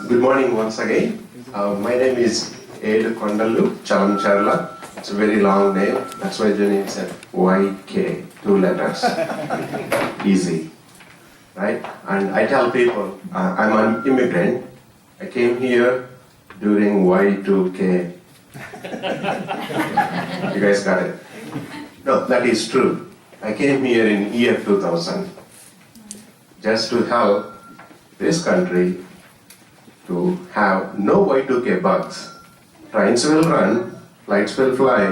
Good morning once again. My name is Ed Kondalu Chalamcharla. It's a very long name. That's why the name said YK, 2 letters. Easy, right? And I tell people I'm an immigrant. I came here during Y2K. You guys got it? No, that is true. I came here in year 2000 just to help this country to have no Y2K bugs. Trains will run, flights will fly,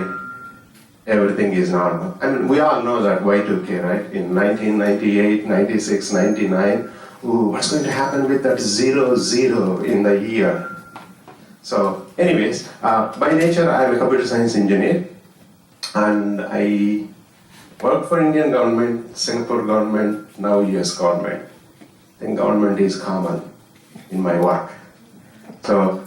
everything is normal. I mean, we all know that Y2K, right? In 1998, 96, 99, ooh, what's going to happen with that 00 in the year? So, anyways, by nature, I'm a computer science engineer, and I work for Indian government, Singapore government, now US government. I think government is common in my work. So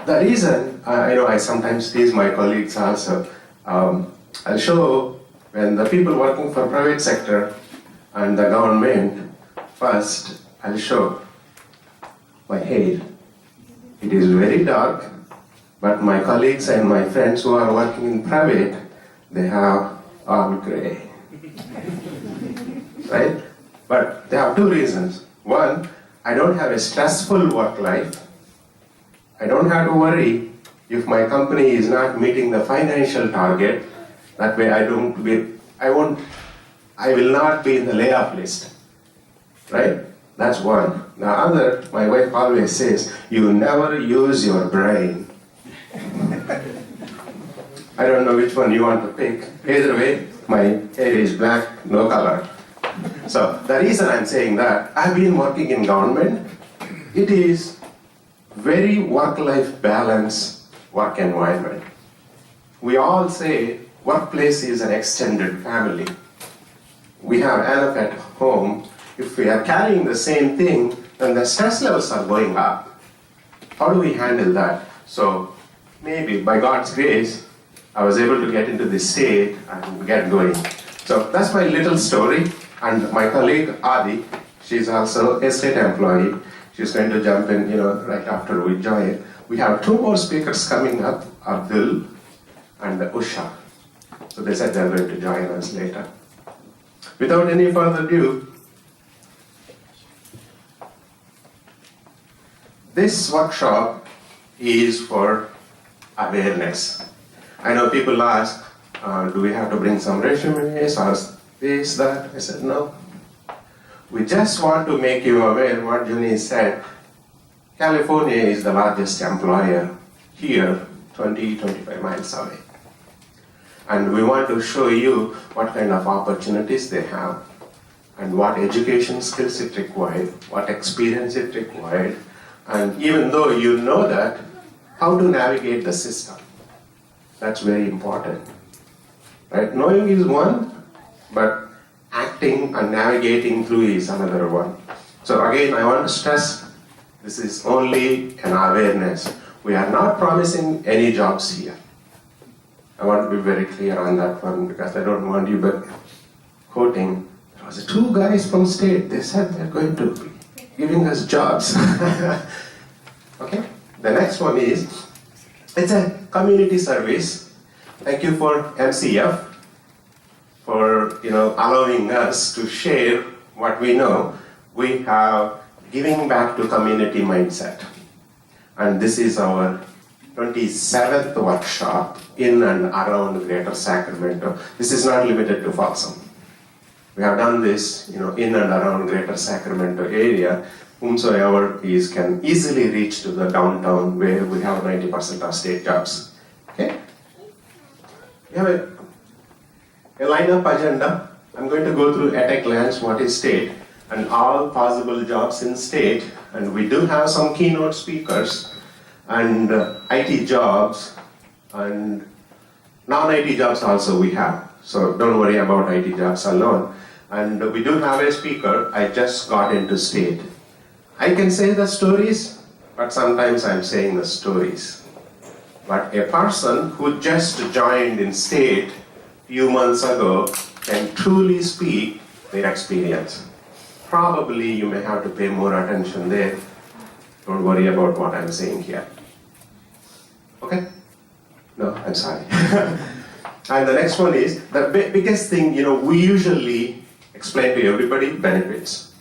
the reason, I sometimes tease my colleagues also, I'll show when the people working for private sector and the government, first I'll show my hair. It is very dark, but my colleagues and my friends who are working in private, they have all gray, right? But there are 2 reasons. One, I don't have a stressful work life. I don't have to worry if my company is not meeting the financial target. That way I will not be in the layoff list, right? That's one. The other, my wife always says, you never use your brain. I don't know which one you want to pick. Either way, my hair is black, no color. So the reason I'm saying that, I've been working in government. It is very work-life balance work environment. We all say workplace is an extended family. We have enough at home. If we are carrying the same thing, then the stress levels are going up. How do we handle that? So maybe by God's grace, I was able to get into this state and get going. So that's my little story. And my colleague Adi, she's also a state employee. She's going to jump in, right after we join. We have 2 more speakers coming up, Abdul and Usha. So they said they're going to join us later. Without any further ado, this workshop is for awareness. I know people ask, do we have to bring some resumes or this, that? I said, no. We just want to make you aware what Juni said. California is the largest employer here, 20-25 miles away. And we want to show you what kind of opportunities they have and what education skills it required, what experience it required, and even though you know that, how to navigate the system. That's very important. Right? Knowing is one, but acting and navigating through is another one. So again, I want to stress, this is only an awareness. We are not promising any jobs here. I want to be very clear on that one because I don't want you but quoting. There was 2 guys from state, they said they're going to be giving us jobs. Okay, the next one is, it's a community service. Thank you for MCF for allowing us to share what we know. We have giving back to community mindset. And this is our 27th workshop in and around Greater Sacramento. This is not limited to Folsom. We have done this in and around Greater Sacramento area. Whomsoever can easily reach to the downtown where we have 90% of state jobs. Okay? We have a lineup agenda. I'm going to go through at a glance what is state and all possible jobs in state. And we do have some keynote speakers and IT jobs and non-IT jobs also we have. So don't worry about IT jobs alone. And we do have a speaker. I just got into state. I can say the stories, but sometimes I'm saying the stories. But a person who just joined in state few months ago can truly speak their experience. Probably you may have to pay more attention there. Don't worry about what I'm saying here. Okay? No, I'm sorry. And the next one is, the biggest thing, we usually explain to everybody benefits,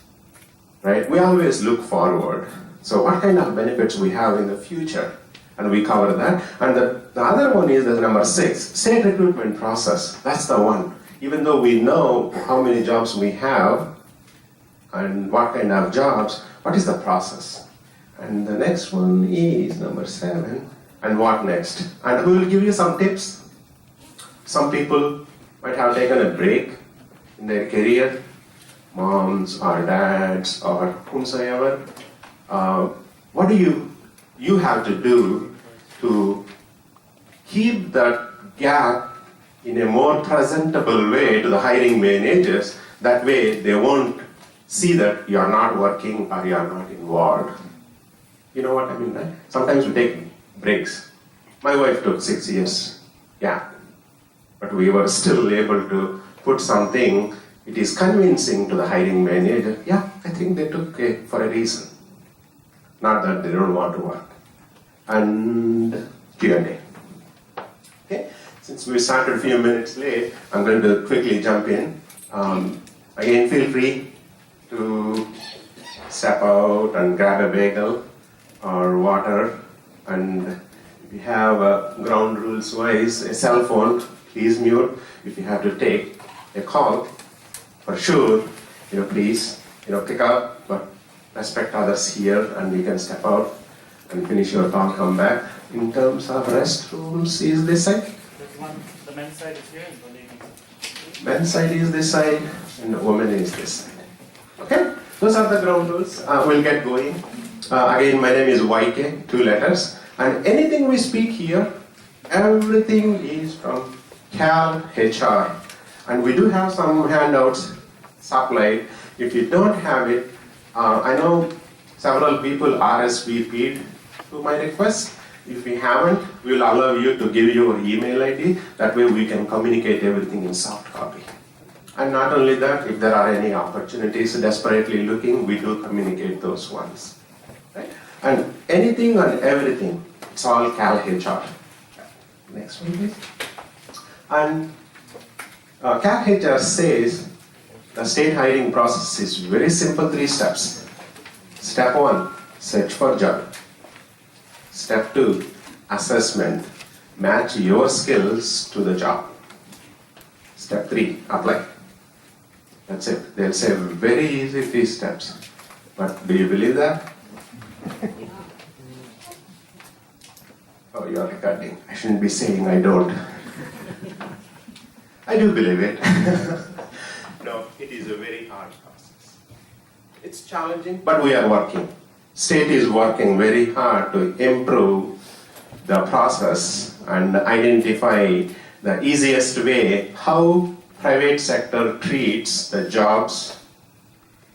right? We always look forward. So what kind of benefits we have in the future? And we cover that. And the other one is the number 6, state recruitment process. That's the one. Even though we know how many jobs we have and what kind of jobs, what is the process? And the next one is number 7. And what next? And we will give you some tips. Some people might have taken a break in their career, moms or dads or whomsoever. What do you have to do to keep that gap in a more presentable way to the hiring managers? That way they won't see that you are not working or you are not involved. You know what I mean, right? Sometimes we take breaks. My wife took 6 years gap, but we were still able to put something. It is convincing to the hiring manager. Yeah, I think they took it for a reason. Not that they don't want to work. And Q&A. Okay, since we started a few minutes late, I'm going to quickly jump in. Again, feel free to step out and grab a bagel or water. And if you have ground rules wise, a cell phone, please mute. If you have to take a call, for sure, please, pick up, but respect others here, and you can step out and finish your call, come back. In terms of restrooms, is this side? There's one, the men's side is here and the ladies. Men's side is this side, and the women is this side. Okay, those are the ground rules. We'll get going. Again, my name is YK, 2 letters, and anything we speak here, everything is from Cal HR. And we do have some handouts supplied. If you don't have it, I know several people RSVP'd to my request. If we haven't, we will allow you to give your email ID. That way we can communicate everything in soft copy. And not only that, if there are any opportunities desperately looking, we do communicate those ones. Right? And anything and everything, it's all Cal HR. Next one, please. And Cal HR says the state hiring process is very simple, 3 steps. Step 1, search for job. Step 2, assessment. Match your skills to the job. Step 3, apply. That's it. They'll say very easy 3 steps. But do you believe that? Oh, you're recording. I shouldn't be saying I don't. I do believe it. No, it is a very hard process. It's challenging, but we are working. State is working very hard to improve the process and identify the easiest way how private sector treats the jobs,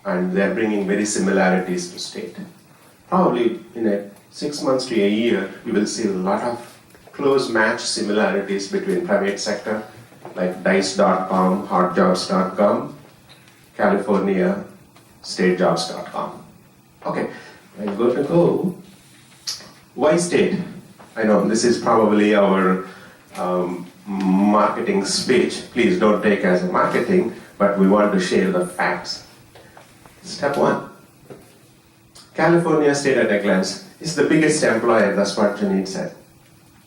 and they're bringing very similarities to state. Probably in 6 months to a year, you will see a lot of close match similarities between private sector, like dice.com, hotjobs.com, California, statejobs.com. Okay, I'm going to go. Why state? I know this is probably our marketing speech. Please don't take as a marketing, but we want to share the facts. Step 1. California state at a glance is the biggest employer, that's what Janine said.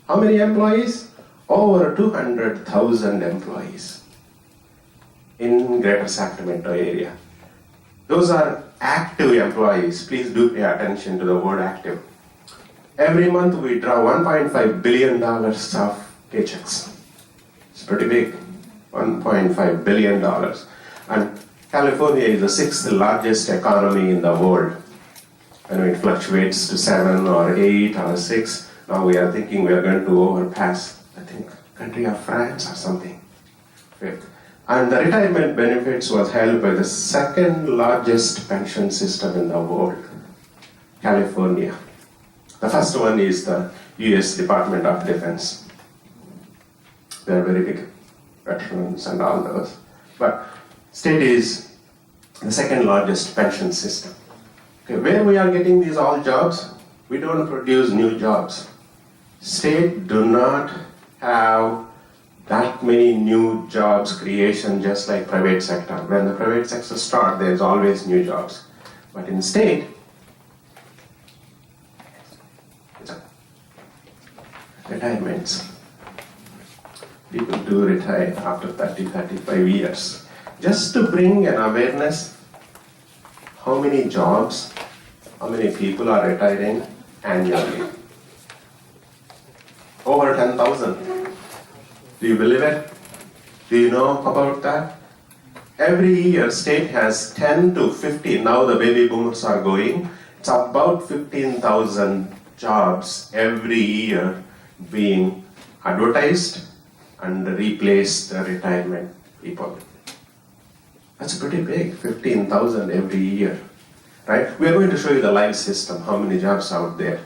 How many employees? Over 200,000 employees in Greater Sacramento area. Those are active employees. Please do pay attention to the word active. Every month we draw $1.5 billion of paychecks. It's pretty big, $1.5 billion. And California is the 6th largest economy in the world. I know it fluctuates to 7 or 8 or 6. Now we are thinking we are going to overpass, I think, country of France or something. 5th. And the retirement benefits was held by the 2nd largest pension system in the world, California. The first one is the US Department of Defense. They are very big veterans and all those. But state is the second largest pension system. Okay, where we are getting these all jobs, we don't produce new jobs. State do not have that many new jobs creation just like private sector. When the private sector start, there's always new jobs. But in state, retirements. People do retire after 30, 35 years. Just to bring an awareness, how many jobs, how many people are retiring annually? Over 10,000. Do you believe it? Do you know about that? Every year, state has 10 to 15, now the baby boomers are going, it's about 15,000 jobs every year being advertised and replace the retirement people. That's pretty big, 15,000 every year, right? We are going to show you the live system, how many jobs out there.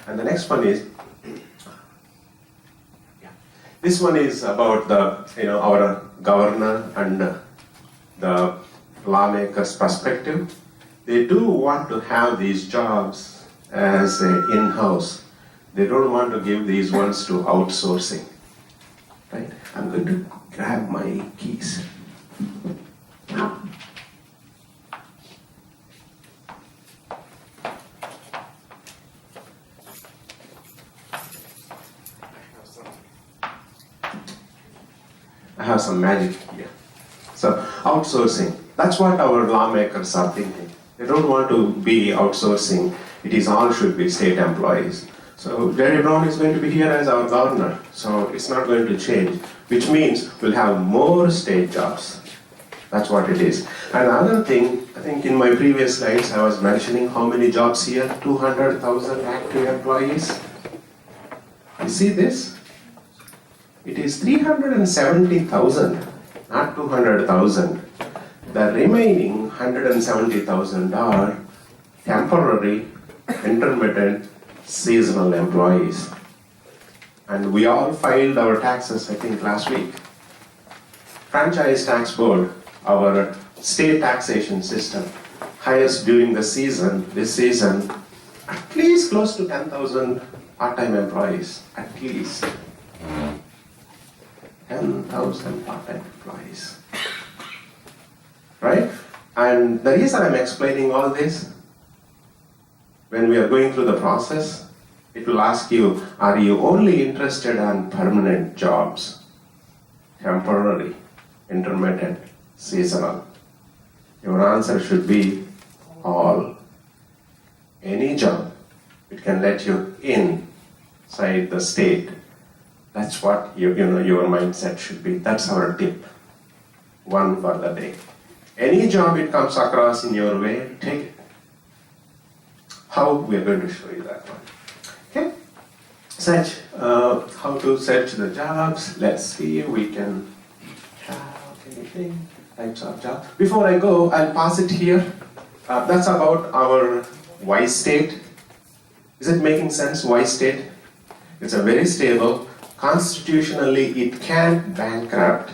And the next one is, this one is about the, our governor and the lawmakers' perspective. They do want to have these jobs as in-house. They don't want to give these ones to outsourcing, right? I'm going to grab my keys. I have some magic here. So outsourcing, that's what our lawmakers are thinking. They don't want to be outsourcing. It is all should be state employees. So Jerry Brown is going to be here as our governor. So it's not going to change, which means we'll have more state jobs. That's what it is. And another thing, I think in my previous slides I was mentioning how many jobs here, 200,000 active employees. You see this? It is 370,000, not 200,000. The remaining 170,000 are temporary, intermittent, seasonal employees. And we all filed our taxes, I think, last week. Franchise Tax Board, our state taxation system, highest during the season, this season, at least close to 10,000 part-time employees, at least. 10,000 part-time employees, right? And the reason I'm explaining all this, when we are going through the process, it will ask you, are you only interested in permanent jobs? Temporary, intermittent, seasonal? Your answer should be all. Any job, it can let you inside the state. That's what your mindset should be. That's our tip. One for the day. Any job it comes across in your way, take it. How? We are going to show you that one. Okay? Search, how to search the jobs. Let's see if we can have anything. Types of jobs. Before I go, I'll pass it here. That's about our Y state. Is it making sense? Y state? It's a very stable. Constitutionally, it can't bankrupt.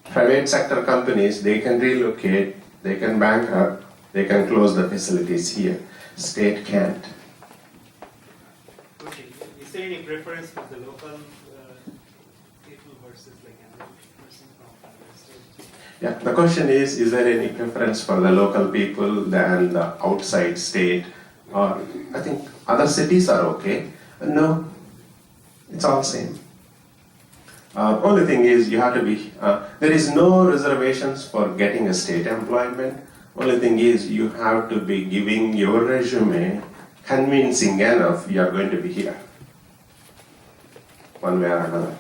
Private sector companies, they can relocate, they can bankrupt, they can close the facilities here. State can't. Okay. Is there any preference for the local people versus like another person from other state? Yeah, the question is there any preference for the local people than the outside state? Or I think other cities are okay. No. It's all same. Only thing is you have to be, there is no reservations for getting a state employment. Only thing is you have to be giving your resume convincing enough you are going to be here. One way or another,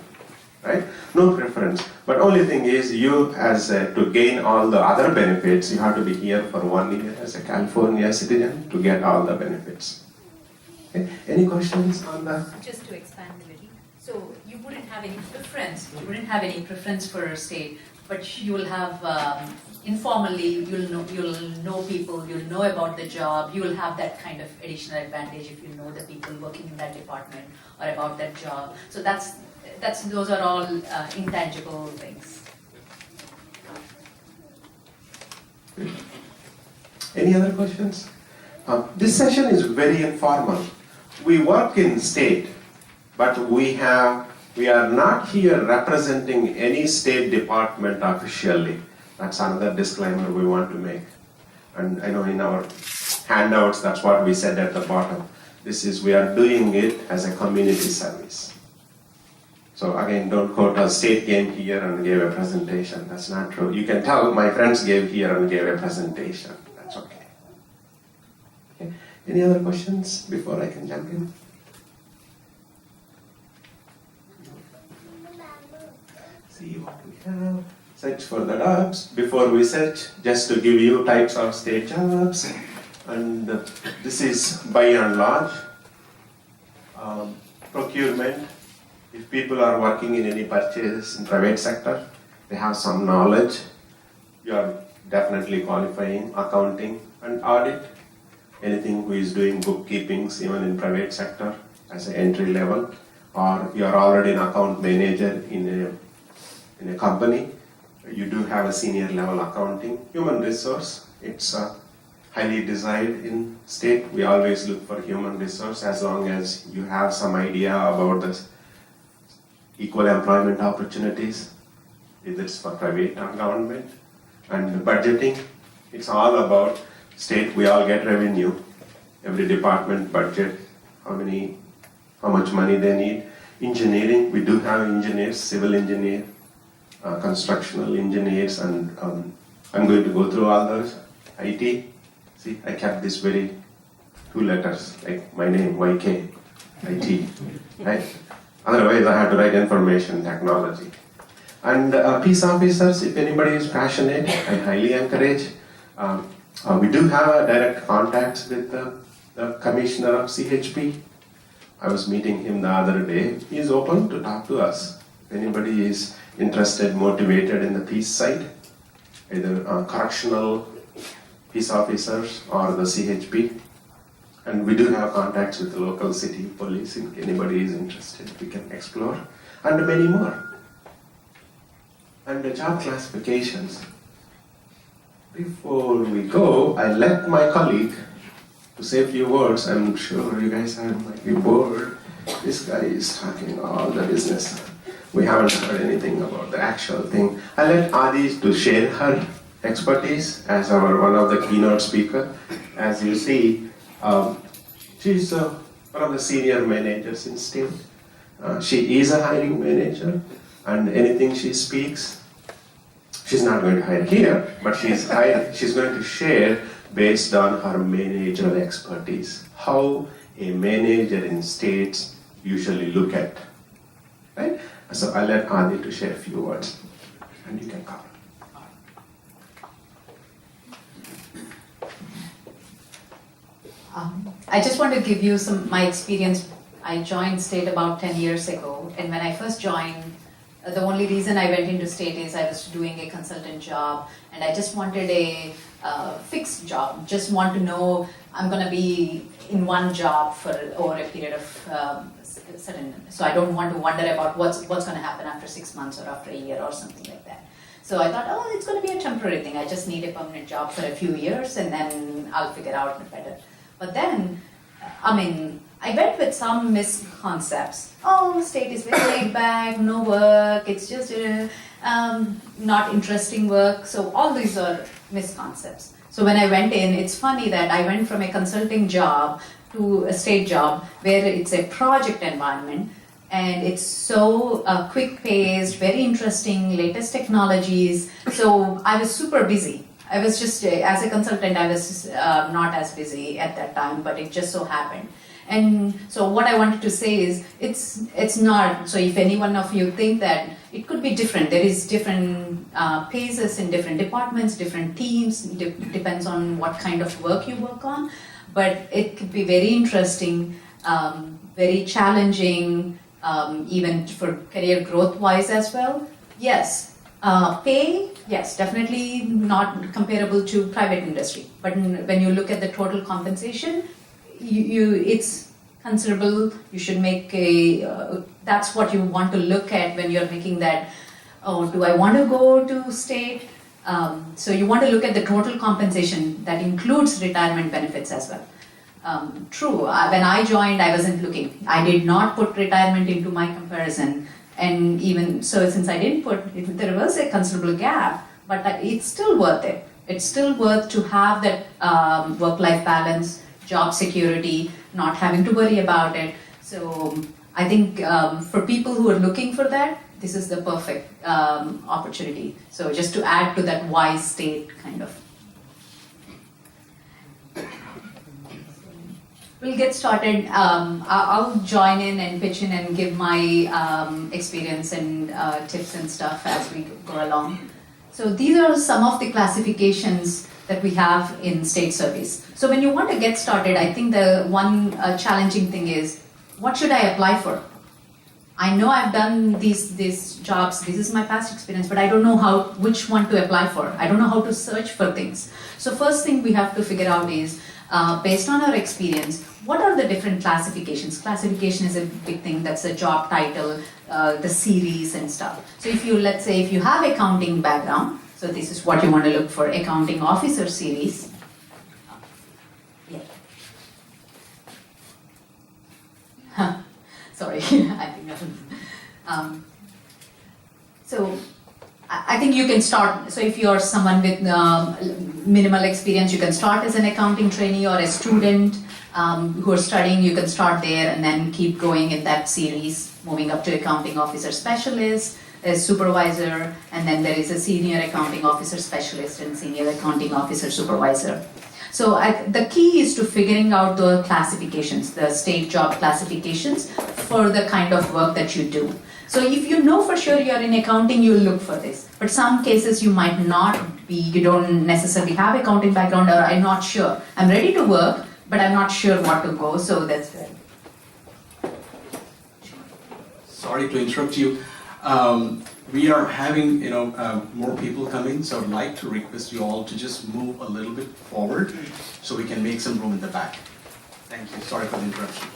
right? No preference. But only thing is you to gain all the other benefits, you have to be here for 1 year as a California citizen to get all the benefits. Okay. Any questions on that? Just to expand a little, so you wouldn't have any preference. You wouldn't have any preference for a state, but you will have informally. You'll know people. You'll know about the job. You will have that kind of additional advantage if you know the people working in that department or about that job. So those are all intangible things. Any other questions? This session is very informal. We work in state, but we are not here representing any state department officially. That's another disclaimer we want to make. And I know in our handouts, that's what we said at the bottom. We are doing it as a community service. So again, don't quote us, state came here and gave a presentation. That's not true. You can tell my friends gave here and gave a presentation. That's okay. Okay. Any other questions before I can jump in? See what we have. Search for the jobs. Before we search, just to give you types of state jobs. And this is by and large procurement. If people are working in any purchase in private sector, they have some knowledge. You are definitely qualifying accounting and audit. Anything who is doing bookkeepings even in private sector as an entry level, or you are already an account manager in a company, you do have a senior level accounting. Human resource, it's highly desired in state. We always look for human resource as long as you have some idea about the equal employment opportunities, either it's for private or government. And budgeting, it's all about state. We all get revenue. Every department budget, how much money they need. Engineering, we do have engineers, civil engineer, constructional engineers, and I'm going to go through all those. IT, see, I kept this very 2 letters, like my name, YK, IT, right? Otherwise, I have to write information technology. And peace officers, if anybody is passionate, I highly encourage. We do have a direct contacts with the commissioner of CHP. I was meeting him the other day. He is open to talk to us. If anybody is interested, motivated in the peace side, either correctional peace officers or the CHP. And we do have contacts with the local city police. If anybody is interested, we can explore. And many more. And the job classifications. Before we go, I let my colleague to say a few words. I'm sure you guys might be bored. This guy is talking all the business. We haven't heard anything about the actual thing. I let Adi to share her expertise as one of the keynote speaker. As you see, she's one of the senior managers in state. She is a hiring manager, and anything she speaks, she's not going to hire here, but she's going to share based on her managerial expertise, how a manager in states usually look at, right? So I'll let Adi to share a few words, and you can come. I just want to give you my experience. I joined state about 10 years ago, and when I first joined, the only reason I went into state is I was doing a consultant job, and I just wanted a fixed job. Just want to know I'm going to be in one job for over a period of certain. So I don't want to wonder about what's going to happen after 6 months or after a year or something like that. So I thought, oh, it's going to be a temporary thing. I just need a permanent job for a few years, and then I'll figure out better. But then, I went with some misconceptions. Oh, state is very laid back, no work, it's just not interesting work. So all these are misconceptions. So when I went in, it's funny that I went from a consulting job to a state job where it's a project environment, and it's so quick-paced, very interesting, latest technologies. So I was super busy. I was just, as a consultant, I was not as busy at that time, but it just so happened. And so what I wanted to say is, it's not, so if any one of you think that it could be different, there is different paces in different departments, different teams, depends on what kind of work you work on, but it could be very interesting, very challenging, even for career growth-wise as well. Yes. Pay, yes, definitely not comparable to private industry. But when you look at the total compensation, it's considerable. You should make that's what you want to look at when you're making that, oh, do I want to go to state? So you want to look at the total compensation that includes retirement benefits as well. True, when I joined, I wasn't looking. I did not put retirement into my comparison. And even so, since I didn't put it, there was a considerable gap, but it's still worth it. It's still worth to have that work-life balance, job security, not having to worry about it. So I think for people who are looking for that, this is the perfect opportunity. So just to add to that wise state kind of. We'll get started. I'll join in and pitch in and give my experience and tips and stuff as we go along. So these are some of the classifications that we have in state service. So when you want to get started, I think the one challenging thing is, what should I apply for? I know I've done these jobs, this is my past experience, but I don't know which one to apply for. I don't know how to search for things. So first thing we have to figure out is, based on our experience, what are the different classifications? Classification is a big thing, that's a job title, the series and stuff. So let's say if you have accounting background, so this is what you want to look for, accounting officer series. Yeah. Sorry, I think that was, so I think you can start, so if you're someone with minimal experience, you can start as an accounting trainee or a student who are studying, you can start there and then keep going in that series, moving up to accounting officer specialist, a supervisor, and then there is a senior accounting officer specialist and senior accounting officer supervisor. So the key is to figuring out the classifications, the state job classifications for the kind of work that you do. So if you know for sure you're in accounting, you'll look for this. But some cases you might not be, you don't necessarily have accounting background, or I'm not sure. I'm ready to work, but I'm not sure what to go, so that's it. Sorry to interrupt you. We are having, more people coming, so I'd like to request you all to just move a little bit forward so we can make some room in the back. Thank you. Sorry for the interruption.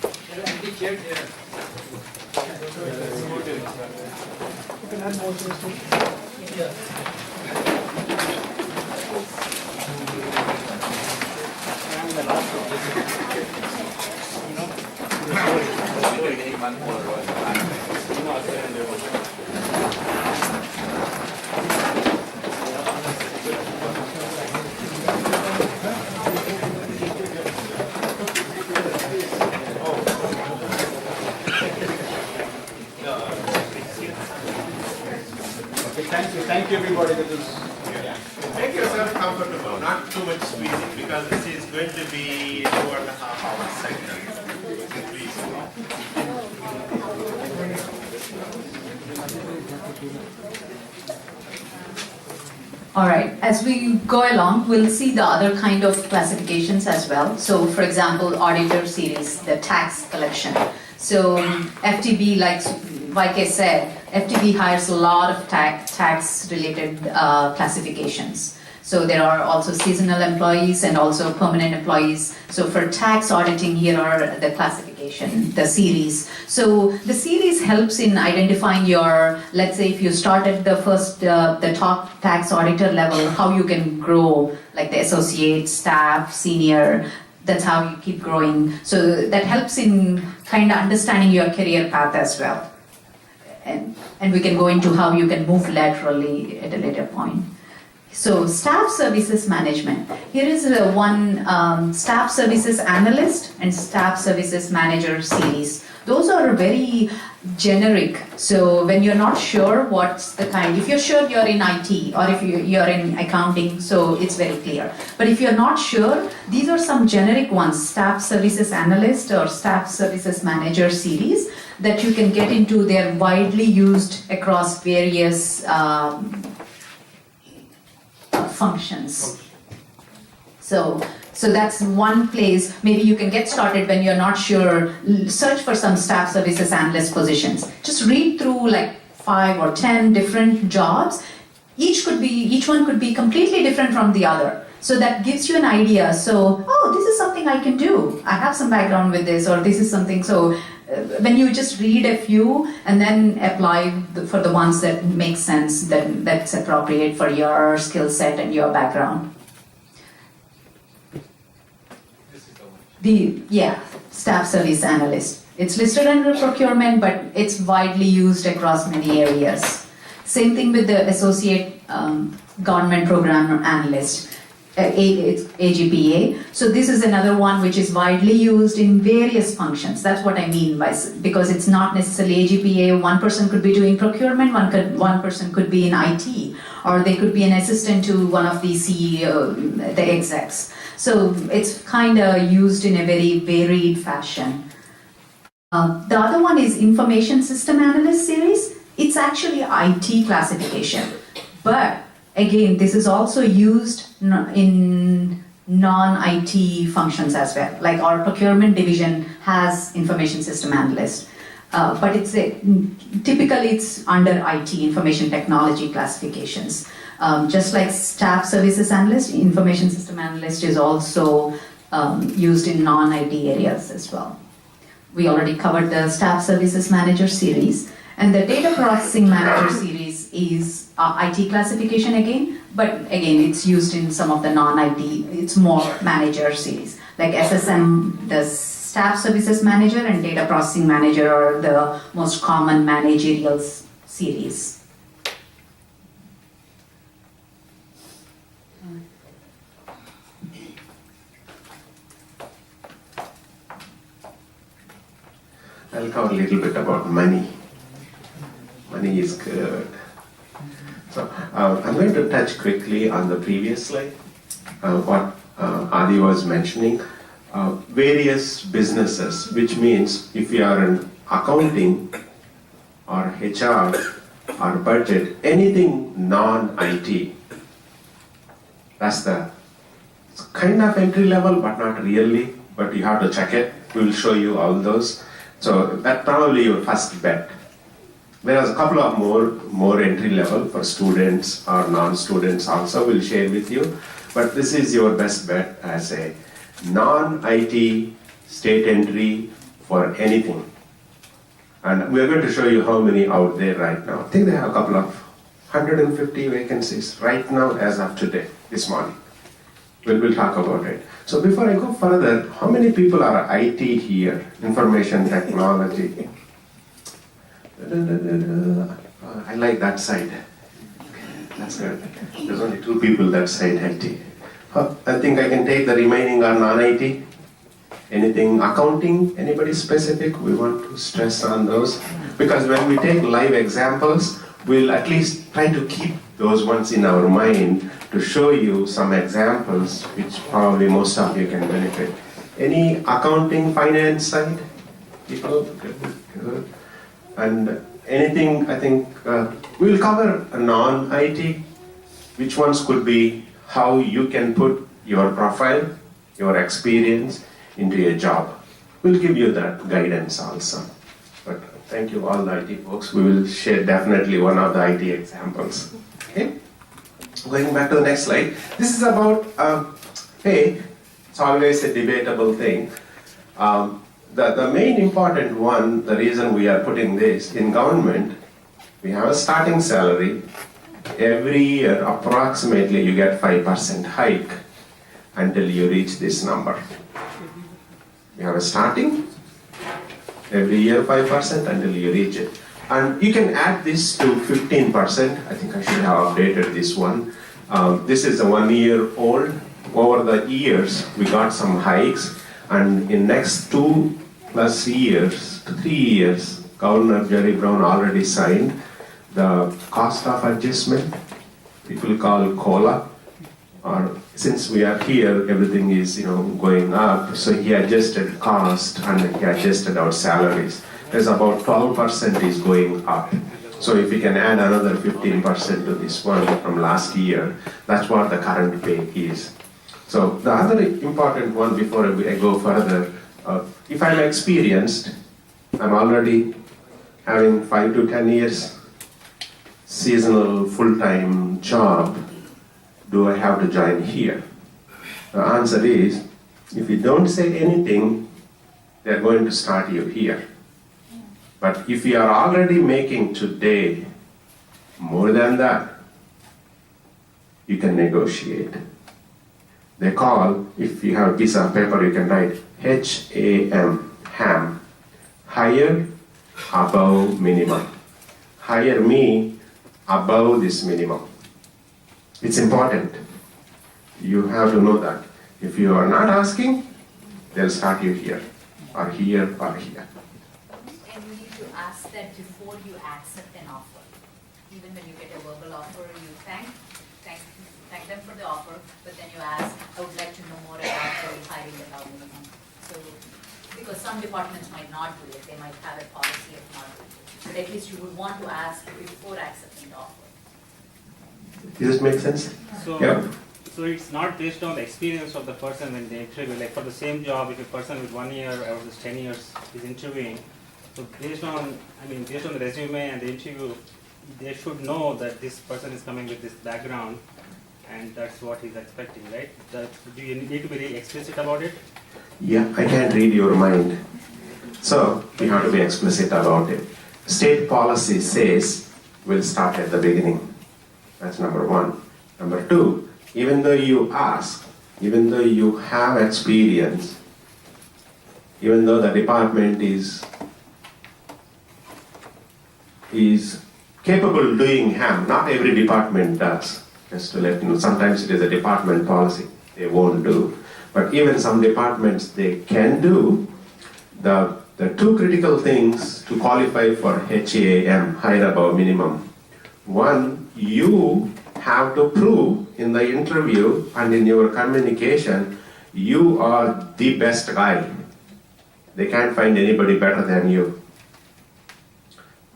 Thank you everybody. Make yourself comfortable, not too much squeezing, because this is going to be 2.5 hour session. All right, as we go along, we'll see the other kind of classifications as well. So for example, auditor series, the tax collection. So FTB, like I said, FTB hires a lot of tax-related classifications. So there are also seasonal employees and also permanent employees. So for tax auditing, here are the classification, the series. So the series helps in identifying your, let's say if you start at the top tax auditor level, how you can grow, like the associate, staff, senior, that's how you keep growing. So that helps in kind of understanding your career path as well. And we can go into how you can move laterally at a later point. So staff services management. Here is one staff services analyst and staff services manager series. Those are very generic. So when you're not sure what's the kind, if you're sure you're in IT or if you're in accounting, so it's very clear. But if you're not sure, these are some generic ones, staff services analyst or staff services manager series that you can get into. They're widely used across various functions. So that's one place, maybe you can get started when you're not sure, search for some staff services analyst positions. Just read through like 5 or 10 different jobs. Each one could be completely different from the other. So that gives you an idea. So, oh, this is something I can do. I have some background with this, or this is something. So when you just read a few and then apply for the ones that make sense, that's appropriate for your skill set and your background. Staff service analyst. It's listed under procurement, but it's widely used across many areas. Same thing with the associate government program analyst, it's AGPA. So this is another one which is widely used in various functions. That's what I mean by, because it's not necessarily AGPA. One person could be doing procurement, one person could be in IT, or they could be an assistant to one of the CEO, the execs. So it's kind of used in a very varied fashion. The other one is Information System Analyst series. It's actually IT classification. But again, this is also used in non-IT functions as well. Like our procurement division has Information System Analyst. But typically it's under IT, Information Technology classifications. Just like Staff Services Analyst, Information System Analyst is also used in non-IT areas as well. We already covered the Staff Services Manager series, and the Data Processing Manager series is IT classification again, but again, it's used in some of the non-IT, it's more manager series. Like SSM, the Staff Services Manager and Data Processing Manager are the most common managerial series. I'll cover a little bit about money. Money is good. So I'm going to touch quickly on the previous slide, what Adi was mentioning. Various businesses, which means if you are in accounting or HR or budget, anything non-IT, it's kind of entry level, but not really, but you have to check it. We'll show you all those. So that's probably your first bet. Whereas a couple of more entry level for students or non-students also we'll share with you. But this is your best bet as a non-IT state entry for anything. And we're going to show you how many out there right now. I think they have a couple of 150 vacancies right now as of today, this morning. We'll talk about it. So before I go further, how many people are IT here? Information technology. I like that side. That's good. There's only 2 people that side IT. I think I can take the remaining are non-IT. Anything accounting? Anybody specific? We want to stress on those. Because when we take live examples, we'll at least try to keep those ones in our mind to show you some examples which probably most of you can benefit. Any accounting, finance side? People? Good. And anything, I think, we'll cover a non-IT, which ones could be how you can put your profile, your experience into a job. We'll give you that guidance also. But thank you all the IT folks. We will share definitely one of the IT examples. Okay? Going back to the next slide. This is about pay. It's always a debatable thing. The main important one, the reason we are putting this, in government, we have a starting salary. Every year, approximately, you get 5% hike until you reach this number. You have a starting, every year 5% until you reach it. And you can add this to 15%. I think I should have updated this one. This is a 1 year old. Over the years, we got some hikes. And in next 2+ years, 3 years, Governor Jerry Brown already signed the cost of adjustment, people call COLA, or since we are here, everything is going up, so he adjusted cost and he adjusted our salaries. There's about 12% is going up. So if we can add another 15% to this one from last year, that's what the current pay is. So the other important one before I go further, if I'm experienced, I'm already having 5 to 10 years seasonal full-time job, do I have to join here? The answer is, if you don't say anything, they're going to start you here. But if you are already making today more than that, you can negotiate. They call, if you have a piece of paper, you can write HAM, ham, higher, above minimum. Hire me above this minimum. It's important. You have to know that. If you are not asking, they'll start you here, or here, or here. And you need to ask that before you accept an offer. Even when you get a verbal offer, you thank them for the offer, but then you ask, I would like to know more about the hiring about minimum. So, because some departments might not do it, they might have a policy of not doing it. But at least you would want to ask before accepting the offer. Does this make sense? So, Yeah. so it's not based on the experience of the person when they interview. Like for the same job, if a person with 1 year versus 10 years is interviewing, so based on the resume and the interview, they should know that this person is coming with this background, and that's what he's expecting, right? Do you need to be really explicit about it? Yeah, I can't read your mind. So, you have to be explicit about it. State policy says we'll start at the beginning. That's number one. Number two, even though you ask, even though you have experience, even though the department is capable of doing ham, not every department does. Just to let you know, sometimes it is a department policy, they won't do. But even some departments, they can do. The two critical things to qualify for HAM, higher above minimum. One, you have to prove in the interview and in your communication, you are the best guy. They can't find anybody better than you.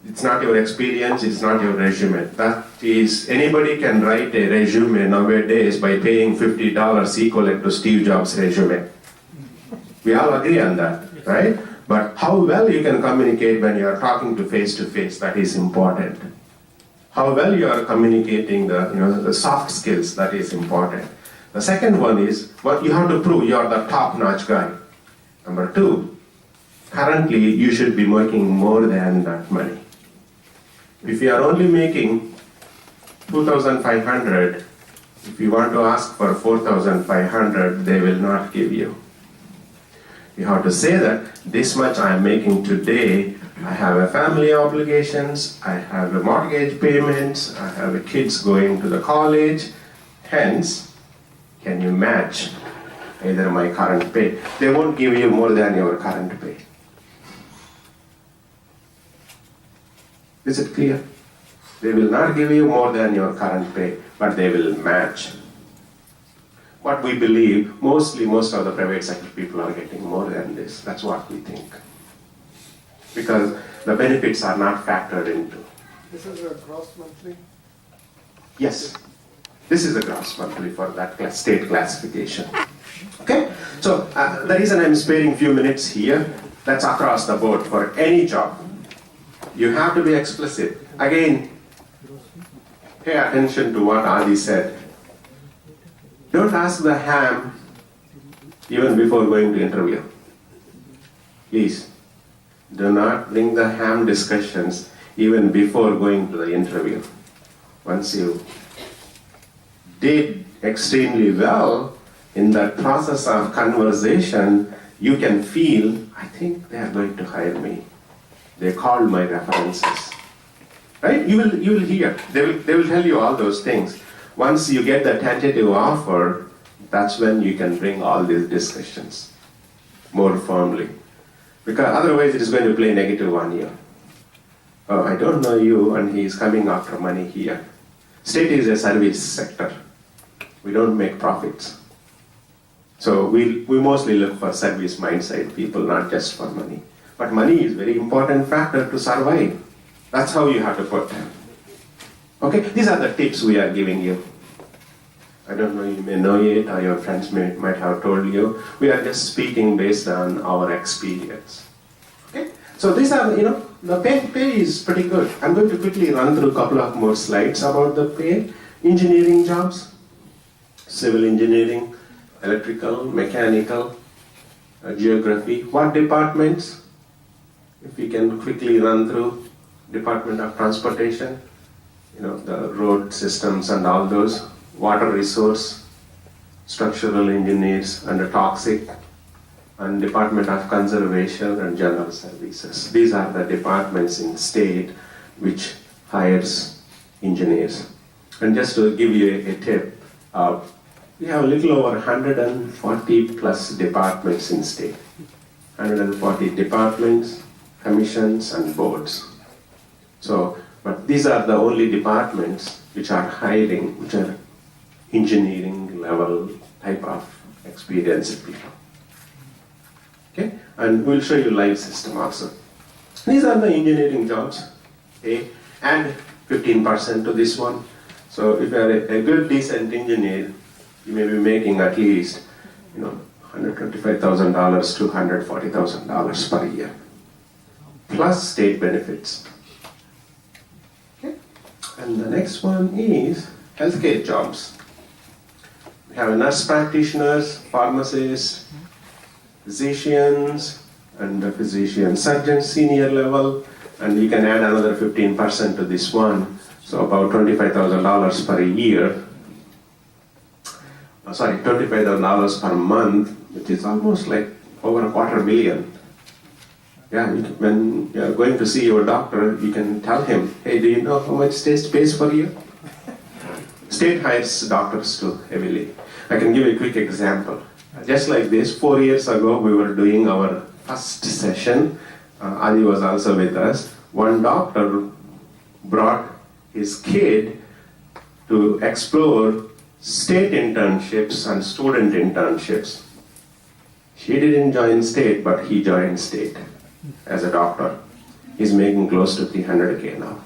It's not your experience, it's not your resume. That is, anybody can write a resume nowadays by paying $50 equivalent to Steve Jobs' resume. We all agree on that, right? But how well you can communicate when you are talking to face, that is important. How well you are communicating the soft skills, that is important. The second one is, what you have to prove you are the top-notch guy. Number two, currently you should be making more than that money. If you are only making $2,500, if you want to ask for $4,500, they will not give you. You have to say that this much I am making today, I have a family obligations, I have a mortgage payments, I have a kids going to the college, hence, can you match either my current pay? They won't give you more than your current pay. Is it clear? They will not give you more than your current pay, but they will match. What we believe, most of the private sector people are getting more than this. That's what we think. Because the benefits are not factored into. This is a gross monthly? Yes. This is the gross monthly for that state classification. Okay? So the reason I'm sparing a few minutes here, that's across the board for any job. You have to be explicit. Again, pay attention to what Adi said. Don't ask the ham even before going to interview. Please, do not bring the ham discussions even before going to the interview. Once you did extremely well in that process of conversation, you can feel, I think they are going to hire me. They called my references. Right? You will hear. They will tell you all those things. Once you get the tentative offer, that's when you can bring all these discussions more firmly. Because otherwise it is going to play negative on you. Oh, I don't know you and he is coming after money here. State is a service sector. We don't make profits. So we mostly look for service mindset people, not just for money. But money is a very important factor to survive. That's how you have to put. Okay, these are the tips we are giving you. I don't know, you may know it or your friends might have told you. We are just speaking based on our experience. Okay, so these are, the pay is pretty good. I'm going to quickly run through a couple of more slides about the pay. Engineering jobs, civil engineering, electrical, mechanical, geography. What departments? If we can quickly run through Department of Transportation, the road systems and all those, water resource, structural engineers and the toxic, and Department of Conservation and General Services. These are the departments in state which hires engineers. And just to give you a tip, we have a little over 140 plus departments in state. 140 departments, commissions and boards. But these are the only departments which are hiring, which are engineering level type of experienced people. Okay, and we'll show you live system also. These are the engineering jobs. Okay, add 15% to this one. So if you are a good, decent engineer, you may be making at least, $125,000 to $140,000 per year, plus state benefits. Okay, and the next one is healthcare jobs. We have nurse practitioners, pharmacists, physicians, and the physician surgeon senior level, and you can add another 15% to this one, so about $25,000 per year. $25,000 per month, which is almost like over $250,000. Yeah, when you are going to see your doctor, you can tell him, hey, do you know how much state pays for you? State hires doctors too heavily. I can give a quick example. Just like this, 4 years ago, we were doing our first session. Adi was also with us. One doctor brought his kid to explore state internships and student internships. She didn't join state, but he joined state as a doctor. He's making close to $300K now.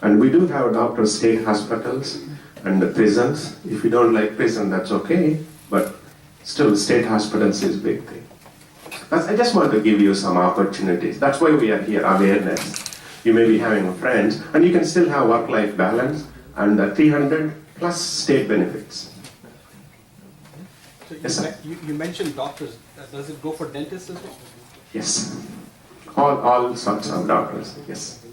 And we do have doctors, state hospitals and the prisons. If you don't like prison, that's okay, but still state hospitals is a big thing. I just want to give you some opportunities. That's why we are here, awareness. You may be having friends, and you can still have work-life balance and 300 plus state benefits. So Yes, sir. you mentioned doctors. Does it go for dentists as well? Yes, all sorts of doctors, yes.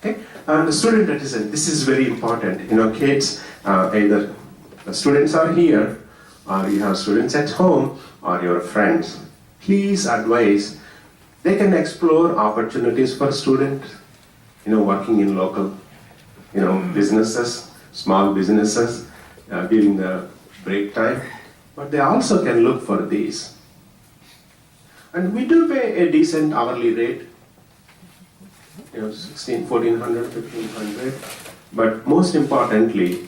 Okay, and the student reticence, this is very important. Kids, either the students are here, or you have students at home, or your friends. Please advise, they can explore opportunities for students, working in local, businesses, small businesses, during the break time. But they also can look for these. And we do pay a decent hourly rate, $1,600, $1,400, $1,500. But most importantly,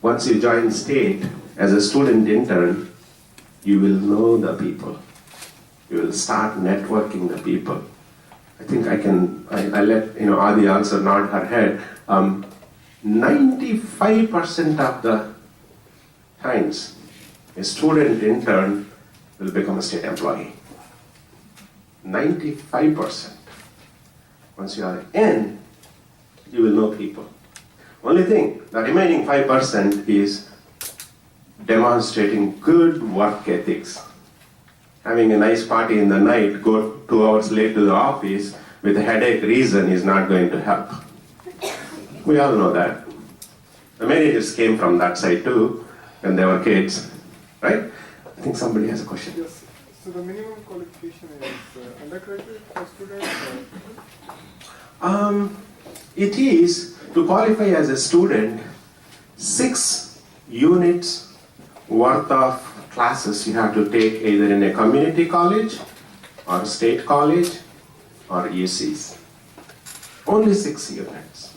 once you join state as a student intern, you will know the people. You will start networking the people. I think I let Adi also nod her head. 95% of the times, a student intern will become a state employee. 95%. Once you are in, you will know people. Only thing, the remaining 5% is demonstrating good work ethics. Having a nice party in the night, go 2 hours late to the office with a headache reason is not going to help. We all know that. The managers came from that side too when they were kids, right? I think somebody has a question. Yes, so the minimum qualification is undergraduate for students? It is, to qualify as a student, 6 units worth of classes you have to take either in a community college or state college or UCs. Only 6 units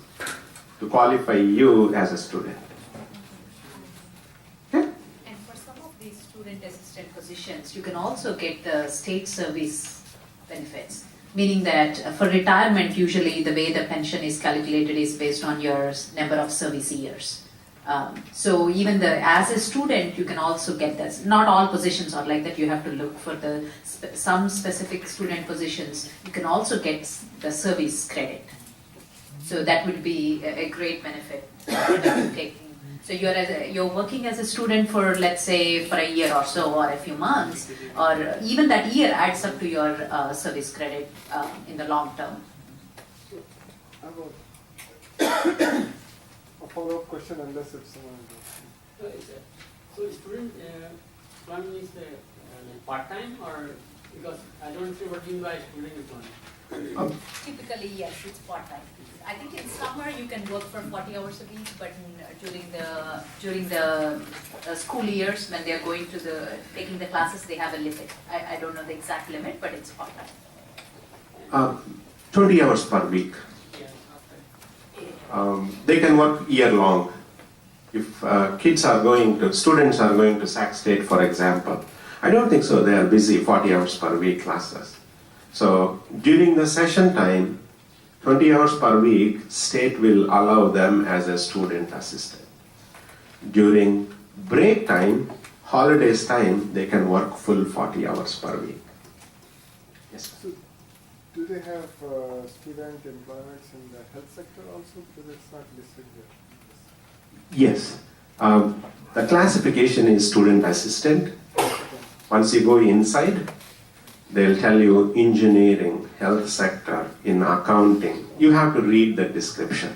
to qualify you as a student. Okay? And for some of these student assistant positions, you can also get the state service benefits. Meaning that for retirement, usually the way the pension is calculated is based on your number of service years. So even as a student, you can also get this. Not all positions are like that. You have to look for some specific student positions. You can also get the service credit. So that would be a great benefit So you're working as a student for, let's say, for a year or so, or a few months, or even that year adds up to your service credit in the long term. I have a follow-up question unless if someone So student employment is part-time, or because I don't see what you mean by student employment. Typically, yes, it's part-time. I think in summer you can work for 40 hours a week, but during the school years when they are going to taking the classes, they have a limit. I don't know the exact limit, but it's part-time. 20 hours per week. They can work year long. If students are going to Sac State, for example, I don't think so. They are busy 40 hours per week classes. So during the session time, 20 hours per week, state will allow them as a student assistant. During break time, holidays time, they can work full 40 hours per week. Yes. So, do they have student employments in the health sector also? Because it's not listed here. Yes. The classification is student assistant. Once you go inside, they'll tell you engineering, health sector, in accounting. You have to read the description.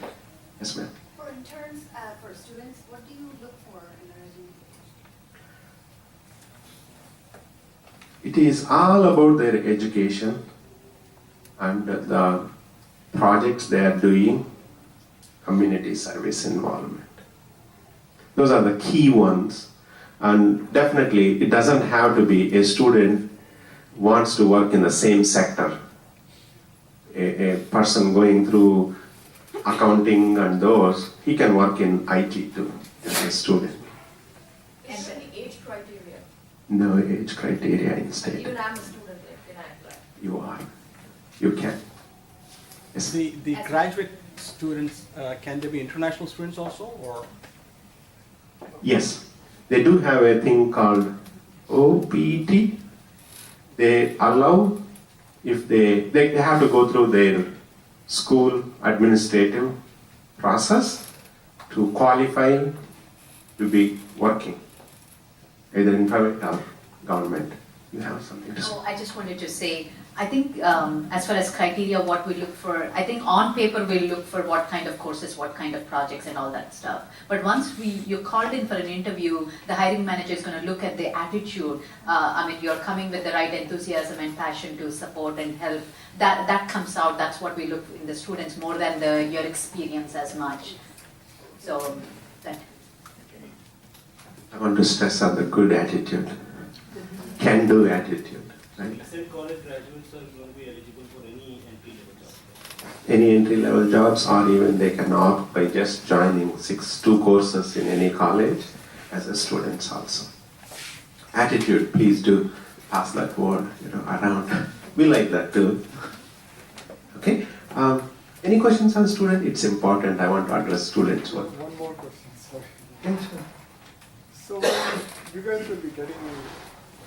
Yes, ma'am. For interns, for students, what do you look for in a resume? It is all about their education and the projects they are doing, community service involvement. Those are the key ones. And definitely, it doesn't have to be a student wants to work in the same sector. A person going through accounting and those, he can work in IT too, as a student. Is there any age criteria? No age criteria in state. Even I'm a student, can I apply? You are. You can. Yes. The graduate students, can they be international students also, or? Yes. They do have a thing called OPT. They allow, if they have to go through their school administrative process to qualify to be working, either in private or government. You have something to say? Oh, I just wanted to say, I think as far as criteria, what we look for, I think on paper we'll look for what kind of courses, what kind of projects and all that stuff. But once you're called in for an interview, the hiring manager is going to look at the attitude. I mean, you're coming with the right enthusiasm and passion to support and help. That comes out, that's what we look in the students more than your experience as much. So, that. I want to stress on the good attitude, can-do attitude, right? Said college graduates are going to be eligible for any entry-level job. Any entry-level jobs, or even they can opt by just joining 2 courses in any college as a students also. Attitude, please do pass that word around. We like that too. Okay. Any questions on student? It's important. I want to address students' work. One more question, sorry. Yeah, sure. So you guys will be getting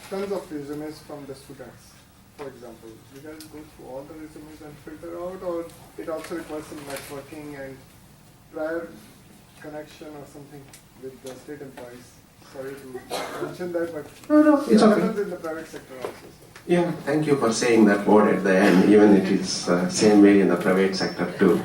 tons of resumes from the students, for example. You guys go through all the resumes and filter out, or it also requires some networking and prior connection or something with the state employees? Sorry to mention that, but No, it's it okay. happens in the private sector also. So. Yeah, thank you for saying that word at the end, even it is same way in the private sector too.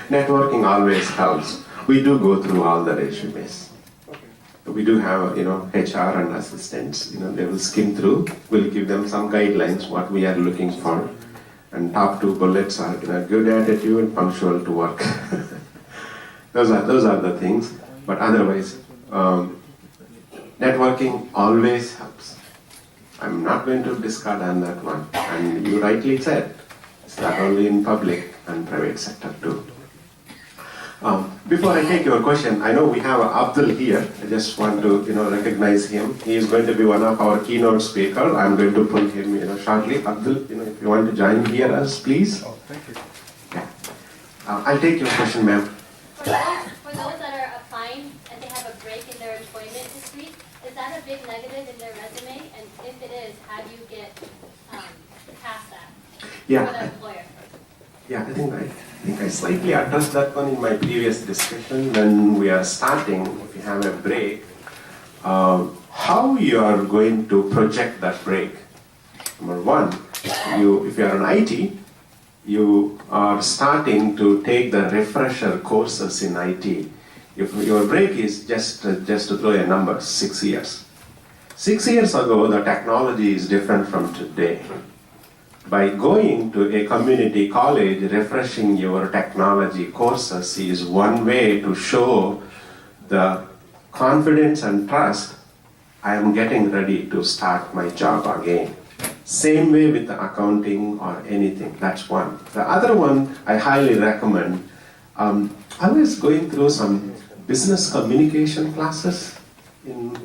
Networking always helps. We do go through all the resumes. Okay. We do have, HR and assistants, they will skim through. We'll give them some guidelines, what we are looking for. And top 2 bullets are, good attitude, punctual to work. Those are the things. But otherwise, networking always helps. I'm not going to discard on that one. And you rightly said, it's not only in public and private sector too. Before I take your question, I know we have Abdul here. I just want to, recognize him. He is going to be one of our keynote speakers. I'm going to pull him, shortly. Abdul, if you want to join here, us, please. Oh, thank you. Yeah. I'll take your question, ma'am. For those that are applying and they have a break in their employment history, is that a big negative in their resume? And if it is, how do you get past that for the Yeah. employer? Yeah, I think I think I slightly addressed that one in my previous discussion. When we are starting, if you have a break, how you are going to project that break. Number one, if you are an IT, you are starting to take the refresher courses in IT. If your break is just to throw a number, 6 years. 6 years ago, the technology is different from today. By going to a community college, refreshing your technology courses is one way to show the confidence and trust. I am getting ready to start my job again. Same way with the accounting or anything, that's one. The other one I highly recommend, always going through some business communication classes in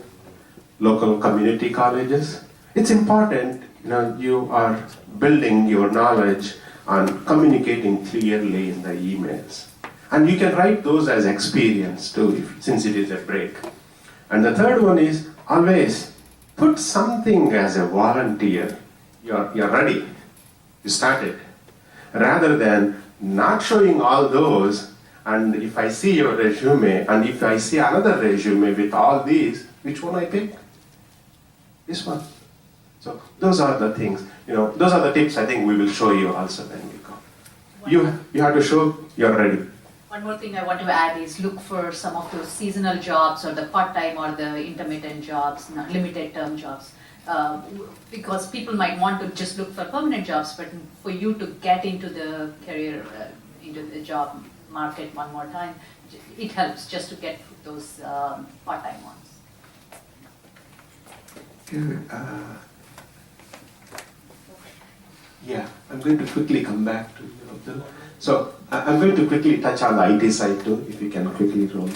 local community colleges. It's important, you are building your knowledge on communicating clearly in the emails. And you can write those as experience too, since it is a break. And the third one is always put something as a volunteer. You're ready, you started. Rather than not showing all those, and if I see your resume, and if I see another resume with all these, which one I pick? This one. So those are the things, those are the tips I think we will show you also when we go. You have to show you're ready. One more thing I want to add is look for some of those seasonal jobs or the part-time or the intermittent jobs, limited term jobs. Because people might want to just look for permanent jobs, but for you to get into the career, into the job market one more time, it helps just to get those part-time ones. Good. Yeah, I'm going to quickly come back to you. So I'm going to quickly touch on the IT side too, if you can quickly roll.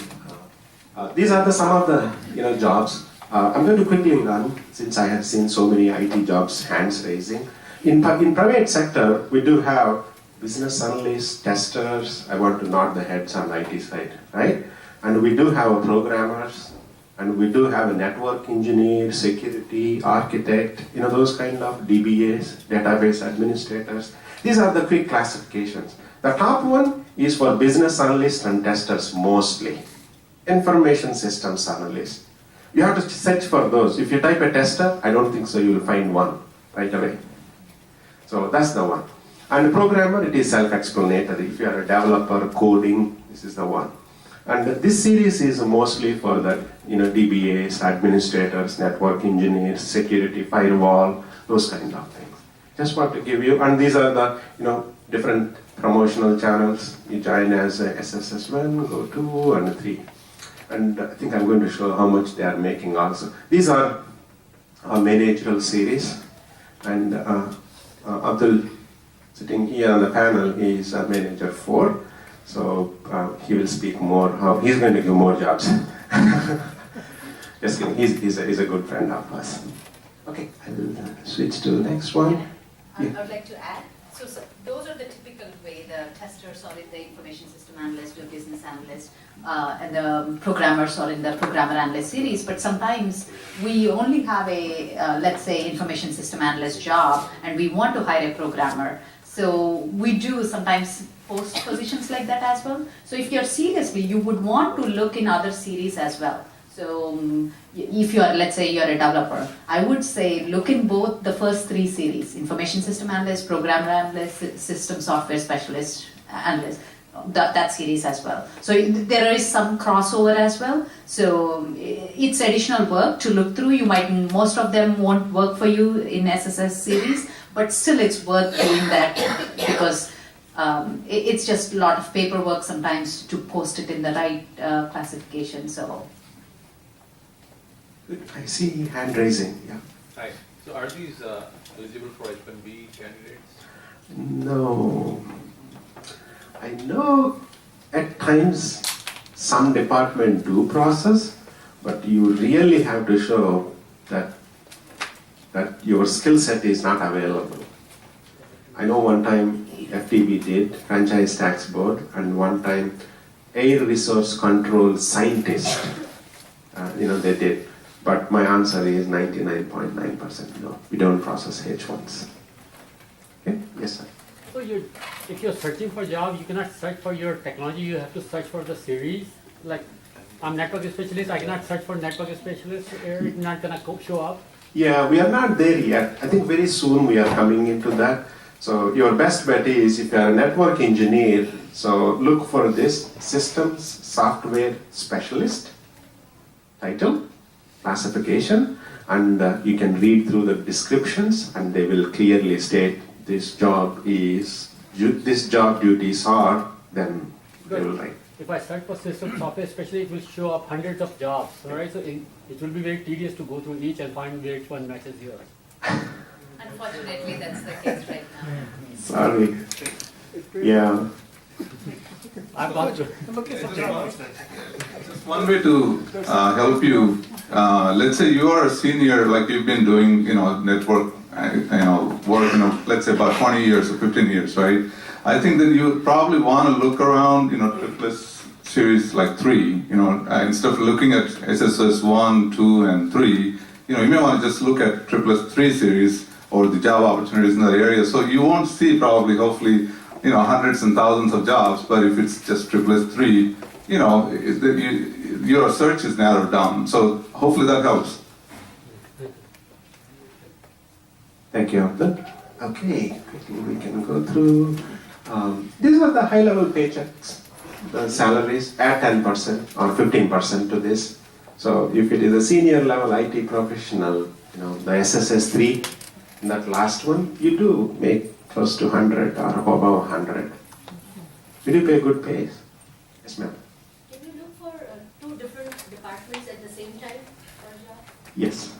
These are some of the jobs. I'm going to quickly run, since I have seen so many IT jobs, hands raising. In private sector, we do have business analysts, testers. I want to nod the heads on IT side, right? And we do have programmers, and we do have a network engineer, security, architect, those kind of DBAs, database administrators. These are the quick classifications. The top one is for business analysts and testers mostly. Information systems analysts. You have to search for those. If you type a tester, I don't think so you will find one right away. So that's the one. And programmer, it is self-explanatory. If you are a developer, coding, this is the one. And this series is mostly for the DBAs, administrators, network engineers, security, firewall, those kind of things. Just want to give you, and these are the different promotional channels. You join as a SSS1, go 2 and 3. And I think I'm going to show how much they are making also. These are a managerial series, and Abdul sitting here on the panel is a manager 4. So he will speak more. He's going to give more jobs. Just kidding. He's a good friend of us. Okay, I'll switch to the next one. I would like to add. So those are the typical way the testers are in the information system analyst or business analyst, and the programmers are in the programmer analyst series. But sometimes we only have a let's say information system analyst job, and we want to hire a programmer. So we do sometimes post positions like that as well. So if you're seriously, you would want to look in other series as well. So if you're, let's say you're a developer, I would say look in both the first 3 series, information system analyst, programmer analyst, system software specialist analyst, that series as well. So there is some crossover as well. So it's additional work to look through. Most of them won't work for you in SSS series, but still it's worth doing that because it's just a lot of paperwork sometimes to post it in the right classification. So. I see hand raising, yeah. Hi. So are these eligible for H-1B candidates? No. I know at times some department do process, but you really have to show that your skill set is not available. I know one time FTB did, Franchise Tax Board, and one time Air Resource Control Scientist, they did. But my answer is 99.9% no. We don't process H1s. Okay? Yes, sir. So if you're searching for a job, you cannot search for your technology, you have to search for the series. Like, I'm network specialist, I cannot search for network specialist, it's not gonna show up. Yeah, we are not there yet. I think very soon we are coming into that. So your best bet is if you are a network engineer, so look for this systems software specialist title, classification, and you can read through the descriptions and they will clearly state this job duties are, then they will write. If I search for system software especially, it will show up hundreds of jobs, alright? So it will be very tedious to go through each and find which one matches yours. Unfortunately, that's the case right now. Sorry. Yeah. I've gone through. Just one way to help you, let's say you are a senior, like you've been doing, network, work, let's say about 20 years or 15 years, right? I think then you would probably want to look around, triplets series like 3, instead of looking at SSS 1, 2, and 3, you may want to just look at triplets 3 series or the job opportunities in that area. So you won't see probably, hopefully, hundreds and thousands of jobs, but if it's just triplets 3, your search is narrowed down. So hopefully that helps. Thank you, Abdul. Okay, quickly we can go through. These are the high-level paychecks. The salaries add 10% or 15% to this. So if it is a senior level IT professional, the SSS 3, in that last one, you do make close to 100 or above 100. We do pay good pays. Yes, ma'am. Can you look for 2 different departments at the same time for a job? Yes.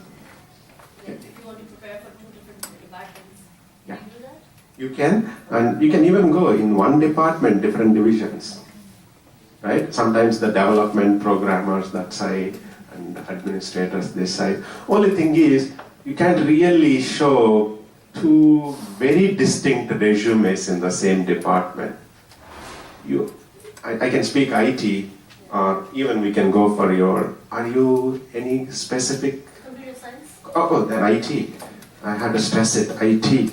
Like if you want to prepare for 2 different departments, Yeah. can you do that? You can, and you can even go in one department, different divisions. Right? Sometimes the development programmers that side and administrators this side. Only thing is, you can't really show 2 very distinct resumes in the same department. I can speak IT, or even we can go for are you any specific? Computer science? Oh, then IT. I had to stress it, IT.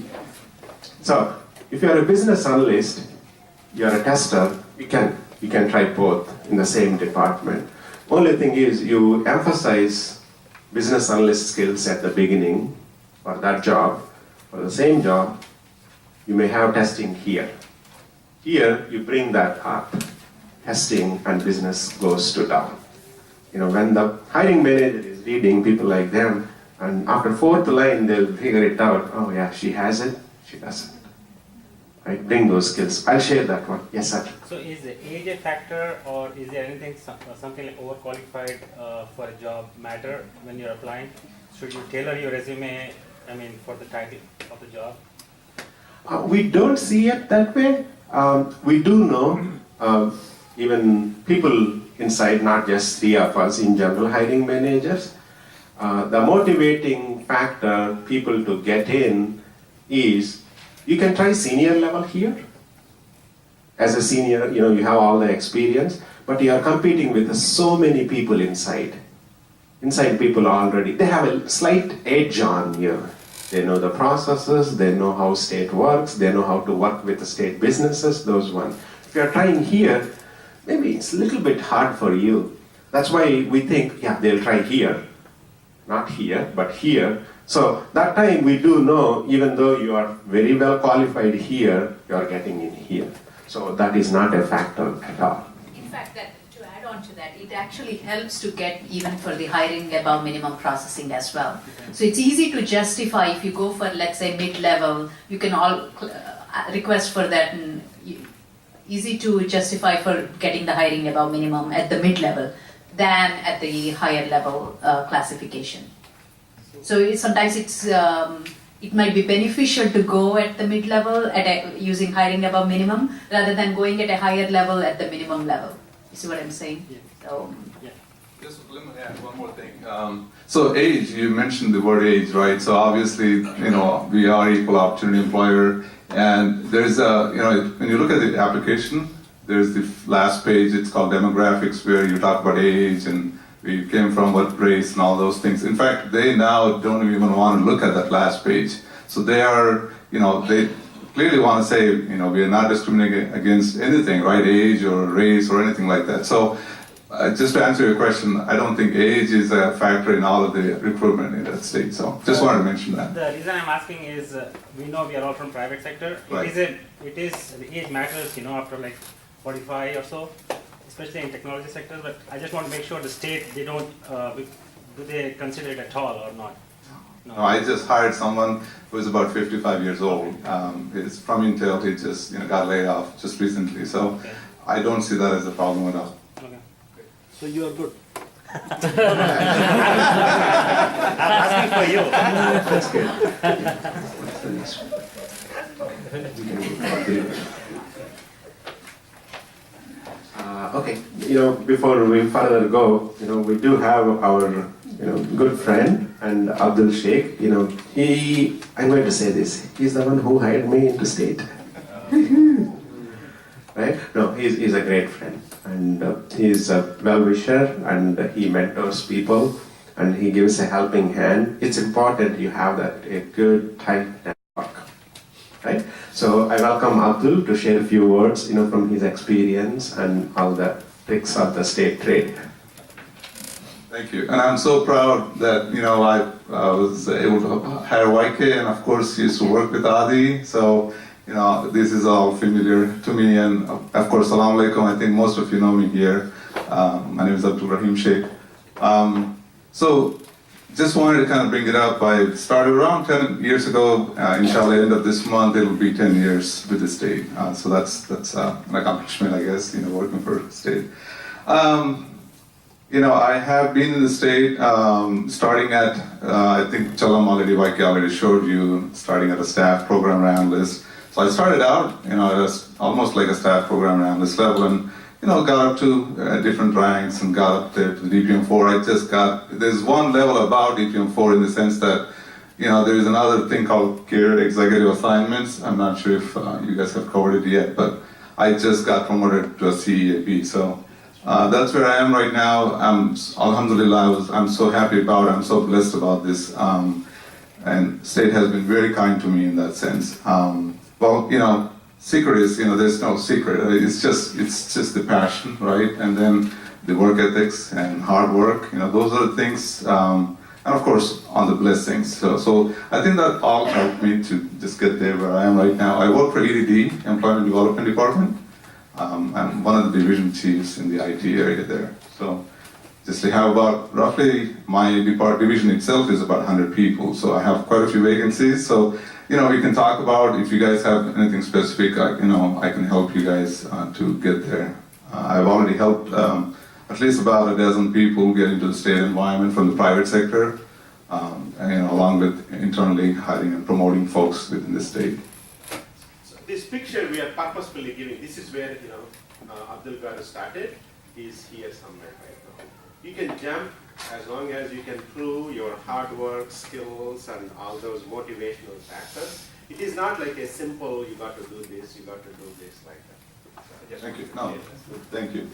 So, if you are a business analyst, you are a tester, you can try both in the same department. Only thing is, you emphasize business analyst skills at the beginning for that job. For the same job, you may have testing here. Here, you bring that up. Testing and business goes to down. When the hiring manager is reading, people like them, and after 4th line, they'll figure it out. Oh yeah, she has it, she doesn't. Right? Bring those skills. I'll share that one. Yes, sir. So is the age a factor, or is there anything, something like overqualified for a job matter when you're applying? Should you tailor your resume, for the title of the job? We don't see it that way. We do know, even people inside, not just 3 of us, in general, hiring managers, the motivating factor people to get in is, you can try senior level here. As a senior, you have all the experience, but you are competing with so many people inside. Inside people already, they have a slight edge on you. They know the processes, they know how state works, they know how to work with the state businesses, those ones. If you are trying here, maybe it's a little bit hard for you. That's why we think, yeah, they'll try here. Not here, but here. So that time we do know, even though you are very well qualified here, you are getting in here. So that is not a factor at all. In fact, to add on to that, it actually helps to get even for the hiring above minimum processing as well. So it's easy to justify if you go for, let's say, mid-level, you can all request for that, and easy to justify for getting the hiring above minimum at the mid-level than at the higher level classification. So sometimes it might be beneficial to go at the mid-level using hiring above minimum rather than going at a higher level at the minimum level. You see what I'm saying? Yeah. So, Yeah. Just let me add one more thing. So age, you mentioned the word age, right? So obviously, we are equal opportunity employer, and there's when you look at the application, there's the last page, it's called demographics, where you talk about age and where you came from, what race, and all those things. In fact, they now don't even want to look at that last page. So they are, they clearly want to say, we are not discriminating against anything, right? Age or race or anything like that. So just to answer your question, I don't think age is a factor in all of the recruitment in that state. So just wanted to mention that. The reason I'm asking is we know we are all from private sector. Right. The age matters, after like 45 or so, especially in technology sector. But I just want to make sure the state, they don't, do they consider it at all or not? No, I just hired someone who is about 55 years old. He's from Intel. He just got laid off just recently. So Okay. I don't see that as a problem at all. Okay. So you are good. I'm asking for you. That's good. What's the next one? Okay, before we further go, we do have our, good friend and Abdul Sheikh. I'm going to say this. He's the one who hired me into state. Right? No, he's a great friend, and he's a well-wisher, and he mentors people, and he gives a helping hand. It's important you have a good, tight network, right? So I welcome Abdul to share a few words, from his experience and all the tricks of the state trade. Thank you. And I'm so proud that, I was able to hire YK, and of course used to work with Adi. So, this is all familiar to me. And of course, Assalamu alaikum. I think most of you know me here. My name is Abdul Rahim Sheikh. So, just wanted to kind of bring it up. I started around 10 years ago. Inshallah, end of this month, it'll be 10 years with the state. So that's an accomplishment, I guess, working for the state. I have been in the state starting at, I think Chalam already showed you, starting at a staff program analyst. So I started out, as almost like a staff program analyst level, and got up to different ranks and got up there to the DPM4. There's one level above DPM4 in the sense that, there is another thing called care executive assignments. I'm not sure if you guys have covered it yet, but I just got promoted to a CEAP. So that's where I am right now. Alhamdulillah, I'm so happy about it. I'm so blessed about this. And state has been very kind to me in that sense. Secret is, there's no secret. It's just the passion, right? And then the work ethics and hard work. Those are the things. And of course, on the blessings. So I think that all helped me to just get there where I am right now. I work for EDD, Employment Development Department. I'm one of the division chiefs in the IT area there. So just to have about roughly, my division itself is about 100 people. So I have quite a few vacancies. So we can talk about, if you guys have anything specific, I can help you guys to get there. I've already helped at least about a dozen people get into the state environment from the private sector, along with internally hiring and promoting folks within the state. So this picture we are purposefully giving. This is where Abdul Garu started. He's here somewhere right now. You can jump as long as you can prove your hard work, skills, and all those motivational factors. It is not like a simple, you got to do this, you got to do this, like that. So Thank you. No, thank you.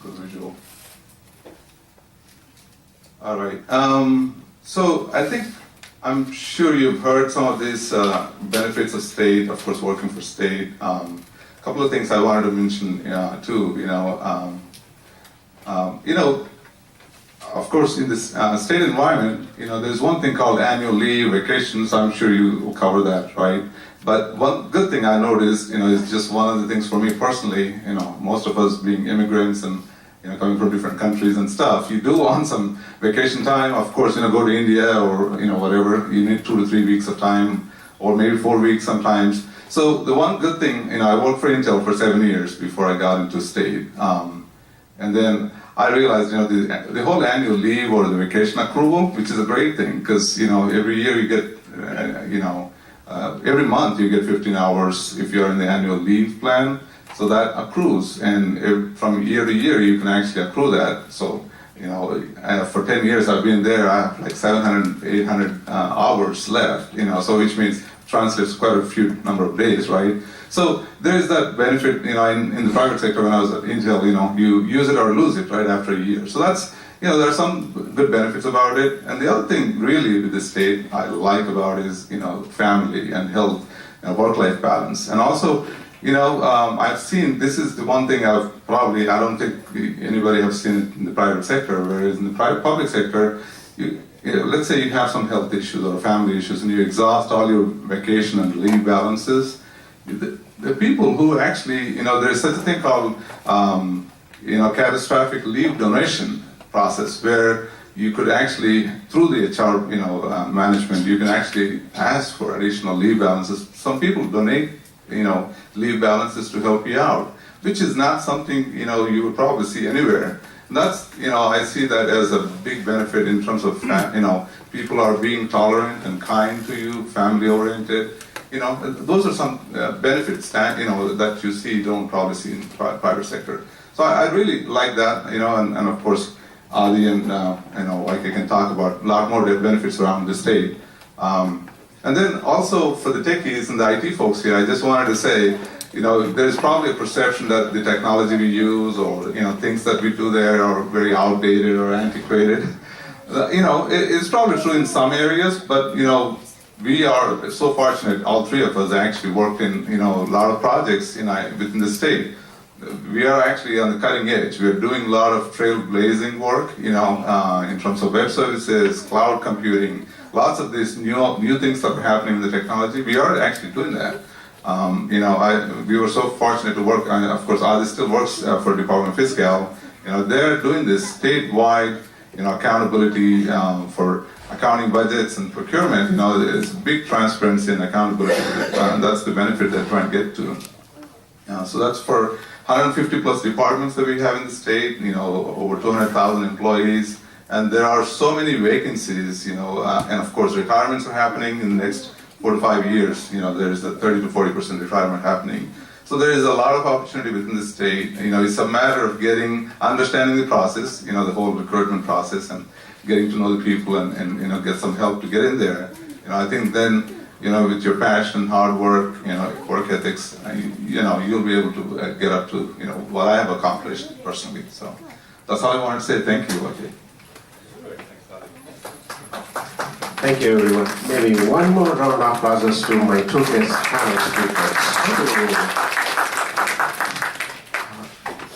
Good visual. All right. So I'm sure you've heard some of these benefits of state, of course, working for state. A couple of things I wanted to mention too. Of course, in this state environment, there's one thing called annual leave, vacations. I'm sure you will cover that, right? But one good thing I noticed, is just one of the things for me personally. Most of us being immigrants and coming from different countries and stuff, you do want some vacation time. Of course, go to India or whatever. You need 2 to 3 weeks of time, or maybe 4 weeks sometimes. So the one good thing, I worked for Intel for 7 years before I got into state, and then I realized, the whole annual leave or the vacation accrual, which is a great thing, because, every year you get, every month you get 15 hours if you're in the annual leave plan, so that accrues, and from year to year you can actually accrue that. So, for 10 years I've been there, I have like 700, 800 hours left, so which means translates quite a few number of days, right? So there is that benefit, in the private sector when I was at Intel, you use it or lose it right after a year. So that's, there are some good benefits about it. And the other thing really with the state I like about is, family and health. work-life balance. And also, I've seen, this is the one thing I don't think anybody has seen it in the private sector, whereas in the public sector, let's say you have some health issues or family issues and you exhaust all your vacation and leave balances. The people who actually, there's such a thing called, catastrophic leave donation process where you could actually, through the HR, management, you can actually ask for additional leave balances. Some people donate, leave balances to help you out, which is not something, you would probably see anywhere. And that's, I see that as a big benefit in terms of, people are being tolerant and kind to you, family-oriented. Those are some benefits that, that you don't probably see in the private sector. So I really like that, and of course, Adi and, I can talk about a lot more benefits around the state. And then also for the techies and the IT folks here, I just wanted to say, there's probably a perception that the technology we use or, things that we do there are very outdated or antiquated. It's probably true in some areas, but, we are so fortunate, all three of us actually worked in, a lot of projects within the state. We are actually on the cutting edge. We're doing a lot of trailblazing work, in terms of web services, cloud computing, lots of these new things that are happening in the technology. We are actually doing that. We were so fortunate to work, of course, Adi still works for Department of Fiscal. They're doing this statewide, accountability for accounting budgets and procurement. There's big transparency and accountability, and that's the benefit that we're trying to get to. So that's for 150 plus departments that we have in the state, over 200,000 employees, and there are so many vacancies, and of course retirements are happening in the next 4 to 5 years. There's a 30 to 40% retirement happening. So there is a lot of opportunity within the state. It's a matter of understanding the process, the whole recruitment process, and getting to know the people and get some help to get in there. I think then, with your passion, hard work, work ethics, you'll be able to get up to, what I have accomplished personally. So that's all I wanted to say. Thank you, Ajay. Thank you, everyone. Maybe one more round of applause to my two guest panel speakers.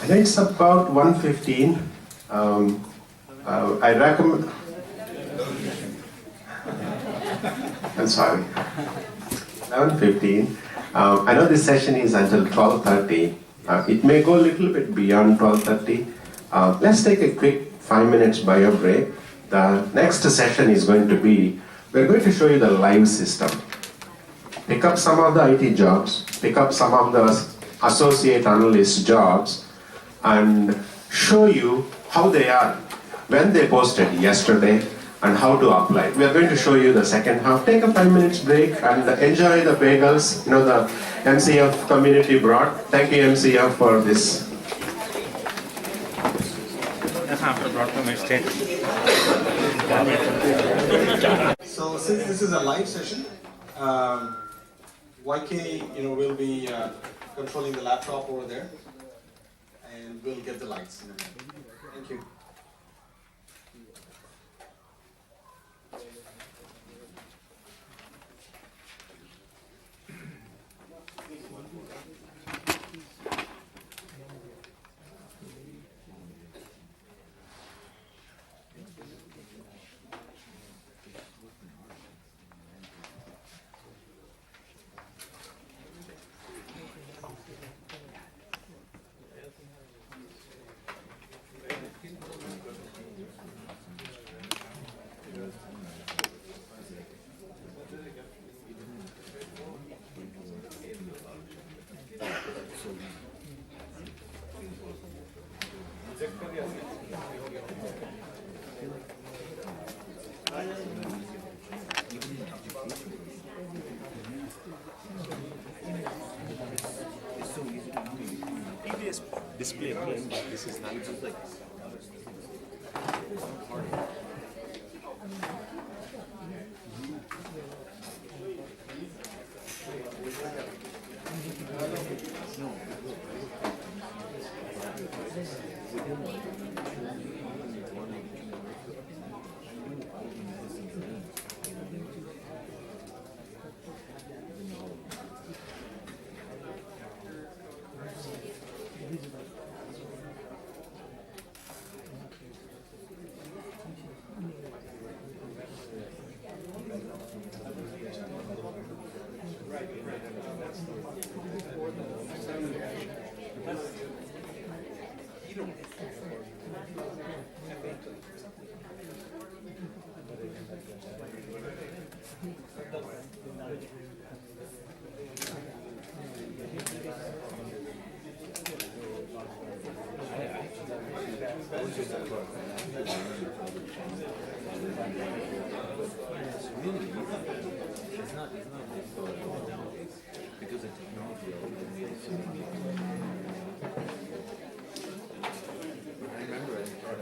I know it's about 1:15. I recommend. I'm sorry. 11:15. I know this session is until 12:30. It may go a little bit beyond 12:30. Let's take a quick 5 minutes bio break. The next session is going to be, we're going to show you the live system. Pick up some of the IT jobs, pick up some of the associate analyst jobs, and show you how they are when they posted yesterday and how to apply. We are going to show you the second half. Take a 5 minutes break and enjoy the bagels, the MCF community brought. Thank you, MCF, for this. So since this is a live session, YK, will be controlling the laptop over there, and we'll get the lights. Thank you. Display playing, but this is not just like Because the technology already made it so many people. I remember I thought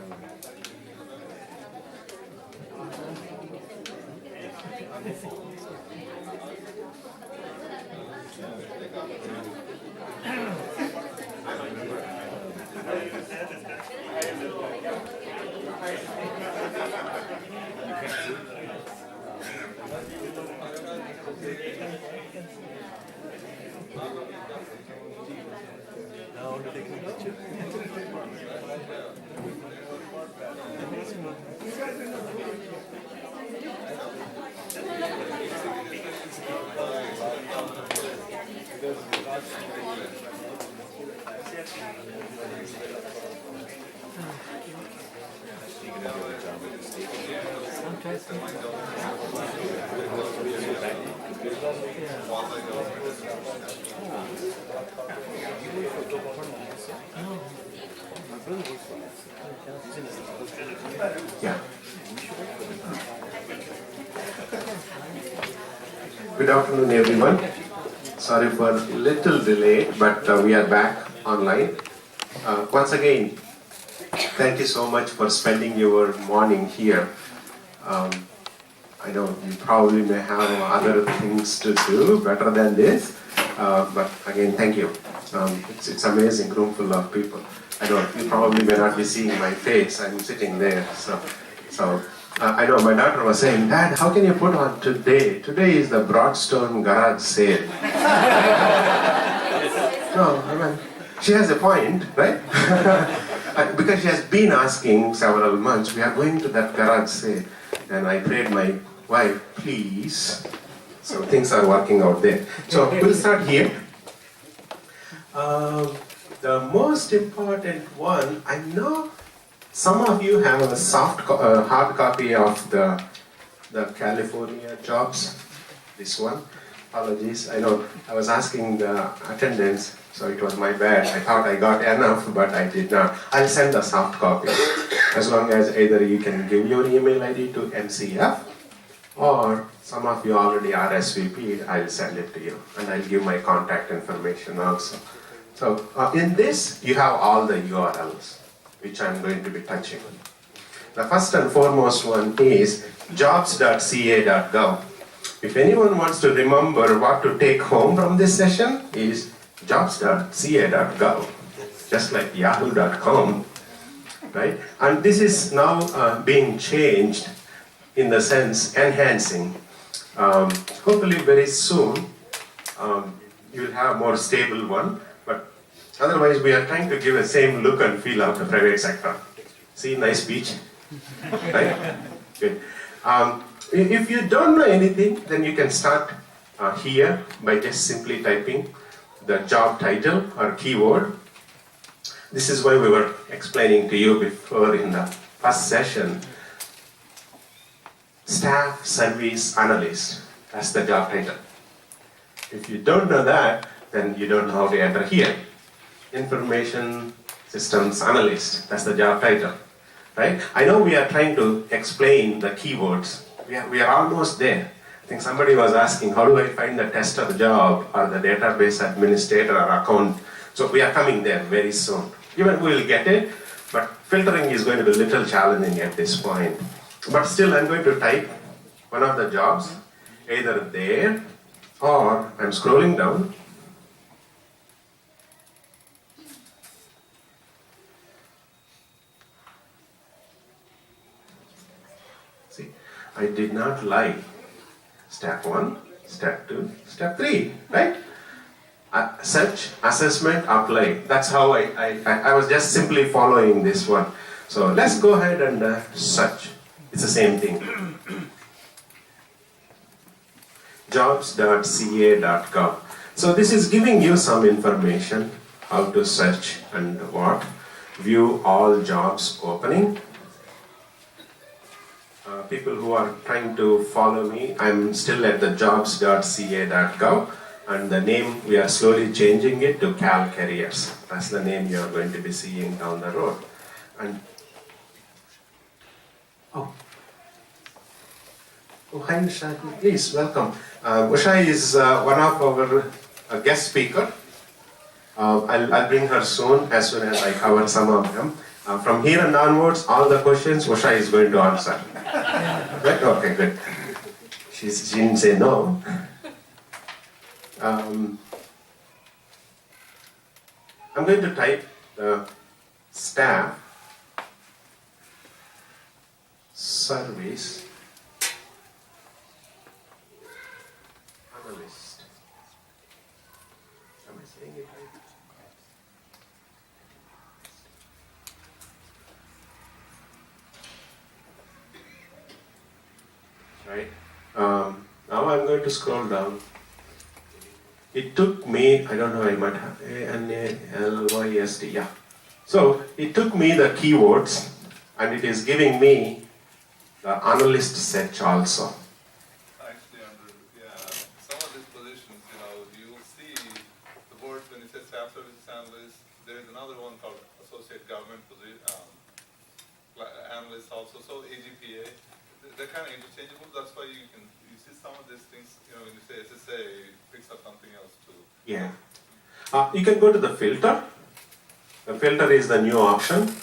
now only taking a picture. Yeah. Good afternoon, everyone. Sorry for a little delay, but we are back online. Once again, thank you so much for spending your morning here. I know you probably may have other things to do better than this, but again, thank you. It's amazing, room full of people. I know you probably may not be seeing my face. I'm sitting there, so I know my daughter was saying, "Dad, how can you put on today? Today is the Broadstone garage sale." No, I mean, she has a point, right? Because she has been asking several months, we are going to that garage sale. And I prayed my wife, please. So things are working out there. So we'll start here. The most important one, I know some of you have a hard copy of the California jobs. This one. Apologies. I know I was asking the attendance, so it was my bad. I thought I got enough, but I did not. I'll send a soft copy. As long as either you can give your email ID to MCF, or some of you already RSVP'd, I'll send it to you. And I'll give my contact information also. So in this, you have all the URLs, which I'm going to be touching. The first and foremost one is jobs.ca.gov. If anyone wants to remember what to take home from this session, is jobs.ca.gov, just like yahoo.com, right? And this is now being changed in the sense enhancing. Hopefully very soon you'll have a more stable one, but otherwise we are trying to give the same look and feel of the private sector. See, nice beach, right? Good. If you don't know anything, then you can start here by just simply typing the job title or keyword. This is why we were explaining to you before in the first session. Staff Service Analyst, that's the job title. If you don't know that, then you don't know how to enter here. Information Systems Analyst, that's the job title, right? I know we are trying to explain the keywords. We are almost there. I think somebody was asking, how do I find the tester job or the database administrator or account? So we are coming there very soon. Even we will get it, but filtering is going to be a little challenging at this point. But still, I'm going to type one of the jobs, either there or I'm scrolling down. See, I did not lie. Step 1, step 2, step 3, right? Search, assessment, apply. That's how I was just simply following this one. So let's go ahead and search. It's the same thing. Jobs.ca.gov. So this is giving you some information, how to search and what. View all jobs opening. People who are trying to follow me, I'm still at the jobs.ca.gov, and the name, we are slowly changing it to Cal Careers. That's the name you are going to be seeing down the road. And Oh, hi, Usha. Please, welcome. Usha is one of our guest speaker. I'll bring her soon as I cover some of them. From here and onwards, all the questions Usha is going to answer. Right? Okay, good. She didn't say no. I'm going to type the staff service analyst. Am I saying it right? Right. Now I'm going to scroll down. It took me, I don't know, I might have A-N-A-L-Y-S-T, yeah. So it took me the keywords and it is giving me the analyst set also. Actually, some of these positions, you'll see the words when it says staff services analyst. There is another one called associate government analyst also. So AGPA, they're kind of interchangeable. That's why you see some of these things. When you say SSA, it picks up something else too. Yeah. You can go to the filter. The filter is the new option.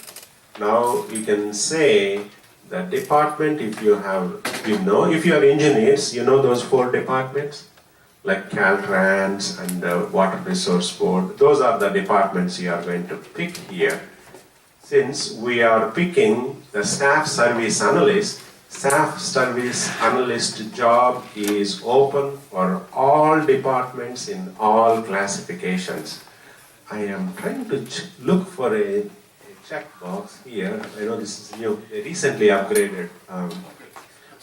Now you can say the department if you are engineers, you know those 4 departments like Caltrans and Water Resource Board. Those are the departments you are going to pick here. Since we are picking the staff service analyst job is open for all departments in all classifications. I am trying to look for a checkbox here. I know this is new. They recently upgraded.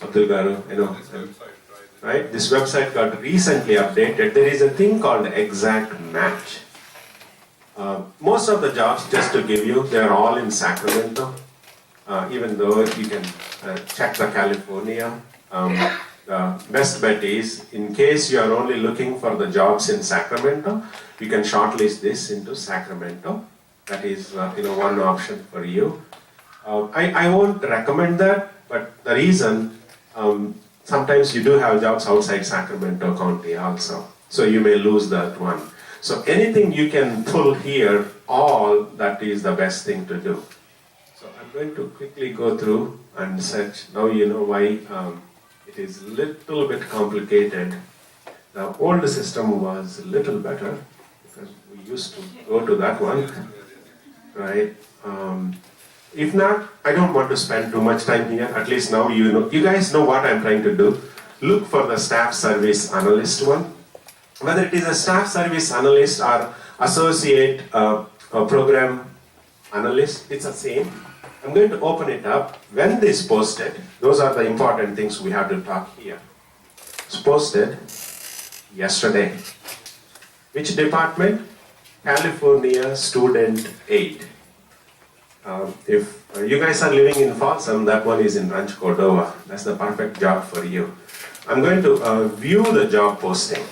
Abdul Garu, right? This website got recently updated. There is a thing called exact match. Most of the jobs, just to give you, they are all in Sacramento. Even though you can check the California, the best bet is, in case you are only looking for the jobs in Sacramento, you can shortlist this into Sacramento. That is one option for you. I won't recommend that, but the reason, sometimes you do have jobs outside Sacramento County also, so you may lose that one. So anything you can pull here, all that is the best thing to do. So I'm going to quickly go through and search. Now you know why it is a little bit complicated. The old system was a little better because we used to go to that one, right? If not, I don't want to spend too much time here. At least now you know. You guys know what I'm trying to do. Look for the staff service analyst one. Whether it is a staff service analyst or associate program analyst, it's the same. I'm going to open it up. When this posted, those are the important things we have to talk here. It's posted yesterday. Which department? California Student Aid. If you guys are living in Folsom, that one is in Rancho Cordova. That's the perfect job for you. I'm going to view the job posting.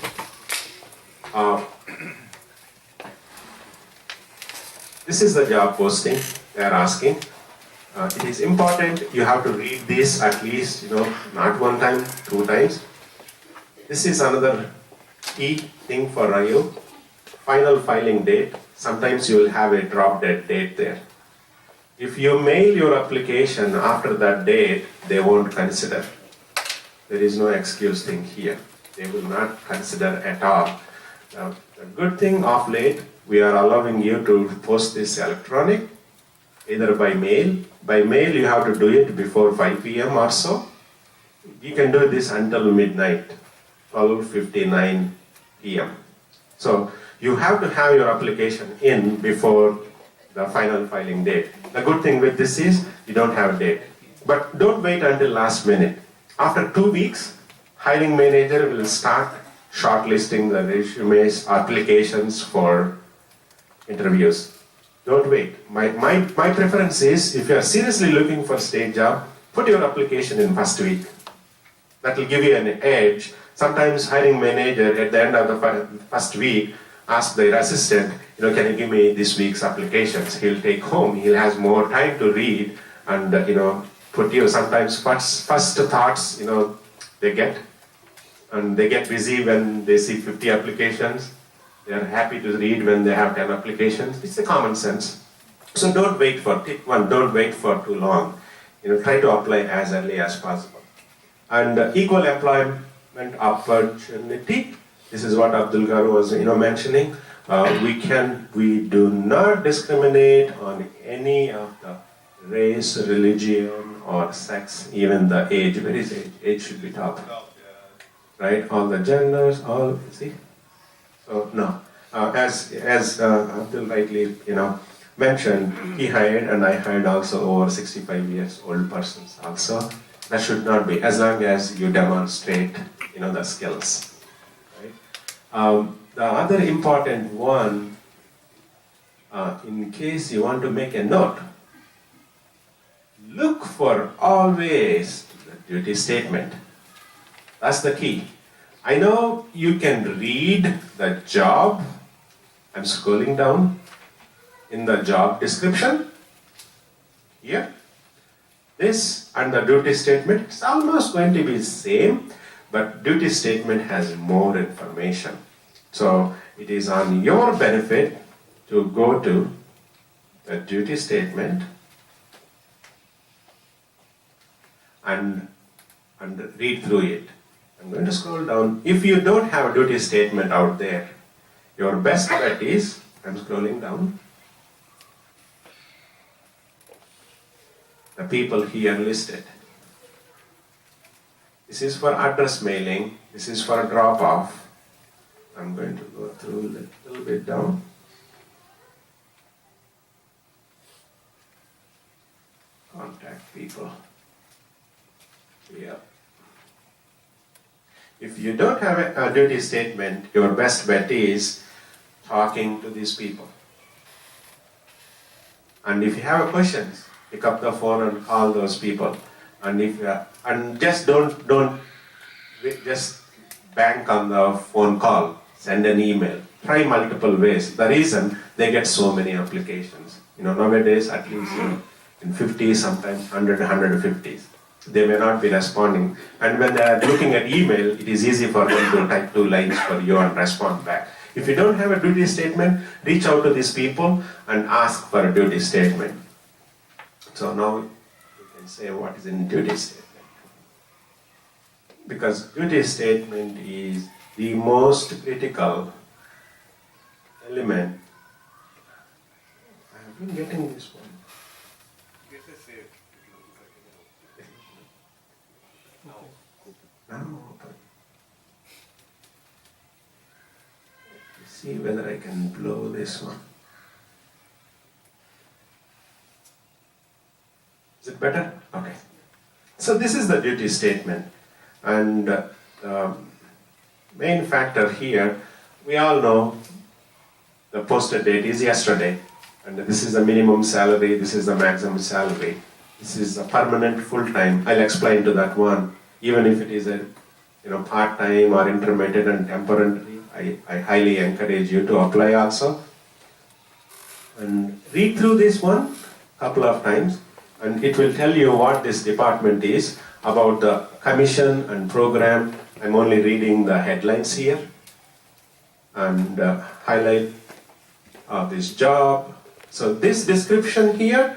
This is the job posting they are asking. It is important you have to read this at least, not 1 time, 2 times. This is another key thing for you. Final filing date. Sometimes you will have a drop dead date there. If you mail your application after that date, they won't consider. There is no excuse thing here. They will not consider at all. The good thing of late, we are allowing you to post this electronic, either by mail. By mail, you have to do it before 5 p.m. or so. You can do this until midnight, 12:59 p.m. So you have to have your application in before the final filing date. The good thing with this is you don't have a date. But don't wait until last minute. After 2 weeks, hiring manager will start shortlisting the resumes, applications for interviews. Don't wait. My preference is, if you are seriously looking for a state job, put your application in first week. That will give you an edge. Sometimes hiring manager at the end of the first week ask their assistant, can you give me this week's applications? He'll take home. He'll has more time to read and put you. Sometimes first thoughts, they get. And they get busy when they see 50 applications. They are happy to read when they have 10 applications. It's a common sense. So don't wait for, pick one, don't wait for too long. Try to apply as early as possible. And equal employment opportunity. This is what Abdul Garu was mentioning. We do not discriminate on any of the race, religion, or sex, even the age. Where is age? Age should be top. Right? All the genders, all, see? So, no. As Abdul rightly, mentioned, he hired and I hired also over 65 years old persons also. That should not be, as long as you demonstrate, the skills. Right? The other important one, in case you want to make a note, look for always the duty statement. That's the key. I know you can read the job. I'm scrolling down in the job description. Here. This and the duty statement, it's almost going to be the same, but duty statement has more information. So it is on your benefit to go to the duty statement and read through it. I'm going to scroll down. If you don't have a duty statement out there, your best bet is, I'm scrolling down, the people here listed. This is for address mailing, this is for drop off. I'm going to go through a little bit down. Contact people. Yeah. If you don't have a duty statement, your best bet is talking to these people. And if you have questions, pick up the phone and call those people. And just don't just bank on the phone call. Send an email. Try multiple ways. The reason they get so many applications. Nowadays at least in 50, sometimes 100, 150s. They may not be responding. And when they are looking at email, it is easy for them to type 2 lines for you and respond back. If you don't have a duty statement, reach out to these people and ask for a duty statement. So now you can say what is in duty statement. Because duty statement is the most critical element. I have been getting this one. Now open. Let's see whether I can blow this one. Is it better? Okay. So this is the duty statement. And the main factor here, we all know the posted date is yesterday. And this is the minimum salary, this is the maximum salary. This is a permanent full-time. I'll explain to that one. Even if it is a part-time or intermittent and temporary, I highly encourage you to apply also. And read through this one a couple of times, and it will tell you what this department is, about the commission and program. I'm only reading the headlines here, and highlight this job. So this description here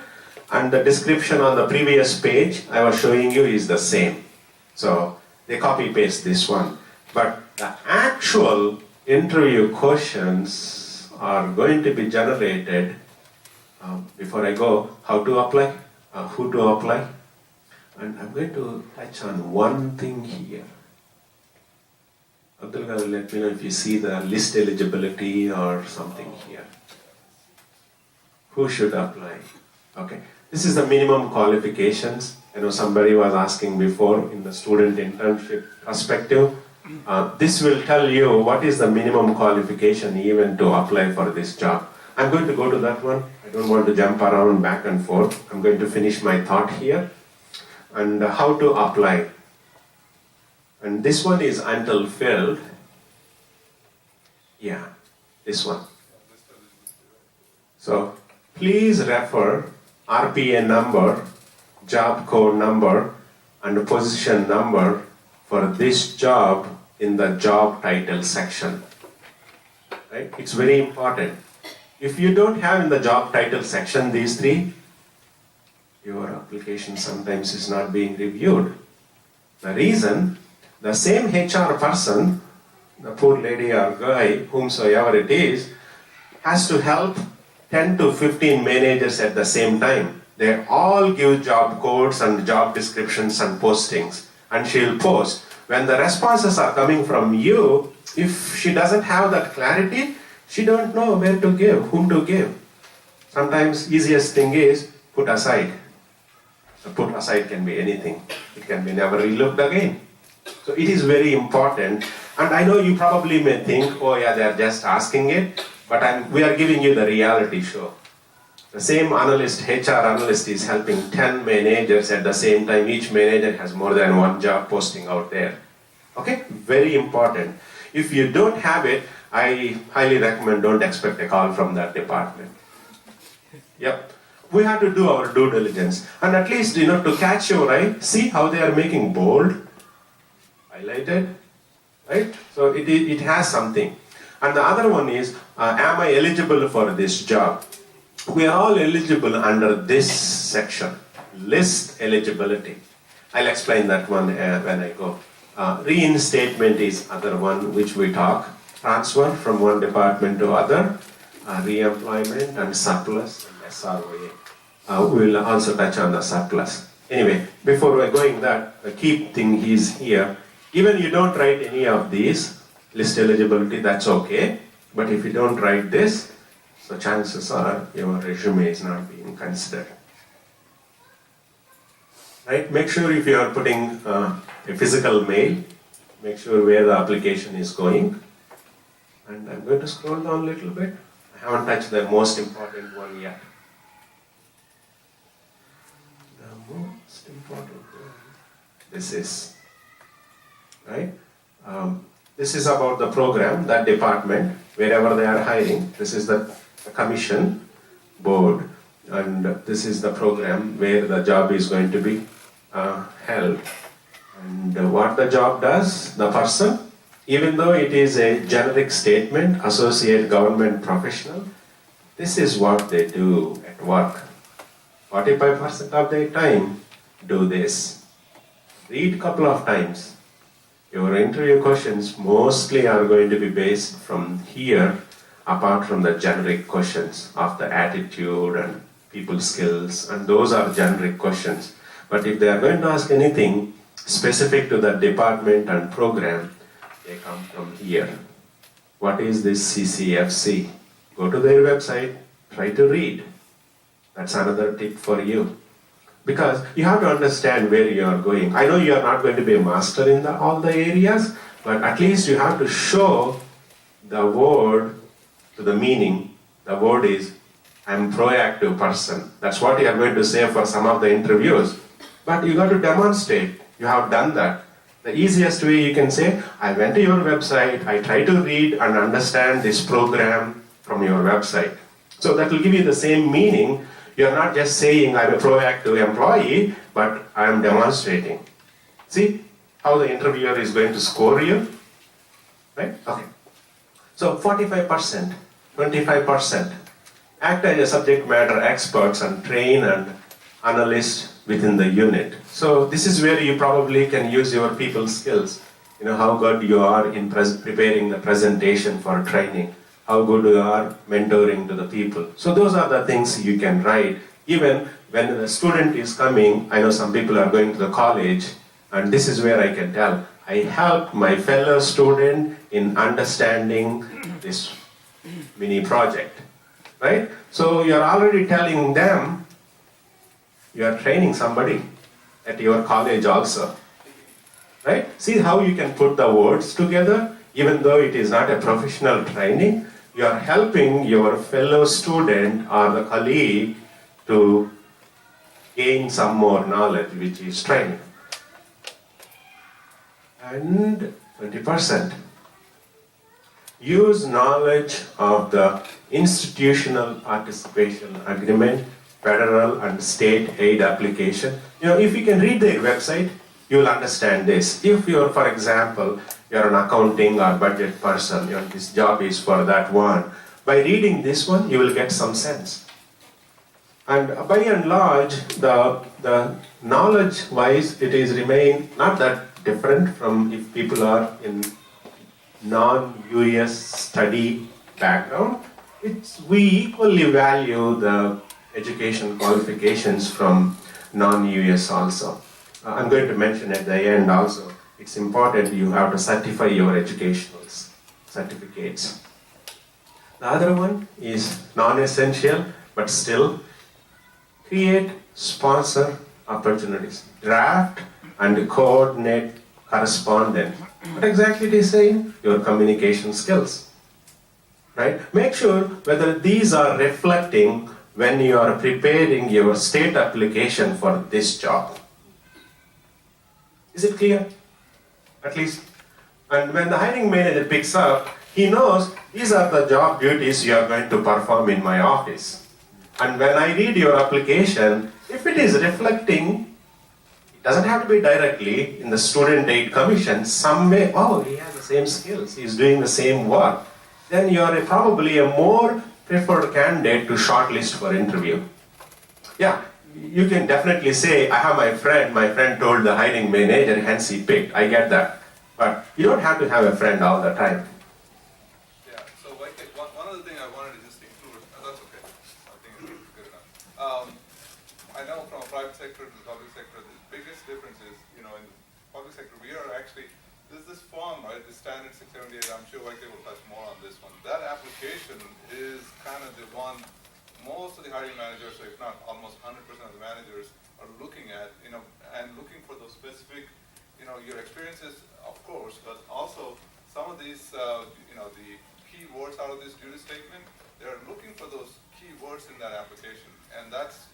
and the description on the previous page I was showing you is the same. So they copy paste this one. But the actual interview questions are going to be generated. Before I go, how to apply, who to apply. And I'm going to touch on one thing here. Abdul Garu, let me know if you see the list eligibility or something here. Who should apply? Okay. This is the minimum qualifications. I know somebody was asking before in the student internship perspective. This will tell you what is the minimum qualification even to apply for this job. I'm going to go to that one. I don't want to jump around back and forth. I'm going to finish my thought here. And how to apply. And this one is until filled. Yeah, this one. So please refer RPA number, job code number, and position number for this job in the job title section. Right? It's very important. If you don't have in the job title section these three, your application sometimes is not being reviewed. The reason, the same HR person, the poor lady or guy, whomsoever it is, has to help 10 to 15 managers at the same time. They all give job codes and job descriptions and postings, and she'll post. When the responses are coming from you, if she doesn't have that clarity, she don't know where to give, whom to give. Sometimes easiest thing is put aside. So put aside can be anything. It can be never relooked again. So it is very important. And I know you probably may think, oh yeah, they're just asking it, but we are giving you the reality show. The same analyst, HR analyst, is helping 10 managers at the same time. Each manager has more than one job posting out there. Okay? Very important. If you don't have it, I highly recommend don't expect a call from that department. Yep. We have to do our due diligence. And at least, to catch your eye, see how they are making bold, highlighted, right? So it has something. And the other one is, am I eligible for this job? We are all eligible under this section, list eligibility. I'll explain that one when I go. Reinstatement is other one which we talk. Transfer from one department to other, re-employment and surplus and SROA. We will also touch on the surplus. Anyway, before we're going that, the key thing is here. Even you don't write any of these, list eligibility, that's okay. But if you don't write this, so chances are your resume is not being considered. Right? Make sure if you are putting a physical mail, make sure where the application is going. And I'm going to scroll down a little bit. I haven't touched the most important one yet. The most important one. This is, right? This is about the program, that department, wherever they are hiring. This is the commission board, and this is the program where the job is going to be held. And what the job does, the person, even though it is a generic statement, associate government professional, this is what they do at work. 45% of their time, do this. Read a couple of times. Your interview questions mostly are going to be based from here, apart from the generic questions of the attitude and people skills, and those are generic questions. But if they are going to ask anything specific to the department and program, they come from here. What is this CCFC? Go to their website, try to read. That's another tip for you. Because you have to understand where you are going. I know you are not going to be a master in all the areas, but at least you have to show the word to the meaning. The word is, I'm a proactive person. That's what you are going to say for some of the interviews. But you got to demonstrate. You have done that. The easiest way you can say, I went to your website, I tried to read and understand this program from your website. So that will give you the same meaning. You're not just saying I'm a proactive employee, but I'm demonstrating. See how the interviewer is going to score you? Right? Okay. So 45%, 25%. Act as a subject matter experts and train and analyst within the unit. So this is where you probably can use your people skills. How good you are in preparing the presentation for training. How good you are mentoring to the people. So those are the things you can write. Even when the student is coming, I know some people are going to the college, and this is where I can tell. I help my fellow student in understanding this mini project, right? So you're already telling them, you are training somebody at your college also, right? See how you can put the words together, even though it is not a professional training. You are helping your fellow student or the colleague to gain some more knowledge, which is training. And 20%. Use knowledge of the institutional participation agreement, federal and state aid application. If you can read their website, you will understand this. If you're, for example, you're an accounting or budget person, this job is for that one, by reading this one, you will get some sense. And by and large, the knowledge-wise, it is remain not that different from if people are in non-US study background. We equally value the education qualifications from non-US also. I'm going to mention at the end also, it's important you have to certify your educational certificates. The other one is non-essential, but still create sponsor opportunities. Draft and coordinate correspondent. What exactly it is saying? Your communication skills. Right? Make sure whether these are reflecting when you are preparing your state application for this job. Is it clear? At least. And when the hiring manager picks up, he knows these are the job duties you are going to perform in my office. And when I read your application, if it is reflecting, it doesn't have to be directly in the student aid commission, some way, oh, he has the same skills, he's doing the same work, then you are probably a more preferred candidate to shortlist for interview. Yeah, you can definitely say, I have my friend told the hiring manager, hence he picked, I get that. But you don't have to have a friend all the time. Yeah, so I think one other thing I wanted to just include, that's okay, I think it's good enough. I know from a private sector to the public sector, the biggest difference is, in the public sector, we are actually, there's this form, right, the standard 678, I'm sure YK will touch more on this one. That application is kind of the one most of the hiring managers, if not almost 100% of the managers, are looking at, and looking for those specific, your experiences, of course, but also some of these, the key words out of this duty statement, they're looking for those key words in that application. And that's,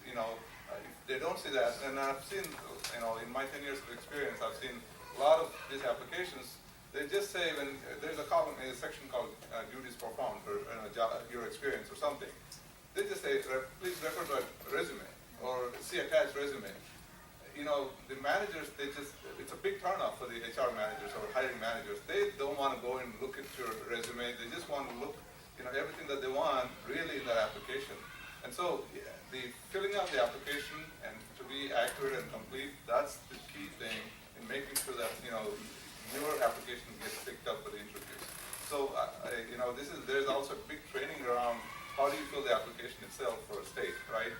they don't see that. And I've seen, in my 10 years of experience, I've seen a lot of these applications, they just say when there's a column, a section called duties performed or your experience or something, they just say, please refer to a resume or see attached resume. The managers, it's a big turnoff for the HR managers or hiring managers. They don't want to go and look at your resume. They just want to look, everything that they want really in that application. And so the filling out the application and to be accurate and complete, that's the key thing in making sure that, your application gets picked up for the interviews. So, there's also a big training around how do you fill the application itself for a state, right?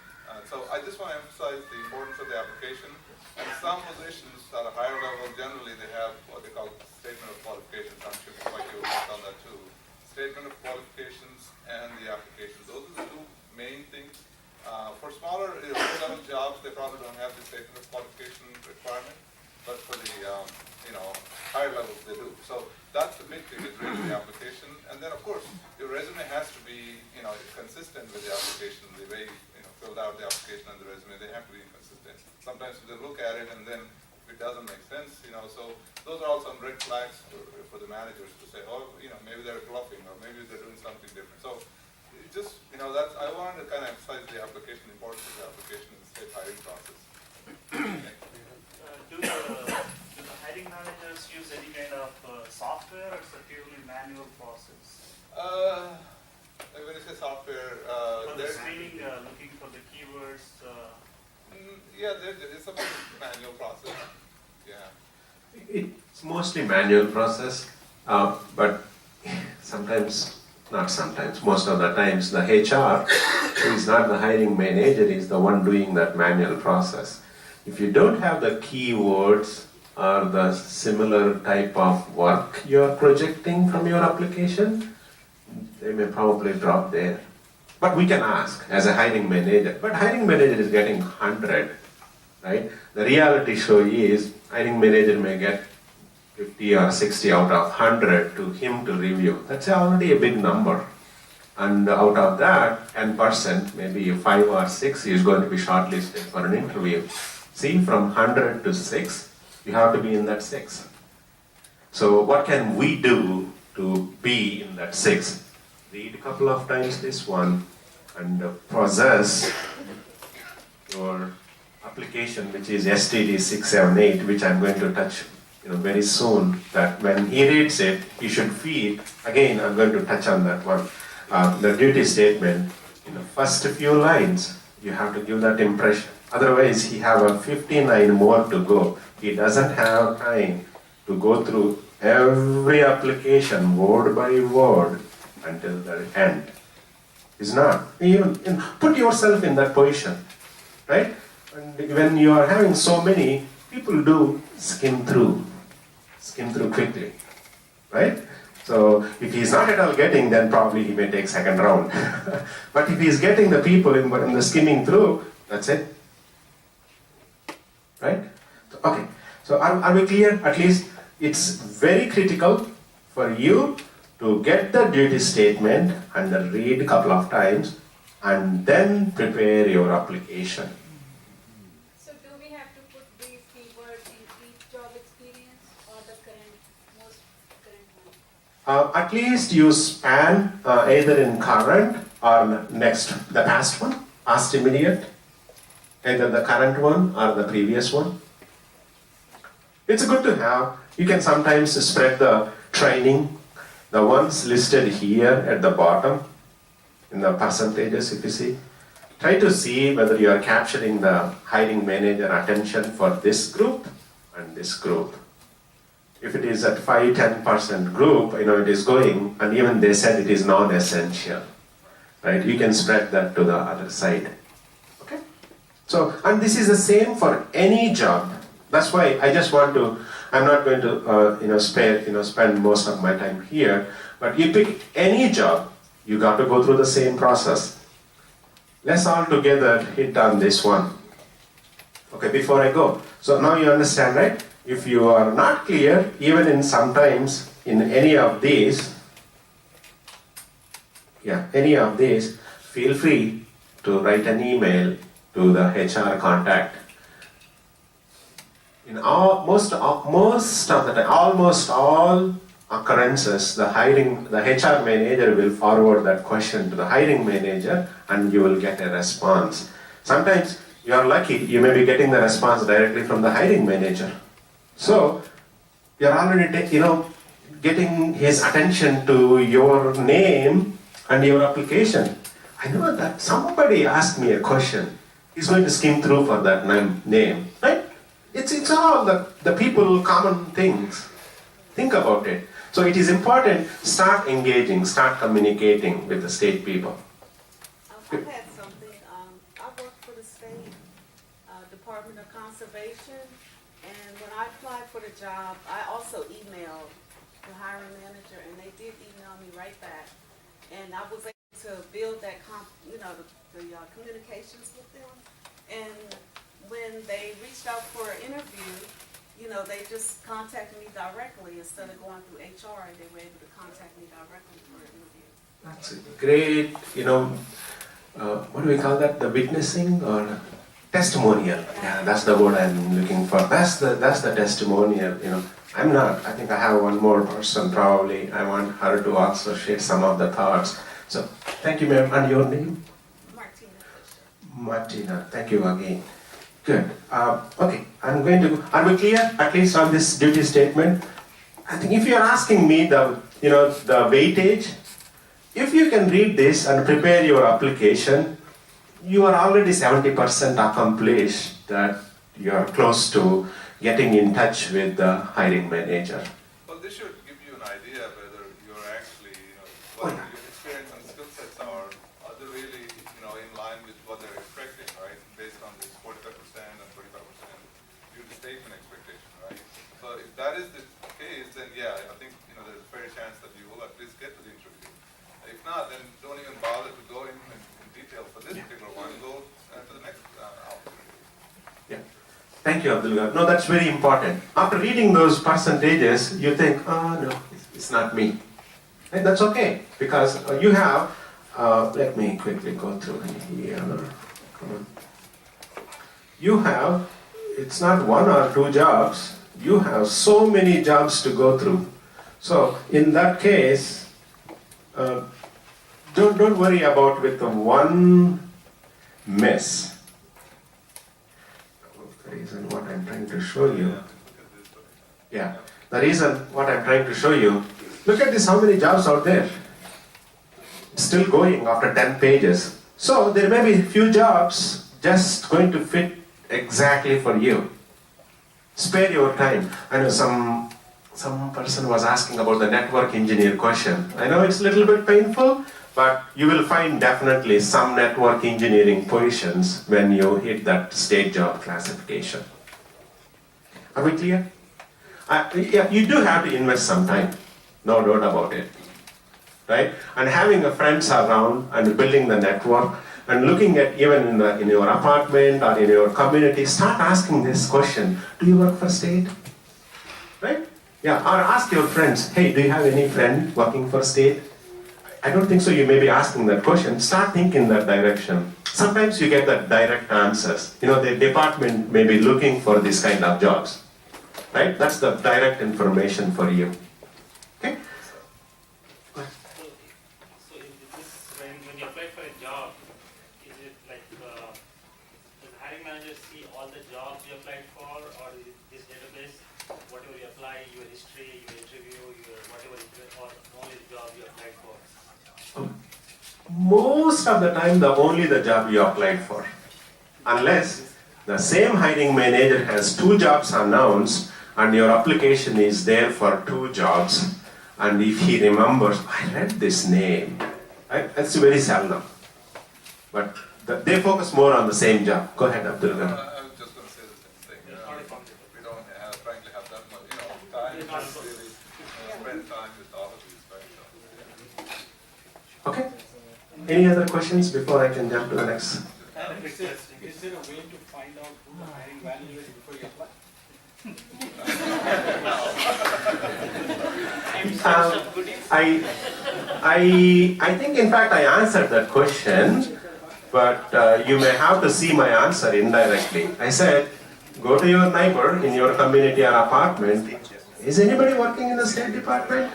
So I just want to emphasize the importance of the application. And some positions at a higher level, generally they have what they call statement of qualifications. I'm sure you will touch on that too. Statement of qualifications and the application. Those are the two main things. For smaller level jobs, they probably don't have the statement of qualification requirement, but for the higher levels they do. So that's the big thing is really the application. And then of course your resume has to be consistent with the application. The way filled out the application and the resume, they have to be consistent. Sometimes they look at it and then if it doesn't make sense, so those are all some red flags for the managers to say, oh, maybe they're bluffing or maybe they're doing something different. So it just, I wanted to kind of emphasize the application, the importance of the application in the state hiring process. Do the hiring managers use any kind of software or it's a purely manual process? When you say software, for the screening, looking for the keywords. Yeah, it's a manual process. Yeah. It's mostly manual process, but most of the times, the HR, who is not the hiring manager, is the one doing that manual process. If you don't have the keywords or the similar type of work you're projecting from your application, they may probably drop there. But we can ask as a hiring manager. But hiring manager is getting 100, right? The reality show is hiring manager may get 50 or 60 out of 100 to him to review. That's already a big number. And out of that, 10%, maybe 5 or 6 is going to be shortlisted for an interview. See, from 100 to 6, you have to be in that 6. So what can we do to be in that 6? Read a couple of times this one and possess your application, which is STD678, which I'm going to touch very soon, that when he reads it, he should feel, again, I'm going to touch on that one, the duty statement, in the first few lines, you have to give that impression. Otherwise, he have a 59 more to go. He doesn't have time to go through every application word by word until the end. It's not. Even put yourself in that position, right? And when you are having so many, people do skim through quickly, right? So if he's not at all getting, then probably he may take second round. But if he's getting the people in the skimming through, that's it, right? So, okay. So are we clear? At least it's very critical for you to get the duty statement and then read a couple of times and then prepare your application. So do we have to put these keywords in each job experience or the most current one? At least you span either in current or next, the past one, past immediate, either the current one or the previous one. It's good to have. You can sometimes spread the training, the ones listed here at the bottom, in the percentages, if you see. Try to see whether you are capturing the hiring manager attention for this group and this group. If it is at 5-10% group, it is going, and even they said it is non-essential, right? You can spread that to the other side. Okay? So, and this is the same for any job. That's why I just want to, I'm not going to, spend most of my time here, but you pick any job, you got to go through the same process. Let's all together hit on this one. Okay, before I go. So now you understand, right? If you are not clear, even in sometimes in any of these, feel free to write an email to the HR contact. In almost of the time, almost all occurrences, the HR manager will forward that question to the hiring manager and you will get a response. Sometimes you are lucky, you may be getting the response directly from the hiring manager. So, you are already, getting his attention to your name and your application. I know that somebody asked me a question. He's going to skim through for that name, right? It's all the people, common things. Think about it. So it is important, start engaging, start communicating with the state people. I've had something, I work for the state Department of Conservation, and when I applied for the job, I also emailed the hiring manager, and they did email me right back. And I was able to build that, the communications with them. And when they reached out for an interview, they just contacted me directly instead of going through HR. They were able to contact me directly for an interview. That's a great, what do we call that? The witnessing or testimonial? Yeah, that's the word I'm looking for. That's the testimonial. I think I have one more person probably. I want her to also share some of the thoughts. So, thank you, ma'am. And your name? Martina. Thank you again. Good. Okay, are we clear at least on this duty statement? I think if you're asking me the weightage, if you can read this and prepare your application, you are already 70% accomplished that you are close to getting in touch with the hiring manager. Well, this should give you an idea whether you're actually, what your experience and skill sets are they really, in line with what they're expecting, right? Based on this 45% and 25% duty statement expectation, right? So if that is the case, then yeah, I think, there's a fair chance that you will at least get to the interview. If not, then don't even bother to go in detail for this particular one. Go to the next opportunity. Yeah. Thank you, Abdul. No, that's very important. After reading those percentages, you think, oh no, it's not me. And that's okay, because you have, let me quickly go through here. Come on. You have, it's not one or two jobs, you have so many jobs to go through. So in that case, don't worry about with the one miss. The reason what I'm trying to show you. Yeah. The reason what I'm trying to show you. Look at this, how many jobs out there. Still going after 10 pages. So there may be few jobs just going to fit exactly for you. Spare your time. I know some person was asking about the network engineer question. I know it's a little bit painful, but you will find definitely some network engineering positions when you hit that state job classification. Are we clear? Yeah, you do have to invest some time, no doubt about it, right? And having a friends around and building the network and looking at even in your apartment or in your community, start asking this question: do you work for state? Right? Yeah, or ask your friends, hey, do you have any friend working for state? I don't think so. You may be asking that question. Start thinking that direction. Sometimes you get that direct answers. You know, the department may be looking for this kind of jobs. Right? That's the direct information for you. Okay? So in this, when you apply for a job, is it like, does the hiring manager see all the jobs you applied for, or is this database, whatever you apply, your history, your interview, your whatever, or only the job you applied for? Most of the time, only the job you applied for. Unless the same hiring manager has 2 jobs announced and your application is there for 2 jobs, and if he remembers, I read this name, right? That's very seldom. But they focus more on the same job. Go ahead, Abdul. I was just going to say the same thing. We don't frankly have that much, time to really spend time with all of these, right? Okay. Any other questions before I can jump to the next? Is there a way to find out who the hiring manager is before you apply? I think in fact I answered that question, but you may have to see my answer indirectly. I said, go to your neighbor in your community or apartment. Is anybody working in the State Department?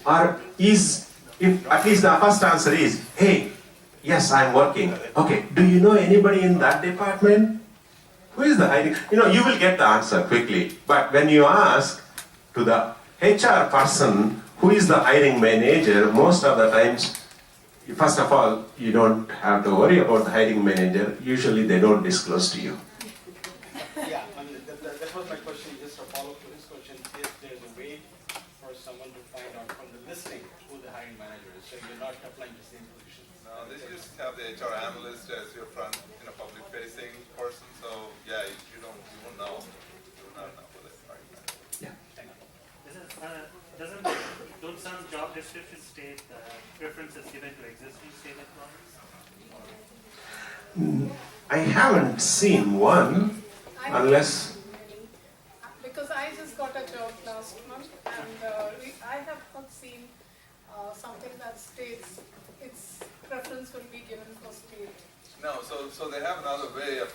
Or if at least the first answer is, hey, yes, I'm working. Okay, do you know anybody in that department? Who is the hiring? You will get the answer quickly. But when you ask to the HR person, who is the hiring manager, most of the times, first of all, you don't have to worry about the hiring manager. Usually they don't disclose to you. Yeah, that was my question, just a follow-up to this question. If there's a way for someone to find out from the listing who the hiring manager is, so you're not applying to the same position. No, they just have the HR analyst as your front, public-facing person. So yeah, you won't know. You will not know who the hiring manager is. Yeah. Don't some job descriptions state preferences given to existing state employees? I haven't seen one, unless... Because I just got a job last month, and I have not seen something that states its preference will be given for state. No, so they have another way of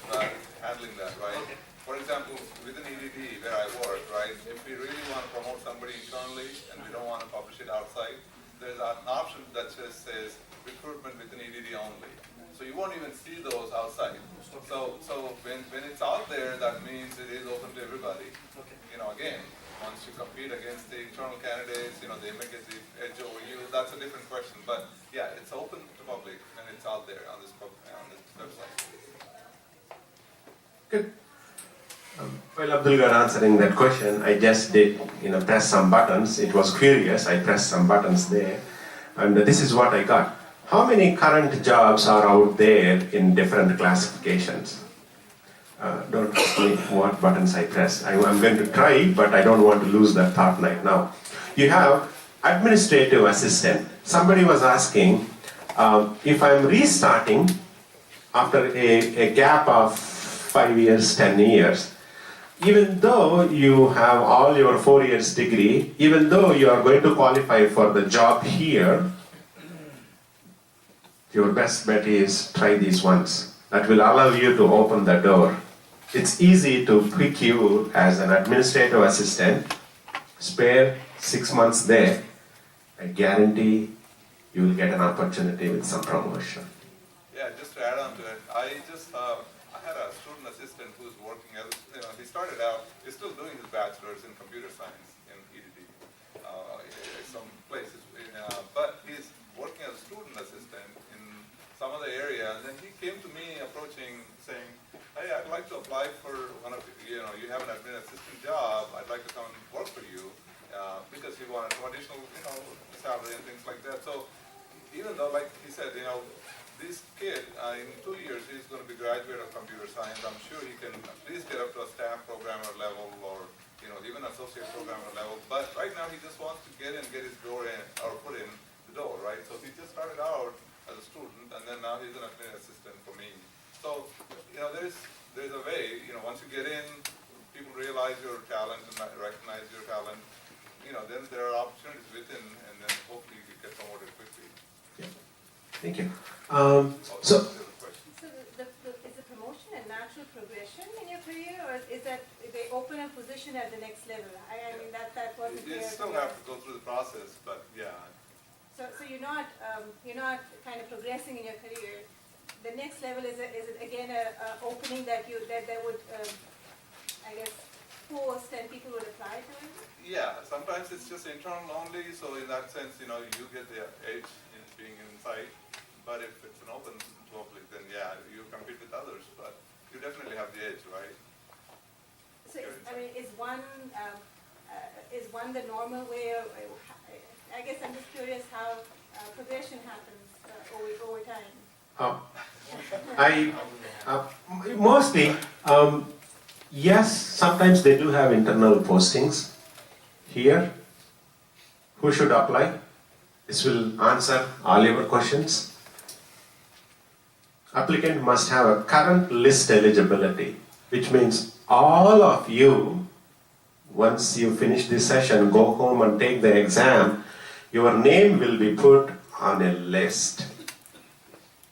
handling that, right? Okay. For example, within EDD where I work, right, if we really want to promote somebody internally and we don't want to publish it outside, there's an option that just says recruitment within EDD only. So you won't even see those outside. So when it's out there, that means it is open to everybody. Okay. Again, once you compete against the internal candidates, they may get the edge over you. That's a different question. But yeah, it's open to public and it's out there on this website. Good. While Abdul got answering that question, I just did, press some buttons. It was curious. I pressed some buttons there, and this is what I got. How many current jobs are out there in different classifications? Don't ask me what buttons I pressed. I'm going to try, but I don't want to lose that thought right now. You have administrative assistant. Somebody was asking, if I'm restarting after a gap of 5 years, 10 years, even though you have all your 4 years degree, even though you are going to qualify for the job here, your best bet is try these ones. That will allow you to open the door. It's easy to pick you as an administrative assistant, spare 6 months there. I guarantee you will get an opportunity with some promotion. Yeah, just to add on to it, I had a student assistant who's working as a you have an admin assistant job, I'd like to come and work for you, because you want some additional, salary and things like that. So even though, like he said, this kid, in 2 years, he's going to be graduate of computer science. I'm sure he can at least get up to a staff programmer level or, even associate programmer level. But right now, he just wants to get his door in, or put in the door, right? So he just started out as a student, and then now he's an admin assistant for me. So, there's a way, once you get in, people realize your talent and recognize your talent, then there are opportunities within, and then hopefully you get promoted quickly. Thank you. So, Is the promotion a natural progression in your career, or is that they open a position at the next level? I mean, that wasn't clear. you still have to go through the process, but yeah. So you're not kind of progressing in your career. The next level is it again a opening that would I guess post and people would apply to it? Yeah, sometimes it's just internal only, so in that sense, you get the edge in being inside. But if it's an open public, then yeah, you compete with others, but you definitely have the edge, right? So is one the normal way? I guess I'm just curious how progression happens over time. Mostly, yes, sometimes they do have internal postings here. Who should apply? This will answer all your questions. Applicant must have a current list eligibility, which means all of you, once you finish this session, go home and take the exam, your name will be put on a list.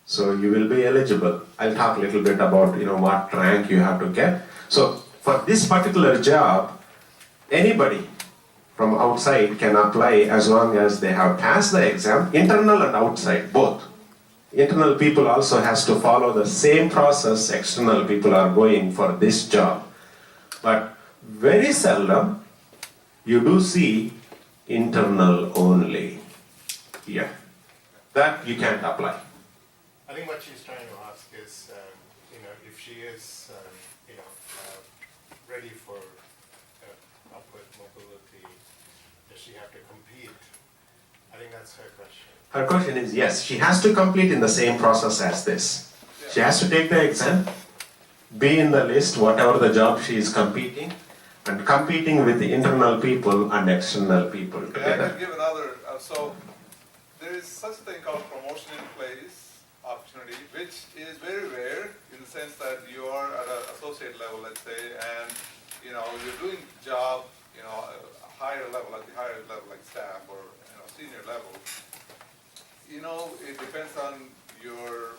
So you will be eligible. I'll talk a little bit about what rank you have to get. So for this particular job, anybody from outside can apply as long as they have passed the exam, internal and outside, both. Internal people also has to follow the same process external people are going for this job. But very seldom you do see internal only here. That you can't apply. I think what she's trying to ask is, if she is, ready for upward mobility, does she have to compete? I think that's her question. Her question is yes, she has to complete in the same process as this. She has to take the exam, be in the list, whatever the job she is competing, and competing with the internal people and external people together. I can give another, so there is such a thing called promotion in place opportunity, which is very rare in the sense that you are at an associate level, let's say, and you're doing job, a higher level, at the higher level like staff or senior level. It depends on your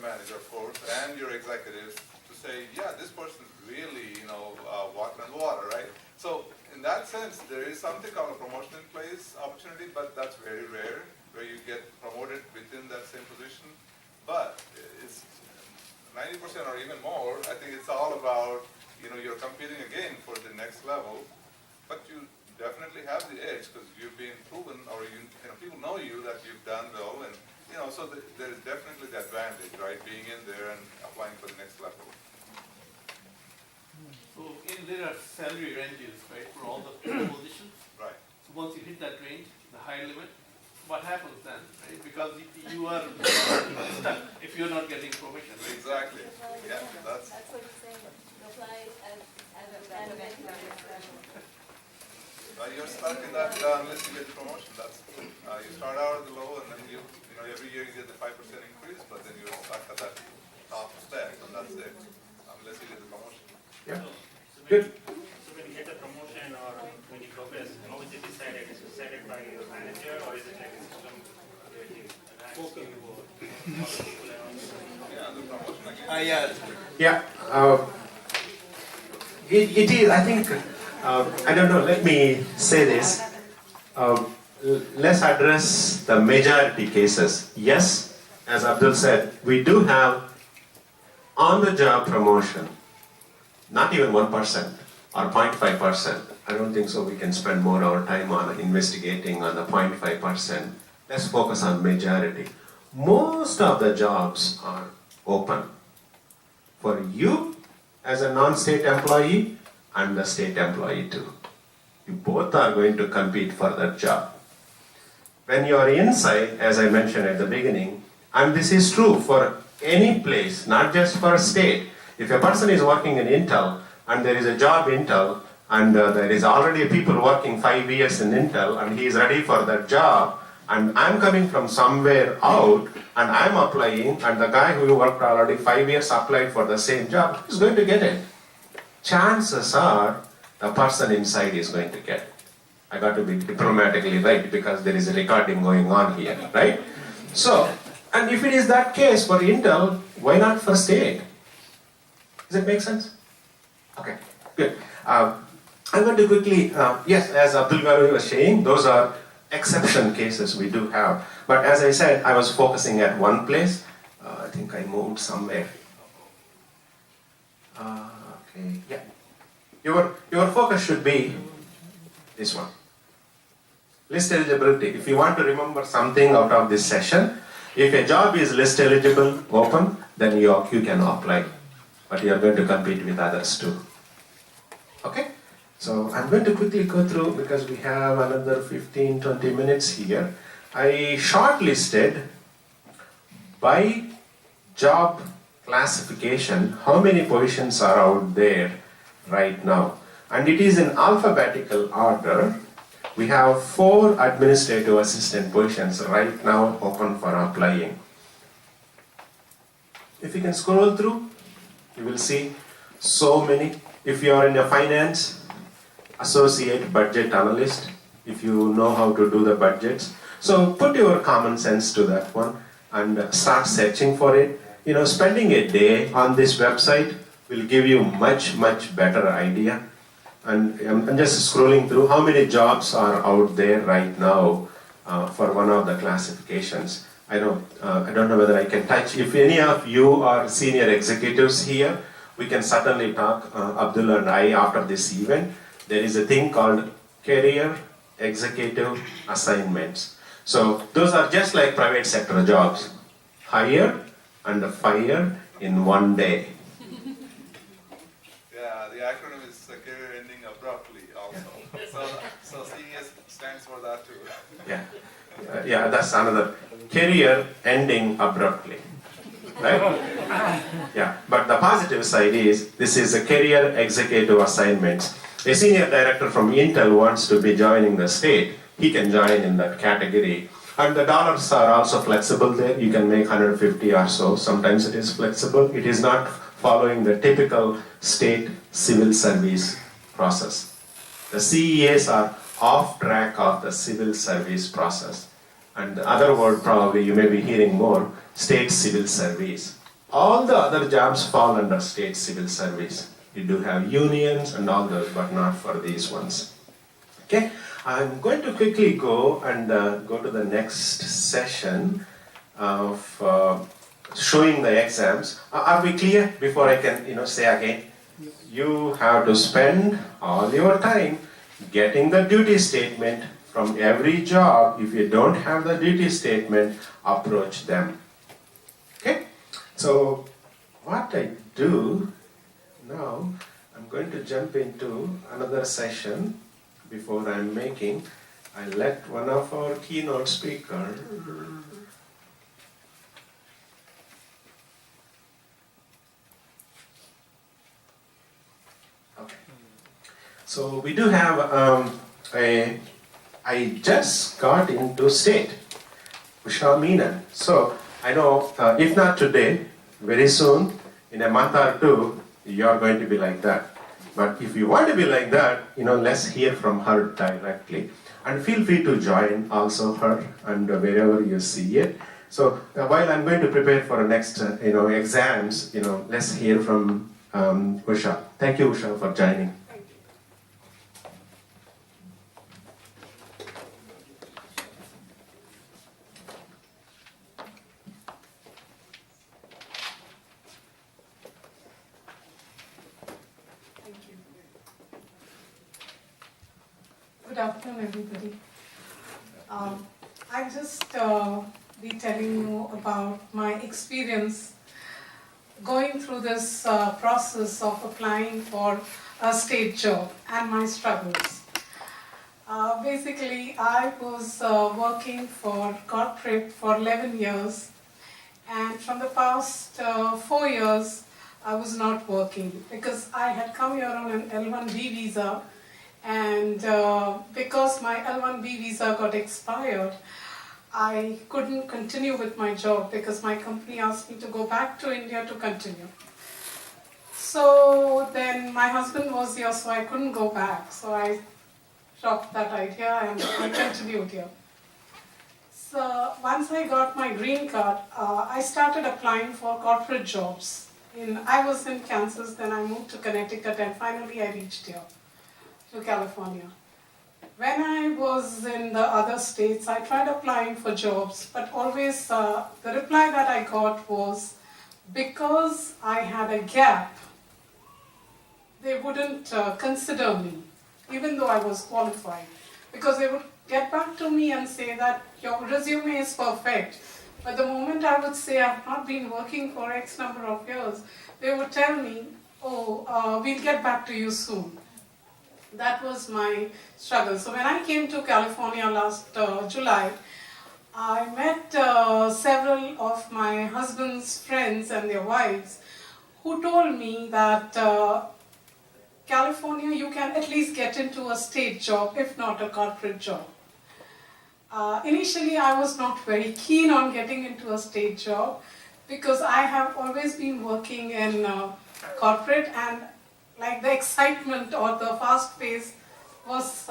manager, of course, and your executives to say, yeah, this person's really, walking on water, right? So in that sense, there is something called a promotion in place opportunity, but that's very rare, where you get promoted within that same position. But it's 90% or even more. I think it's all about, you're competing again for the next level, but you definitely have the edge because you've been proven, or people know you that you've done well, and so there is definitely the advantage, right? Being in there and applying for the next level. So there are salary ranges, right, for all the positions. Right. So once you hit that range, the higher limit, what happens then, right? Because you are stuck if you're not getting promotion. Right? Exactly. Yeah, That's what he's saying. Apply as a you're stuck in that unless you get the promotion. That's you start out at the low, and then every year you get the 5% increase, but then you're stuck at that top spec, and that's it, unless you get the promotion. Yeah. Good. So when you get the promotion or when you progress, how is it decided? Is it decided by your manager, or is it like a system where you spoken about people around? Yeah, the promotion again. Yeah. It is, I think, I don't know, let me say this. Let's address the majority cases. Yes, as Abdul said, we do have on-the-job promotion, not even 1% or 0.5%. I don't think so we can spend more of our time on investigating on the 0.5%. Let's focus on majority. Most of the jobs are open. For you, as a non-state employee, and the state employee too. You both are going to compete for that job. When you are inside, as I mentioned at the beginning, and this is true for any place, not just for a state. If a person is working in Intel and there is a job Intel and there is already people working 5 years in Intel and he is ready for that job, and I'm coming from somewhere out and I'm applying, and the guy who worked already 5 years applied for the same job, is going to get it. Chances are the person inside is going to get it. I got to be diplomatically right because there is a recording going on here, right? So, and if it is that case for Intel, why not for state? Does it make sense? Okay, good. I'm going to quickly, yes, as Abdul Garu was saying, those are exception cases we do have. But as I said, I was focusing at one place. I think I moved somewhere. Okay, yeah. Your focus should be this one. List eligibility. If you want to remember something out of this session, if a job is list eligible, open, then you can apply. But you are going to compete with others too. Okay? So I'm going to quickly go through because we have another 15-20 minutes here. I shortlisted by job classification how many positions are out there right now. And it is in alphabetical order. We have 4 administrative assistant positions right now open for applying. If you can scroll through, you will see so many. If you are in a finance, associate budget analyst, if you know how to do the budgets. So put your common sense to that one and start searching for it. You know, spending a day on this website will give you much better idea. And I'm just scrolling through how many jobs are out there right now for one of the classifications. I don't know whether I can touch. If any of you are senior executives here, we can certainly talk, Abdul and I, after this event. There is a thing called career executive assignments. So those are just like private sector jobs. Hire and fire in one day. Yeah, the acronym is career ending abruptly also. So CES stands for that too. Yeah, that's another. Career ending abruptly. Right? Yeah, but the positive side is, this is a career executive assignment. A senior director from Intel wants to be joining the state, he can join in that category. And the dollars are also flexible there. You can make 150 or so. Sometimes it is flexible. It is not following the typical state civil service process. The CEAs are off track of the civil service process. And the other word probably you may be hearing more, state civil service. All the other jobs fall under state civil service. You do have unions and all those, but not for these ones. Okay, I'm going to quickly go and go to the next session of showing the exams. Are we clear before I can say again? You have to spend all your time getting the duty statement from every job. If you don't have the duty statement, approach them. Okay? So what I do now, I'm going to jump into another session before I'm making. I let one of our keynote speakers. Okay. So we do have I just got into state, Usha Meena. So I know if not today, very soon, in a month or two, you're going to be like that. But if you want to be like that, let's hear from her directly. And feel free to join also her and wherever you see it. So while I'm going to prepare for the next exams, let's hear from Usha. Thank you, Usha, for joining. Good afternoon, everybody. I'll just be telling you about my experience going through this process of applying for a state job and my struggles. Basically, I was working for corporate for 11 years, and from the past 4 years, I was not working because I had come here on an L1B visa, and because my L1B visa got expired, I couldn't continue with my job because my company asked me to go back to India to continue. So then my husband was here, so I couldn't go back. So I dropped that idea and I continued here. So once I got my green card, I started applying for corporate jobs. I was in Kansas, then I moved to Connecticut, and finally I reached here to California. When I was in the other states, I tried applying for jobs, but always the reply that I got was, because I had a gap, they wouldn't consider me, even though I was qualified. Because they would get back to me and say that your resume is perfect, but the moment I would say I've not been working for X number of years, they would tell me, oh, we'll get back to you soon. That was my struggle. So when I came to California last July, I met several of my husband's friends and their wives who told me that California, you can at least get into a state job, if not a corporate job. Initially, I was not very keen on getting into a state job because I have always been working in corporate, and like the excitement or the fast pace was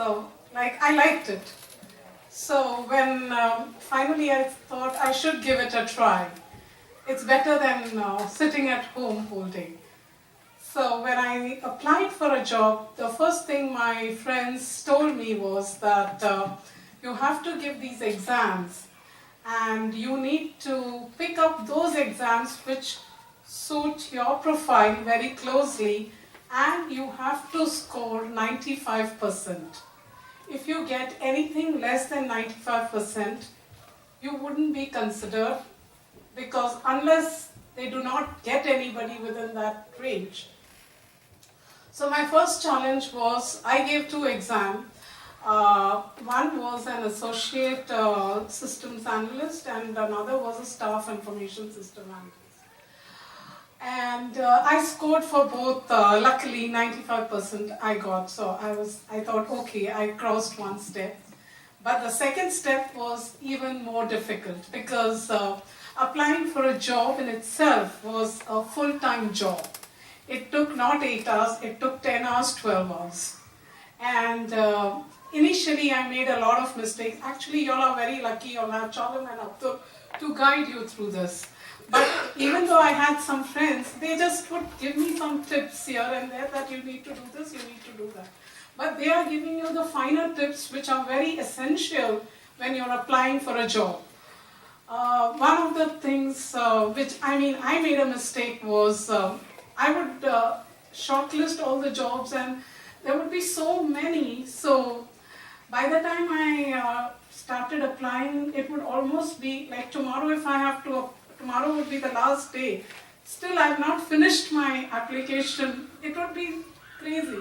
like I liked it. So when finally I thought I should give it a try. It's better than sitting at home whole day. So when I applied for a job, the first thing my friends told me was that you have to give these exams and you need to pick up those exams which suit your profile very closely, and you have to score 95%. If you get anything less than 95%, you wouldn't be considered, because unless they do not get anybody within that range. So my first challenge was, I gave 2 exams. One was an associate systems analyst and another was a staff information system analyst. And I scored for both, luckily 95% I got, so I thought, okay, I crossed one step. But the second step was even more difficult because applying for a job in itself was a full-time job. It took not 8 hours, it took 10 hours, 12 hours. And initially I made a lot of mistakes. Actually, you all are very lucky, you all have Chalam and Abdul to guide you through this. But even though I had some friends, they just would give me some tips here and there that you need to do this, you need to do that. But they are giving you the finer tips which are very essential when you're applying for a job. One of the things I made a mistake was I would shortlist all the jobs and there would be so many. So by the time I started applying, it would almost be like tomorrow tomorrow would be the last day. Still, I have not finished my application. It would be crazy.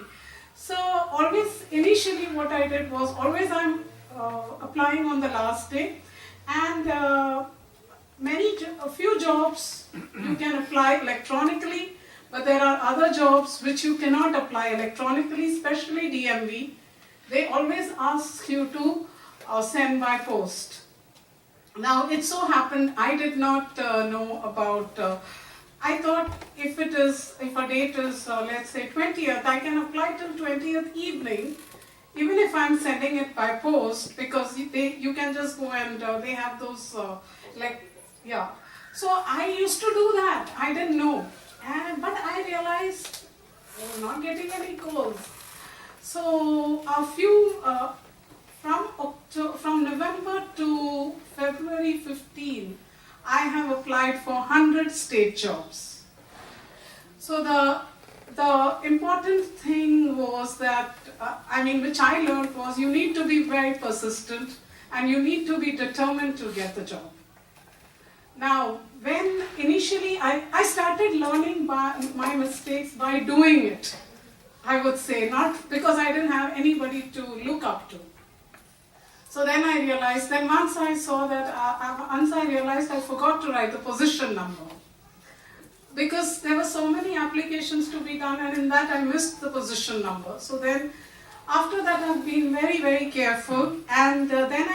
So always, initially what I did was always I'm applying on the last day, and a few jobs you can apply electronically, but there are other jobs which you cannot apply electronically, especially DMV. They always ask you to send by post. Now it so happened I did not know about, I thought if a date is let's say 20th, I can apply till 20th evening, even if I'm sending it by post, because you can just go and they have those So I used to do that, I didn't know. But I realized I was not getting any calls. So a few, from November to February 15, I have applied for 100 state jobs. So the important thing was that, which I learned was you need to be very persistent and you need to be determined to get the job. Now, when initially I started learning by my mistakes by doing it. I would say, not because I didn't have anybody to look up to. So then I realized, then once I saw that, once I realized I forgot to write the position number. Because there were so many applications to be done, and in that I missed the position number. So then, after that I've been very, very careful, and then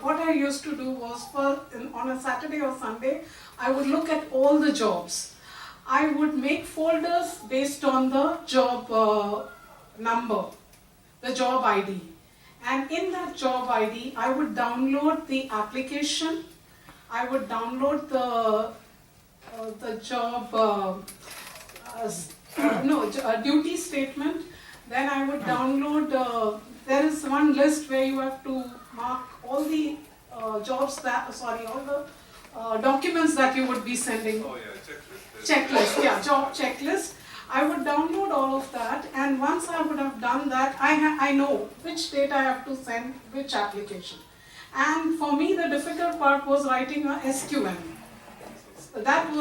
what I used to do was, on a Saturday or Sunday, I would look at all the jobs. I would make folders based on the job number, the job ID. And in that job ID, I would download the application, I would download the job, duty statement. Then I would download, there is one list where you have to mark all the all the documents that you would be sending. Oh yeah, checklist. Checklist, yeah, job checklist. I would download all of that, and once I would have done that, I know which date I have to send which application. And for me, the difficult part was writing a SQL. That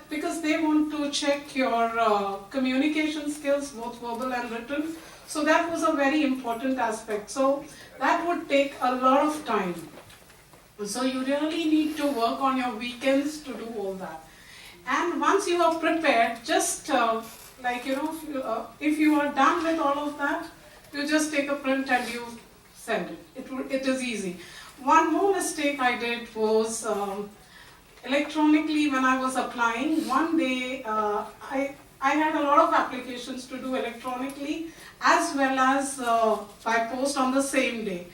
because they want to check your communication skills, both verbal and written. So that was a very important aspect. So that would take a lot of time. So you really need to work on your weekends to do all that. And once you are prepared, just if you are done with all of that, you just take a print and you send it. It is easy. One more mistake I did was electronically when I was applying. One day I had a lot of applications to do electronically as well as by post on the same day.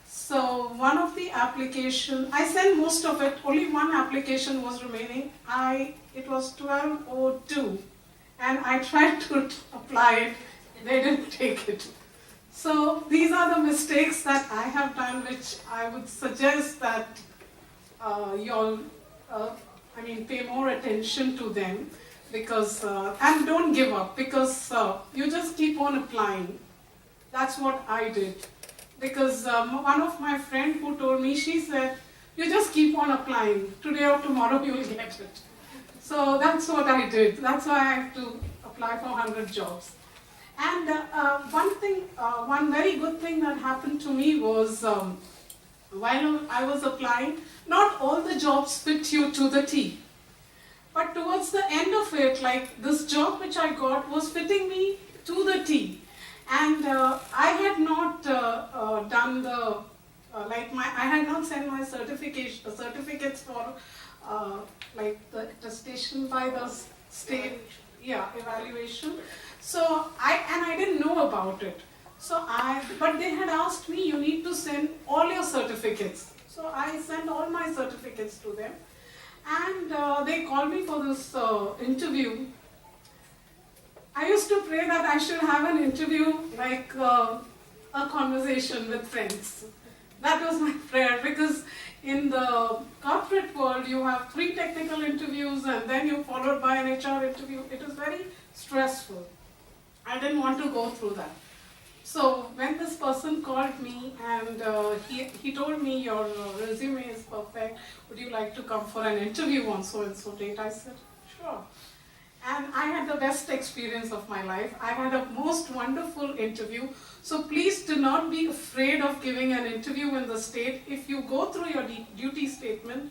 So one of the application, I sent most of it, only one application was remaining. It was 12:02 and I tried to apply it, they didn't take it. So these are the mistakes that I have done, which I would suggest that you all pay more attention to them, because and don't give up, because you just keep on applying. That's what I did. Because one of my friends who told me, she said, you just keep on applying. Today or tomorrow you will get it. So that's what I did. That's why I have to apply for 100 jobs. And one very good thing that happened to me was while I was applying, not all the jobs fit you to the T. But towards the end of it, like this job which I got was fitting me to the T. And I had not done the, I had not sent my certificates for the attestation by the state, evaluation. So I didn't know about it. But they had asked me, you need to send all your certificates. So I sent all my certificates to them. And they called me for this interview. I used to pray that I should have an interview like a conversation with friends. That was my prayer, because in the corporate world you have 3 technical interviews and then you followed by an HR interview. It is very stressful. I didn't want to go through that. So when this person called me and he told me, your resume is perfect, would you like to come for an interview on so and so date? I said, sure. And I had the best experience of my life. I had a most wonderful interview. So please do not be afraid of giving an interview in the state. If you go through your duty statement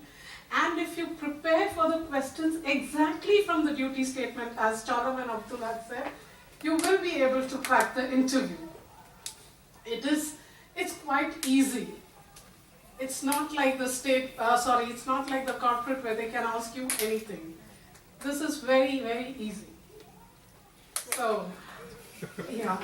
and if you prepare for the questions exactly from the duty statement, as Chaurav and Abdul had said, you will be able to crack the interview. It's quite easy. It's not like the it's not like the corporate where they can ask you anything. This is very, very easy. So, yeah.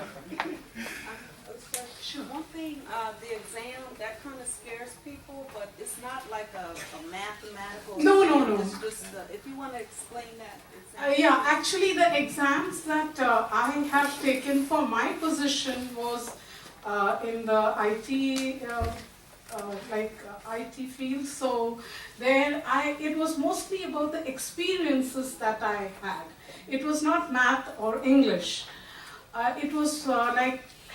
Sure. One thing, the exam, that kind of scares people, but it's not like a mathematical No. It's just, if you want to explain that. Actually the exams that I have taken for my position was in the IT, IT field. So there it was mostly about the experiences that I had. It was not math or English. It was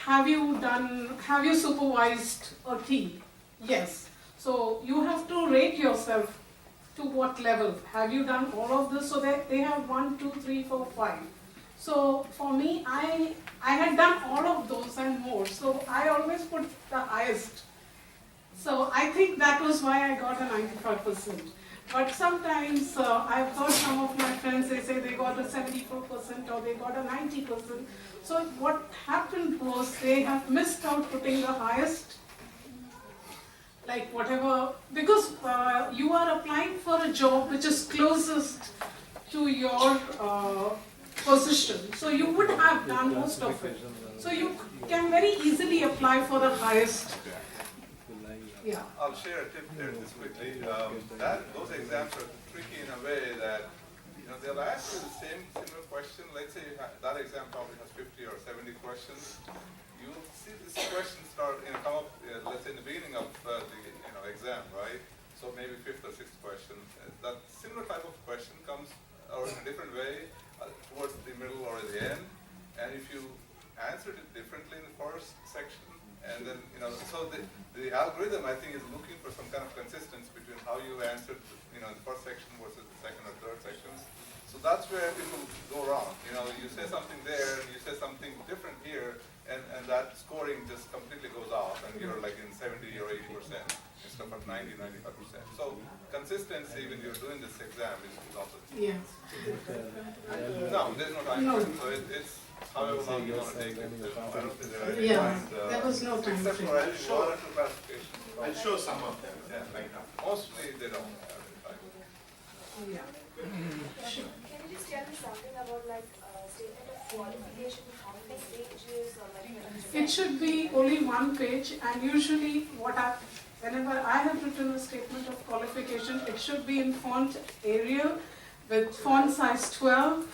have you supervised a team? Yes. So you have to rate yourself to what level. Have you done all of this? So that they have 1, 2, 3, 4, 5. So for me, I had done all of those and more. So I always put the highest. So I think that was why I got a 95%. But sometimes I've heard some of my friends, they say they got a 74% or they got a 90%. So what happened was they have missed out putting the highest, like whatever, because you are applying for a job which is closest to your position. So you would have done most of it. So you can very easily apply for the highest. Yeah. I'll share a tip there just quickly. Those exams are tricky in a way that they'll ask you the similar question. Let's say that exam probably has 50 or 70 questions. You'll see this question start come up. Let's say in the beginning of the exam, right? So maybe fifth or sixth question. That similar type of question comes or in a different way towards the middle or the end. And if you answered it differently in the first section, and then, so the algorithm, I think, is looking for some kind of consistency between how you answered, the first section versus the second or third sections. So that's where people go wrong. You say something there, and you say something different here, and that scoring just completely goes off, and you're like in 70 or 80% instead of 90, 95%. So consistency when you're doing this exam is also Yeah. No, there's no time. No. So it's however long you want to take it. I don't think there are any Yeah, times, there was no time except frame. for I think one or two classifications. I'll show some of them. Yeah, like mostly they don't have any time. Yeah. Sure. Can you just tell me something about like statement of qualification, how many pages or like? It should be only one page, and usually whenever I have written a statement of qualification, it should be in font Arial with font size 12,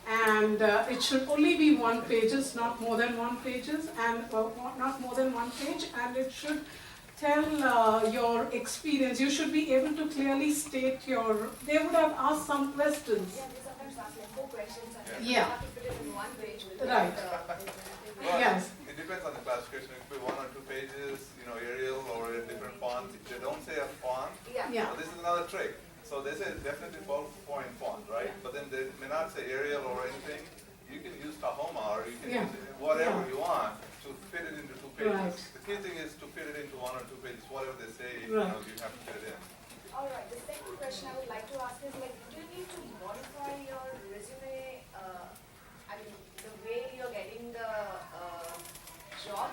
and it should only be one pages, not more than one pages, and not more than one page, and it should tell your experience. You should be able to clearly state your. They would have asked some questions. Yeah, they sometimes ask like 4 questions and Yeah. you have to put it in one page. Right. Well, Yes. it depends on the classification. If it be one or two pages, Arial or a different font. If they don't say a font, Yeah. Yeah. this is another trick. So they say definitely ballpoint font, right? But then they may not say Arial or anything. You can use Tahoma or you can Yeah. use whatever Yeah. you want to fit it into 2 pages. Right. The key thing is to fit it into 1 or 2 pages. Whatever they say, Right. you have to fit it in. All right. The second question I would like to ask is like, do you need to modify your resume? I mean, the way you're getting the job.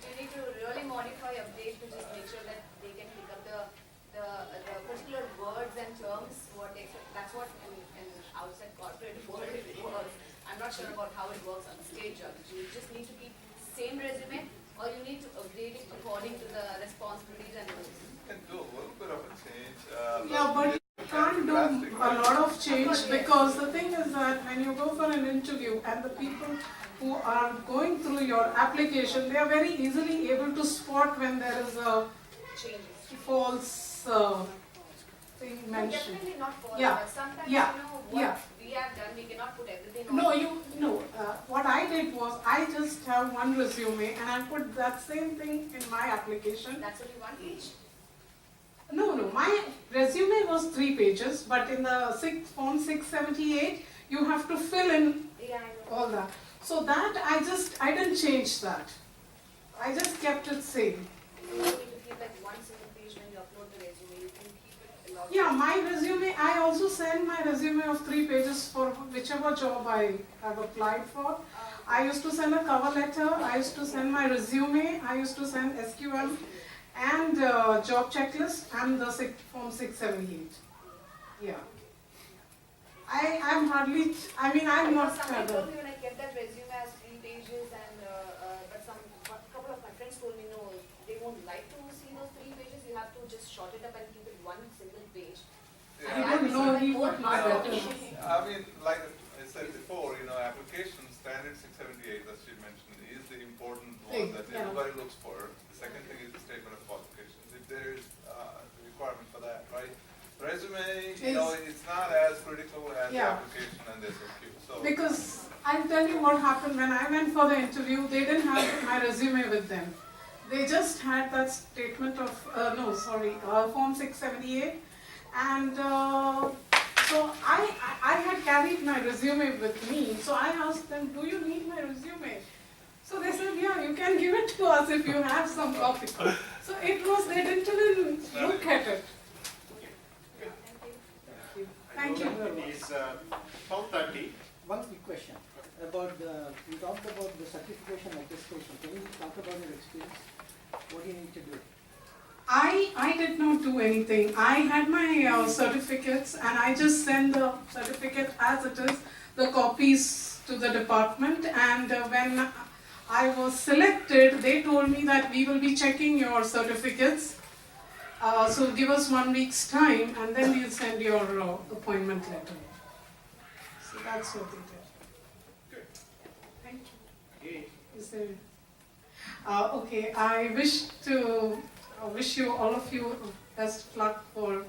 Do you need to really modify, update to just make sure that they can pick up the particular words and terms? That's what in outside corporate world it works. I'm not sure about how it works on the stage job. Do you just need to keep same resume, or you need to update it according to the responsibilities and roles? You can do a little bit of a change. Yeah, but you can't do a lot of change, because the thing is that when you go for an interview and the people who are going through your application, they are very easily able to spot when there is a false thing mentioned. Definitely not false, Yeah. but sometimes Yeah. what Yeah. we have done, we cannot put everything on. No, what I did was I just have one resume and I put that same thing in my application. That's only one page. No, my resume was 3 pages, but in the form 678, you have to fill in Yeah, I know. all that. So that I didn't change that. I just kept it same. You don't need to keep like one single page when you upload the resume. You can keep it a lot. Yeah, my resume, I also send my resume of 3 pages for whichever job I have applied for. I used to send a cover letter, I used to send my resume, I used to send SQL and job checklist and the form 678. Yeah. I'm hardly, I'm not Somebody clever. told me when I kept that resume as 3 pages, and but couple of my friends told me no, they won't like to see those 3 pages. You have to just short it up and keep it one single page. Yeah. I don't know, he would not No, better. I mean, like I said before, application standard 678 that she mentioned is the important one that Yeah. everybody looks for. The second thing is the statement of qualifications. If there is the requirement for that, right? Resume, it's not as critical as the Yeah. application and the SOQ. So Because I'll tell you what happened when I went for the interview. They didn't have my resume with them. They just had that statement of, form 678. And so So I had carried my resume with me. So I asked them, do you need my resume? So they said, yeah, you can give it to us if you have some copy. So it was, they didn't even look at it. Thank you. Is 12:30. One quick question about you talked about the certification attestation. Can you talk about your experience? What do you need to do? I did not do anything. I had my certificates and I just sent the certificate as it is, the copies to the department, and when I was selected, they told me that we will be checking your certificates. So give us 1 week's time and then we'll send your appointment letter. So that's what they did. Good. Thank you. Okay. Is there, okay, I wish you, all of you, best of luck for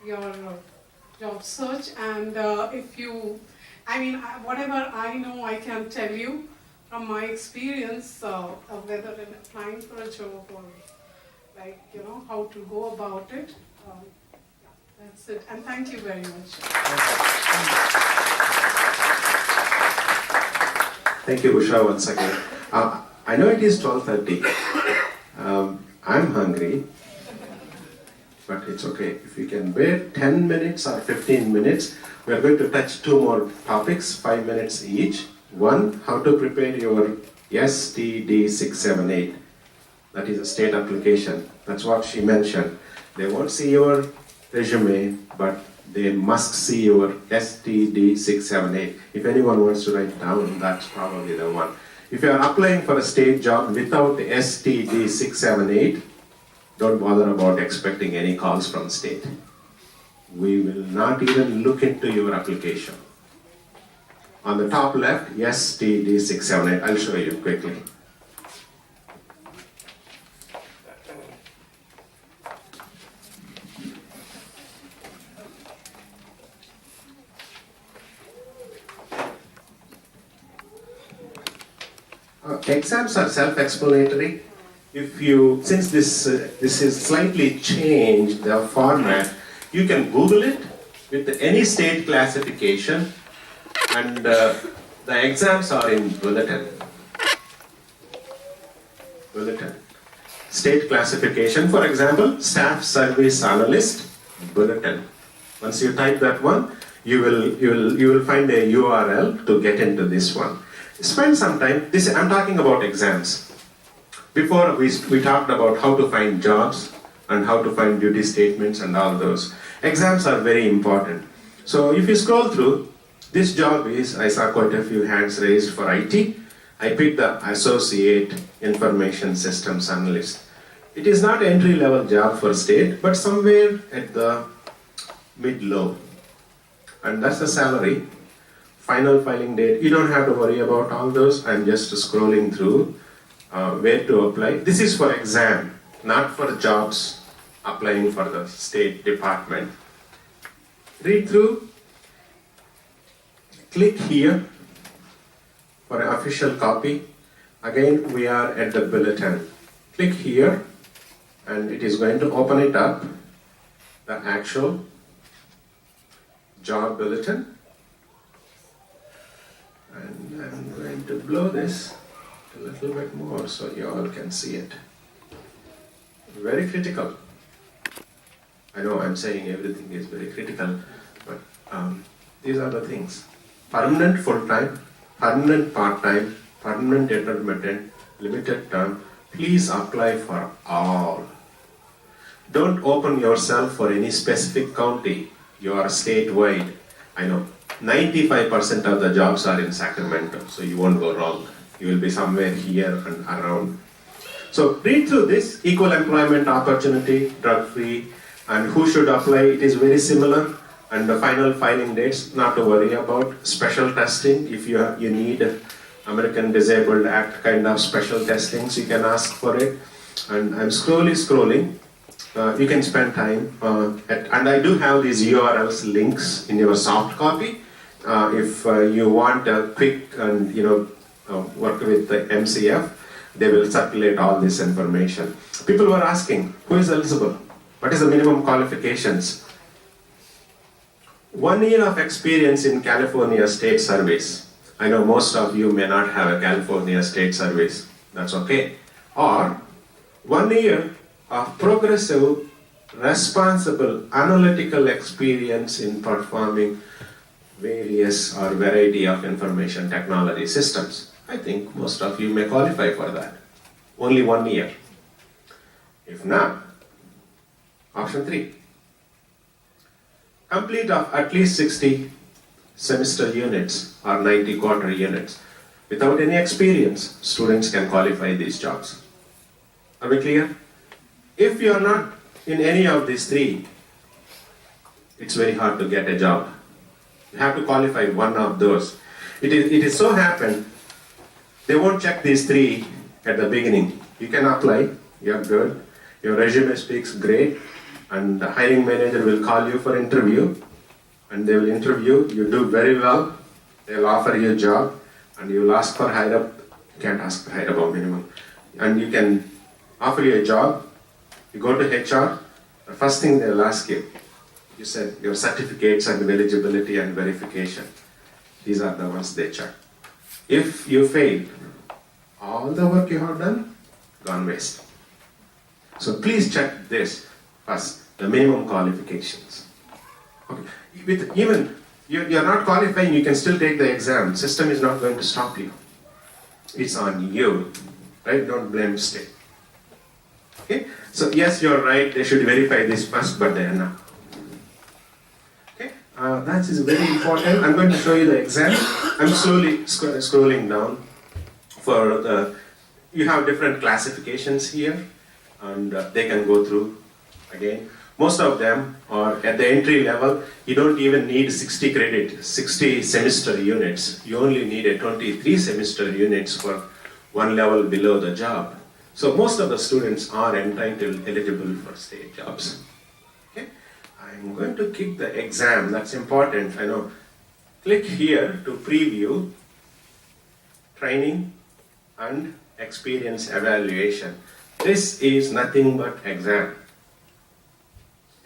your job search, and if you, I mean, whatever I know I can tell you from my experience, whether in applying for a job or like, you know, how to go about it. That's it, and thank you very much. Thank you, Usha, once again. I know it is 12:30. I'm hungry, but it's okay. If you can wait 10 minutes or 15 minutes, we are going to touch 2 more topics, 5 minutes each. One, how to prepare your STD678. That is a state application. That's what she mentioned. They won't see your resume, but they must see your STD678. If anyone wants to write down, that's probably the one. If you are applying for a state job without the STD678, don't bother about expecting any calls from state. We will not even look into your application. On the top left, STD678. I'll show you quickly. Exams are self-explanatory. If you, since this is slightly changed, the format, you can Google it with any state classification, and the exams are in bulletin. State classification, for example, staff service analyst, bulletin. Once you type that one, you will find a URL to get into this one. Spend some time. I'm talking about exams. Before we talked about how to find jobs and how to find duty statements and all those. Exams are very important. So if you scroll through, this job is, I saw quite a few hands raised for IT. I picked the Associate Information Systems Analyst. It is not an entry-level job for state, but somewhere at the mid-low. And that's the salary. Final filing date, you don't have to worry about all those. I'm just scrolling through where to apply. This is for exam, not for jobs applying for the State Department. Read through, click here for an official copy. Again, we are at the bulletin. Click here and it is going to open it up, the actual job bulletin. And I'm going to blow this a little bit more so you all can see it. Very critical. I know I'm saying everything is very critical, but these are the things. Permanent full-time, permanent part-time, permanent intermittent, limited term. Please apply for all. Don't open yourself for any specific county. You are statewide. I know 95% of the jobs are in Sacramento, so you won't go wrong. You will be somewhere here and around. So read through this, equal employment opportunity, drug-free, and who should apply. It is very similar. And the final filing dates, not to worry about. Special testing, if you need American Disabled Act kind of special testings, you can ask for it. And I'm scrolling. You can spend time, and I do have these URLs links in your soft copy. If you want a quick and work with the MCF, they will circulate all this information. People were asking, who is eligible? What is the minimum qualifications? 1 year of experience in California state service. I know most of you may not have a California state service. That's okay. Or 1 year of progressive, responsible, analytical experience in performing various or variety of information technology systems. I think most of you may qualify for that. Only 1 year. If not, option 3. Complete of at least 60 semester units or 90 quarter units. Without any experience, students can qualify these jobs. Are we clear? If you are not in any of these 3, it's very hard to get a job. You have to qualify one of those. It is so happen, they won't check these 3 at the beginning. You can apply, you're good, your resume speaks great, and the hiring manager will call you for interview, and they will interview, you do very well, they'll offer you a job, and you will ask for higher up, you can't ask for higher up or minimum, and you can offer you a job, you go to HR, the first thing they'll ask you, you said your certificates and eligibility and verification. These are the ones they check. If you fail, all the work you have done, gone waste. So please check this first, the minimum qualifications. Okay. Even you're not qualifying, you can still take the exam. System is not going to stop you. It's on you, right? Don't blame state. Okay? So yes, you're right, they should verify this first, but they are not. Okay? That is very important. I'm going to show you the exam. I'm slowly scrolling down for the, you have different classifications here, and they can go through again. Most of them are at the entry level, you don't even need 60 credit, 60 semester units. You only need a 23 semester units for one level below the job. So most of the students are entitled, eligible for state jobs. Okay? I'm going to kick the exam, that's important, I know. Click here to preview training and experience evaluation. This is nothing but exam.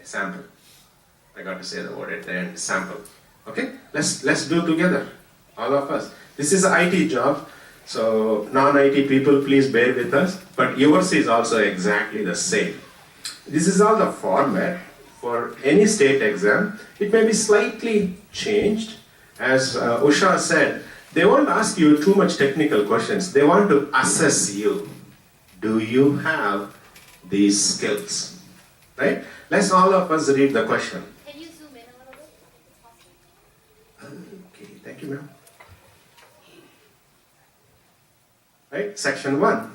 A sample. I got to say the word at the end, sample. Okay? Let's do together, all of us. This is an IT job, so non-IT people, please bear with us, but yours is also exactly the same. This is all the format for any state exam. It may be slightly changed. As Usha said, they won't ask you too much technical questions. They want to assess you. Do you have these skills? Right? Let's all of us read the question. Can you zoom in a little bit, if it's possible? Okay, thank you, ma'am. Right, section 1.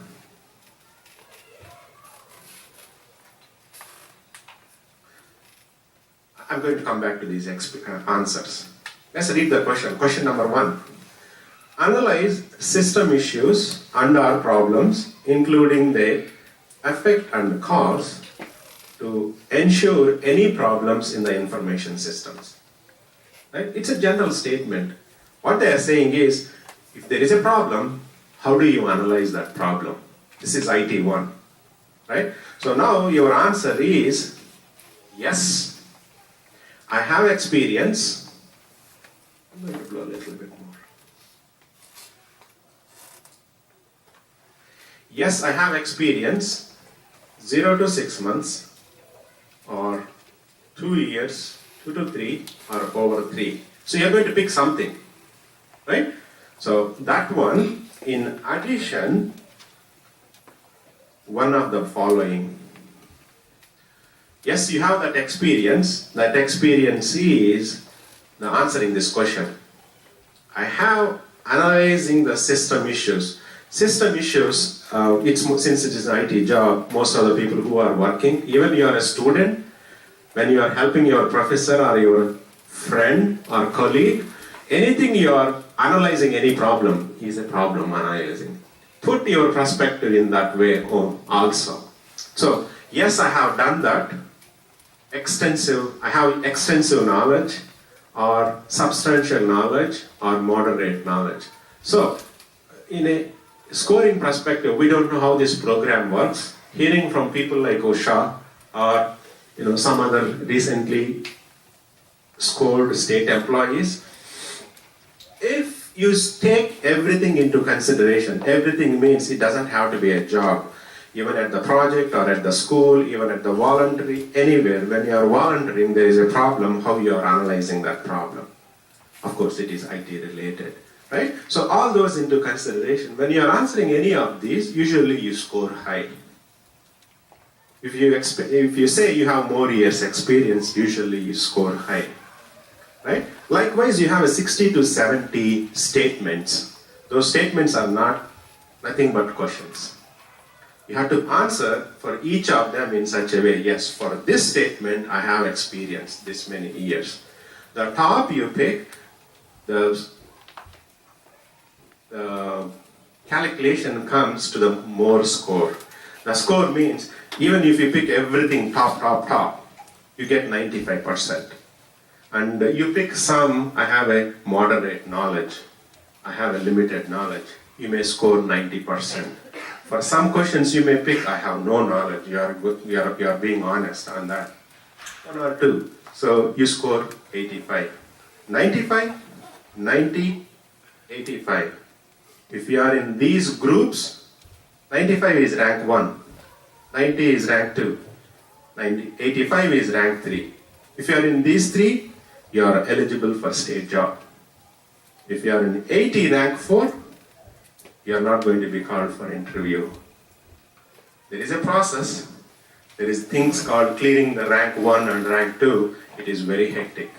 I'm going to come back to these answers. Let's read the question. Question number 1. Analyze system issues and or problems, including their effect and cause, to ensure any problems in the information systems. Right? It's a general statement. What they are saying is, if there is a problem, how do you analyze that problem? This is IT 1. Right? So now your answer is, yes, I have experience. I'm going to blow a little bit more. Yes, I have experience, 0 to 6 months, or 2 years, 2 to 3, or over 3. So you're going to pick something, right? So that one, in addition, one of the following. Yes, you have that experience. That experience is the answering this question. I have analyzing the system issues. System issues, since it is an IT job, most of the people who are working, even you are a student, when you are helping your professor or your friend or colleague, anything you are analyzing any problem is a problem analyzing. Put your perspective in that way also. So, yes, I have done that. I have extensive knowledge, or substantial knowledge, or moderate knowledge. So, in a scoring perspective, we don't know how this program works. Hearing from people like Usha or some other recently scored state employees. If you take everything into consideration, everything means it doesn't have to be a job. Even at the project or at the school, even at the voluntary, anywhere, when you are volunteering, there is a problem, how you are analyzing that problem. Of course, it is IT related, right? So all those into consideration. When you are answering any of these, usually you score high. If you say you have more years experience, usually you score high, right? Likewise, you have a 60 to 70 statements. Those statements are nothing but questions. You have to answer for each of them in such a way, yes, for this statement, I have experience this many years. The top you pick, the calculation comes to the more score. The score means, even if you pick everything top, you get 95%. And you pick some, I have a moderate knowledge, I have a limited knowledge, you may score 90%. For some questions you may pick, I have no knowledge, you are being honest on that. One or two, so you score 85. 95, 90, 85. If you are in these groups, 95 is rank 1, 90 is rank 2, 85 is rank 3. If you are in these three, you are eligible for state job. If you are in 80 rank 4, you are not going to be called for interview. There is a process. There is things called clearing the rank 1 and rank 2. It is very hectic.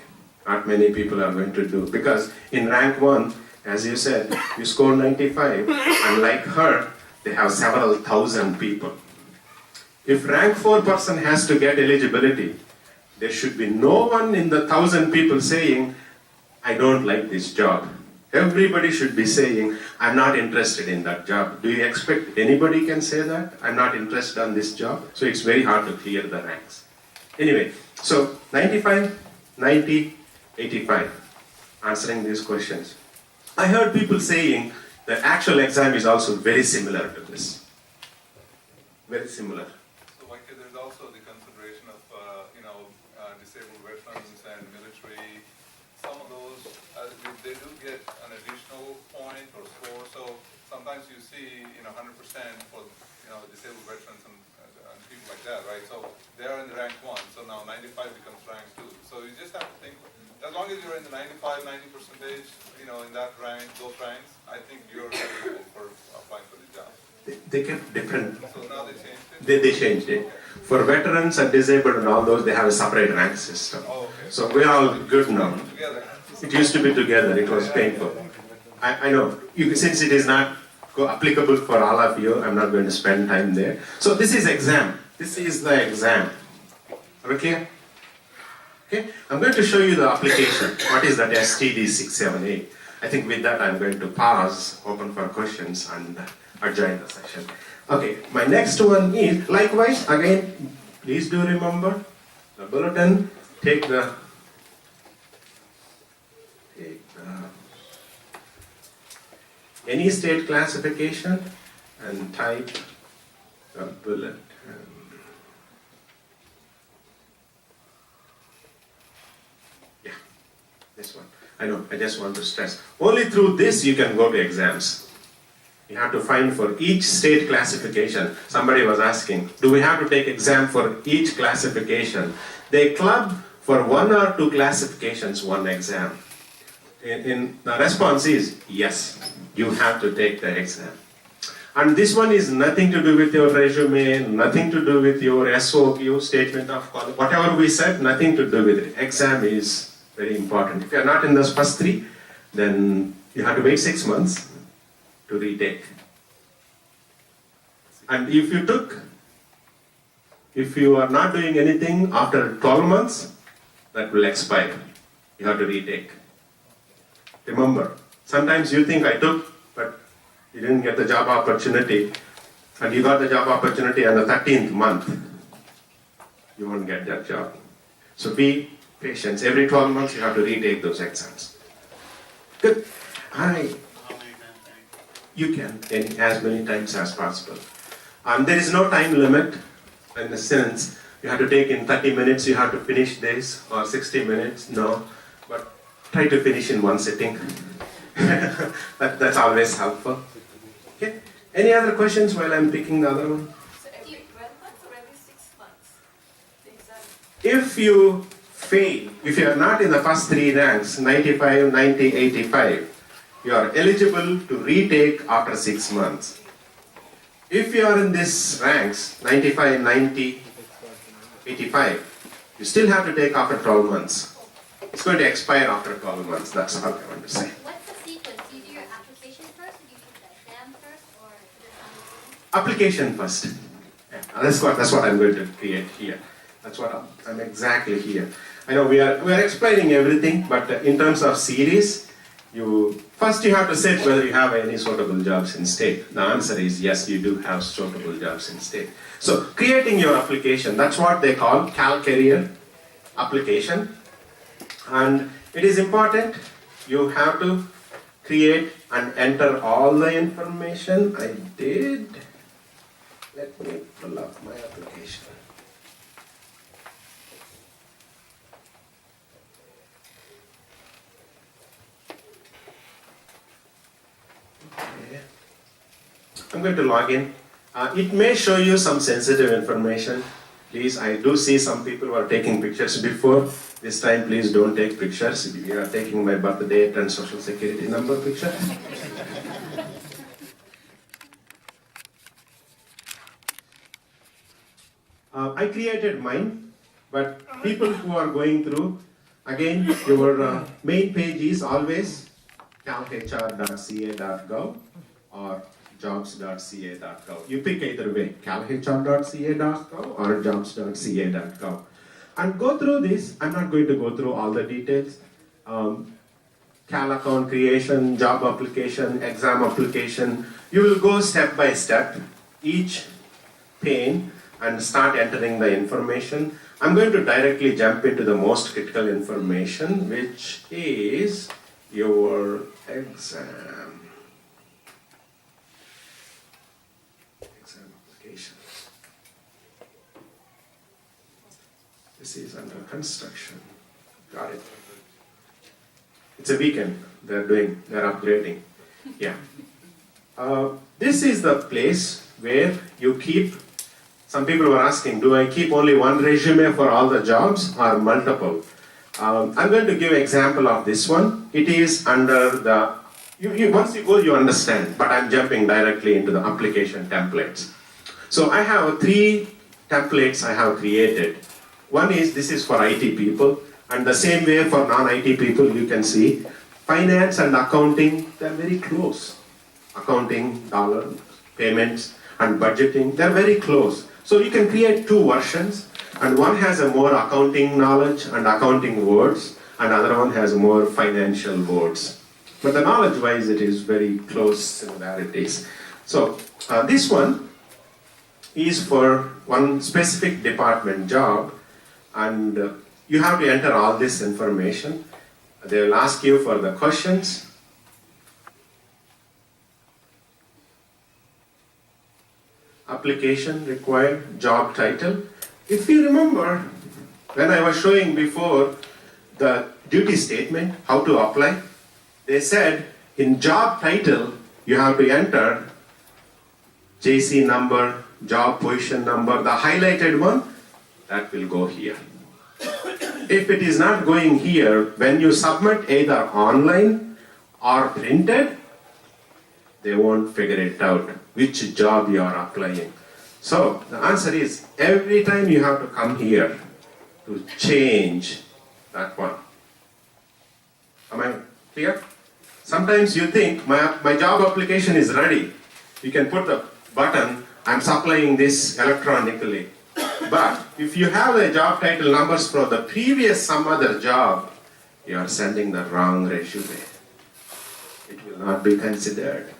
Not many people are going to do, because in rank 1, as you said, you score 95, and like her, they have several thousand people. If rank 4 person has to get eligibility, there should be no one in the 1,000 people saying, I don't like this job. Everybody should be saying, I'm not interested in that job. Do you expect anybody can say that? I'm not interested in this job. So it's very hard to clear the ranks. Anyway, so 95, 90, 85, answering these questions. I heard people saying the actual exam is also very similar to this. Very similar. So, like, there's also the consideration of, disabled veterans and military. Some of those, they do get an additional point or score. So sometimes you see, 100% for, disabled veterans and people like that, right? So they are in the rank 1. So now 95 becomes rank 2. So you just have to think, as long as you're in the 95, 90 percentage, in that rank, those ranks, I think you're eligible for applying for the job. They kept different. So now they changed it? They changed it. For veterans and disabled and all those, they have a separate rank system. Oh, okay. So we're all good now. Together. It used to be together. It was painful. I know. Since it is not applicable for all of you, I'm not going to spend time there. So this is exam. This is the exam. Okay? Okay? I'm going to show you the application. What is that STD 678? I think with that I'm going to pause, open for questions, and adjourn the session. Okay, my next one is, likewise, again, please do remember the bulletin, take the any state classification and type the bulletin. Yeah, this one. I know, I just want to stress. Only through this you can go to exams. You have to find for each state classification. Somebody was asking, do we have to take exam for each classification? They club for 1 or 2 classifications, 1 exam. The response is, yes, you have to take the exam. And this one is nothing to do with your resume, nothing to do with your SOP, statement of quality, whatever we said, nothing to do with it. Exam is very important. If you are not in those first 3, then you have to wait 6 months to retake. And if you are not doing anything after 12 months, that will expire. You have to retake. Remember, sometimes you think I took, but you didn't get the job opportunity, and you got the job opportunity on the 13th month. You won't get that job. So be patient. Every 12 months you have to retake those exams. Good. You can, as many times as possible. And there is no time limit, in the sense, you have to take in 30 minutes, you have to finish this, or 60 minutes, no. But try to finish in one sitting. That's always helpful. Okay. Any other questions while I'm picking the other one? So every 12 months or every 6 months? The exam. If you fail, if you are not in the first 3 ranks, 95, 90, 85, you are eligible to retake after 6 months. If you are in these ranks, 95, 90, 85, you still have to take after 12 months. It's going to expire after 12 months, that's all I want to say. What's the sequence? Do you do your application first, or do you take the exam first, or is it simultaneous? Application first. Yeah, that's what I'm going to create here. That's what I'm exactly here. I know we are explaining everything, but in terms of series, first you have to set whether you have any suitable jobs in state. The answer is yes, you do have suitable jobs in state. So creating your application, that's what they call CalCareer application. And it is important, you have to create and enter all the information. I did. Let me pull up my application. Okay. I'm going to log in. It may show you some sensitive information. Please, I do see some people who are taking pictures before. This time, please don't take pictures. You are taking my birth date and social security number picture. I created mine, but people who are going through, again, your main page is always calhr.ca.gov or jobs.ca.gov. You pick either way, calhr.ca.gov or jobs.ca.gov. And go through this. I'm not going to go through all the details. Cal account creation, job application, exam application. You will go step by step, each pane, and start entering the information. I'm going to directly jump into the most critical information, which is your exam. Exam application. This is under construction. Got it. It's a weekend. They're upgrading. Yeah. This is the place where you keep. Some people were asking, do I keep only one resume for all the jobs or multiple? I'm going to give an example of this one. It is under the, once you go, you understand, but I'm jumping directly into the application templates. So I have 3 templates I have created. One is, this is for IT people, and the same way for non-IT people, you can see, finance and accounting, they're very close. Accounting, dollar, payments, and budgeting, they're very close. So you can create 2 versions, and one has a more accounting knowledge and accounting words, and other one has more financial words. But the knowledge-wise, it is very close similarities. So this one is for one specific department job, and you have to enter all this information. They will ask you for the questions. Application required, job title. If you remember, when I was showing before the duty statement, how to apply, they said in job title, you have to enter JC number, job position number, the highlighted one, that will go here. If it is not going here, when you submit either online or printed, they won't figure it out which job you are applying. So the answer is, every time you have to come here to change that one. Am I clear? Sometimes you think, my job application is ready. You can put the button, I'm supplying this electronically. But if you have the job title numbers for the previous some other job, you are sending the wrong resume. It will not be considered.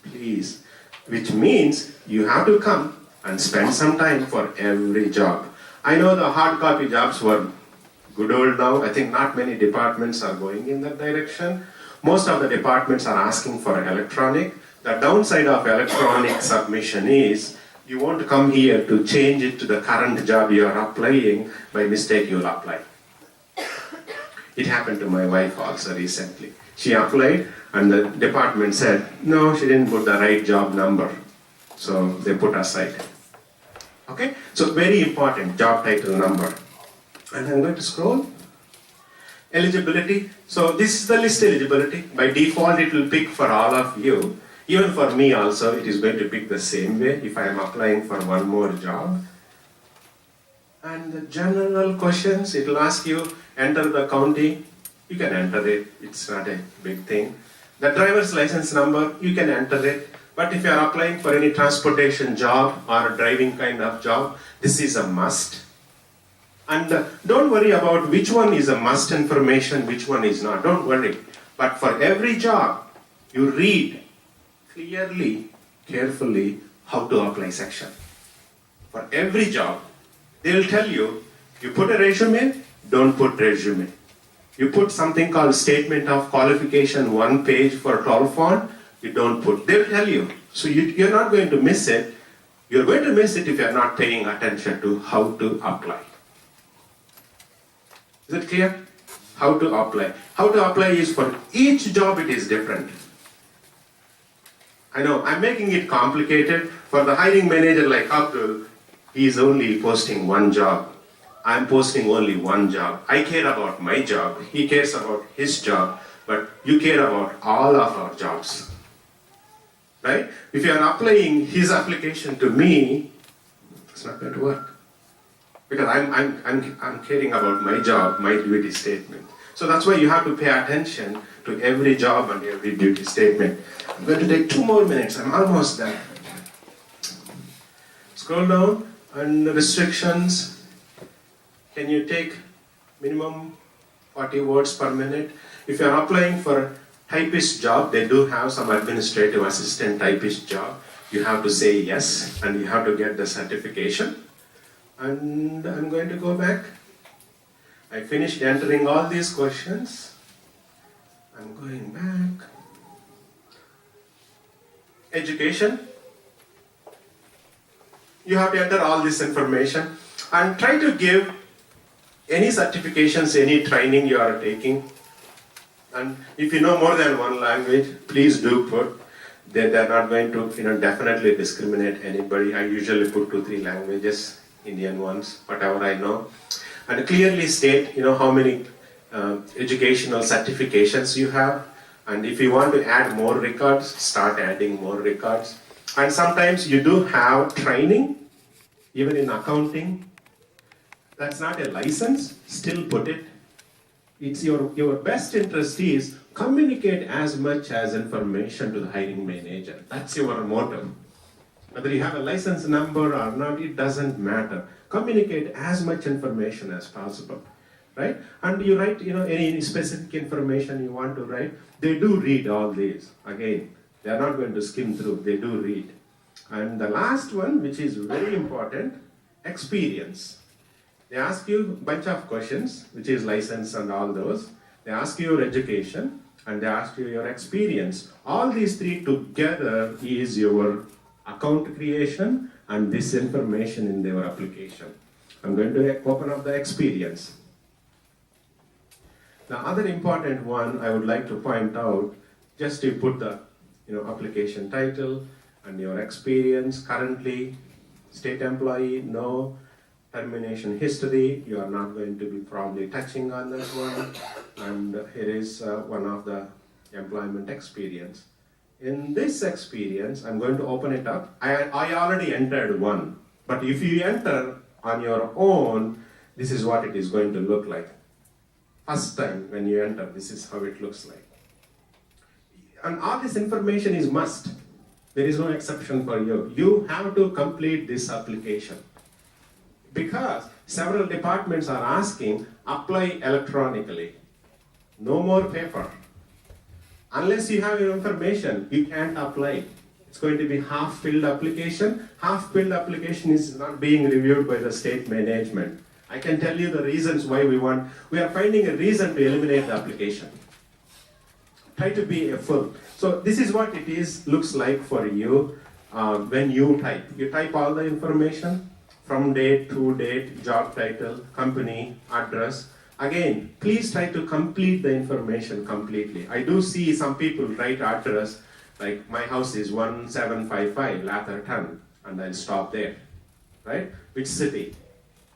Please. Which means you have to come and spend some time for every job. I know the hard copy jobs were good old now. I think not many departments are going in that direction. Most of the departments are asking for electronic. The downside of electronic submission is You won't come here to change it to the current job you are applying. By mistake, you'll apply. It happened to my wife also recently. She applied and the department said, no, she didn't put the right job number. So they put aside. Okay? So very important, job title number. And I'm going to scroll. Eligibility. So this is the list eligibility. By default, it will pick for all of you. Even for me also, it is going to pick the same way if I am applying for one more job. And the general questions, it will ask you, enter the county. You can enter it. It's not a big thing. The driver's license number, you can enter it. But if you are applying for any transportation job or a driving kind of job, this is a must. And don't worry about which one is a must information, which one is not. Don't worry. But for every job, you read clearly, carefully how to apply section. For every job, they will tell you, you put a resume, don't put resume. You put something called statement of qualification, 1 page for 12 font, you don't put. They will tell you. So you're not going to miss it. You're going to miss it if you're not paying attention to how to apply. Is it clear? How to apply. How to apply is for each job it is different. I know, I'm making it complicated. For the hiring manager like Abdul, he is only posting one job. I'm posting only one job. I care about my job. He cares about his job. But you care about all of our jobs. Right? If you are applying his application to me, it's not going to work. Because I'm caring about my job, my duty statement. So that's why you have to pay attention to every job and every duty statement. I'm going to take 2 more minutes. I'm almost done. Scroll down and restrictions. Can you take minimum 40 words per minute? If you're applying for typist job, they do have some administrative assistant typist job. You have to say yes and you have to get the certification. And I'm going to go back. I finished entering all these questions. I'm going back. Education. You have to enter all this information and try to give any certifications, any training you are taking. And if you know more than one language, please do put. They're not going to definitely discriminate anybody. I usually put 2-3 languages, Indian ones, whatever I know. And clearly state how many educational certifications you have. And if you want to add more records, start adding more records. And sometimes you do have training, even in accounting. That's not a license, still put it. It's your best interest is communicate as much as information to the hiring manager. That's your motto. Whether you have a license number or not, it doesn't matter. Communicate as much information as possible, right? And you write, any specific information you want to write. They do read all these. Again, they are not going to skim through. They do read. And the last one, which is very important, experience. They ask you a bunch of questions, which is license and all those. They ask you your education and they ask you your experience. All these 3 together is your account creation and this information in their application. I'm going to open up the experience. The other important one I would like to point out, just to put the application title and your experience. Currently, state employee, no. Termination history, you are not going to be probably touching on that one. And here is one of the employment experience. In this experience, I'm going to open it up. I already entered one, but if you enter on your own, this is what it is going to look like. First time when you enter, this is how it looks like. And all this information is must. There is no exception for you. You have to complete this application. Because several departments are asking, apply electronically. No more paper. Unless you have your information, you can't apply. It's going to be half-filled application. Half-filled application is not being reviewed by the state management. I can tell you the reasons why we are finding a reason to eliminate the application. Try to be a full. So this is what it looks like for you. when you type all the information from date to date, job title, company, address. Again, please try to complete the information completely. I do see some people write address, like my house is 1755 Latherton, and I'll stop there, right? Which city?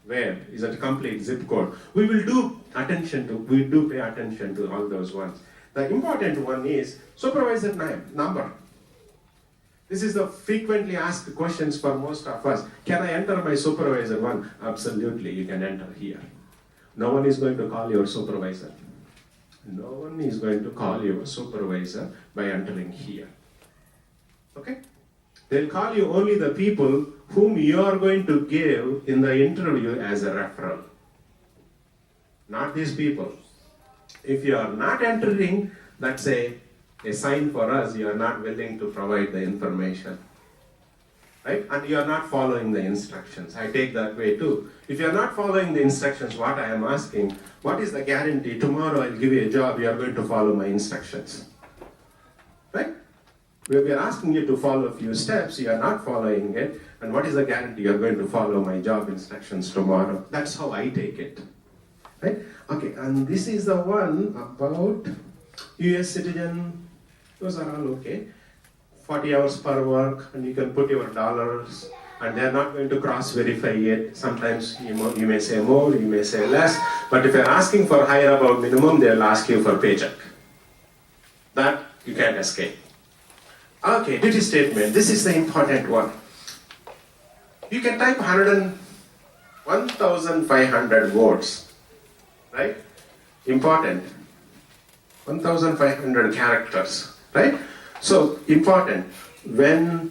Where? Is it a complete zip code? We do pay attention to all those ones. The important one is supervisor name, number. This is the frequently asked questions for most of us. Can I enter my supervisor one? Absolutely, you can enter here. No one is going to call your supervisor. No one is going to call your supervisor by entering here. Okay? They'll call you only the people whom you are going to give in the interview as a referral. Not these people. If you are not entering, that's a sign for us you are not willing to provide the information. Right? And you are not following the instructions. I take that way too. If you are not following the instructions, what I am asking, what is the guarantee tomorrow I'll give you a job, you are going to follow my instructions? Right? We are asking you to follow a few steps, you are not following it, and what is the guarantee you are going to follow my job instructions tomorrow? That's how I take it. Right? Okay, and this is the one about US citizen, those are all okay. 40 hours per work, and you can put your dollars, and they're not going to cross-verify it. Sometimes you may say more, you may say less, but if you're asking for higher above minimum, they'll ask you for paycheck. That you can't escape. Okay, duty statement. This is the important one. You can type 1,500 words, right? Important. 1,500 characters, right? So, important, when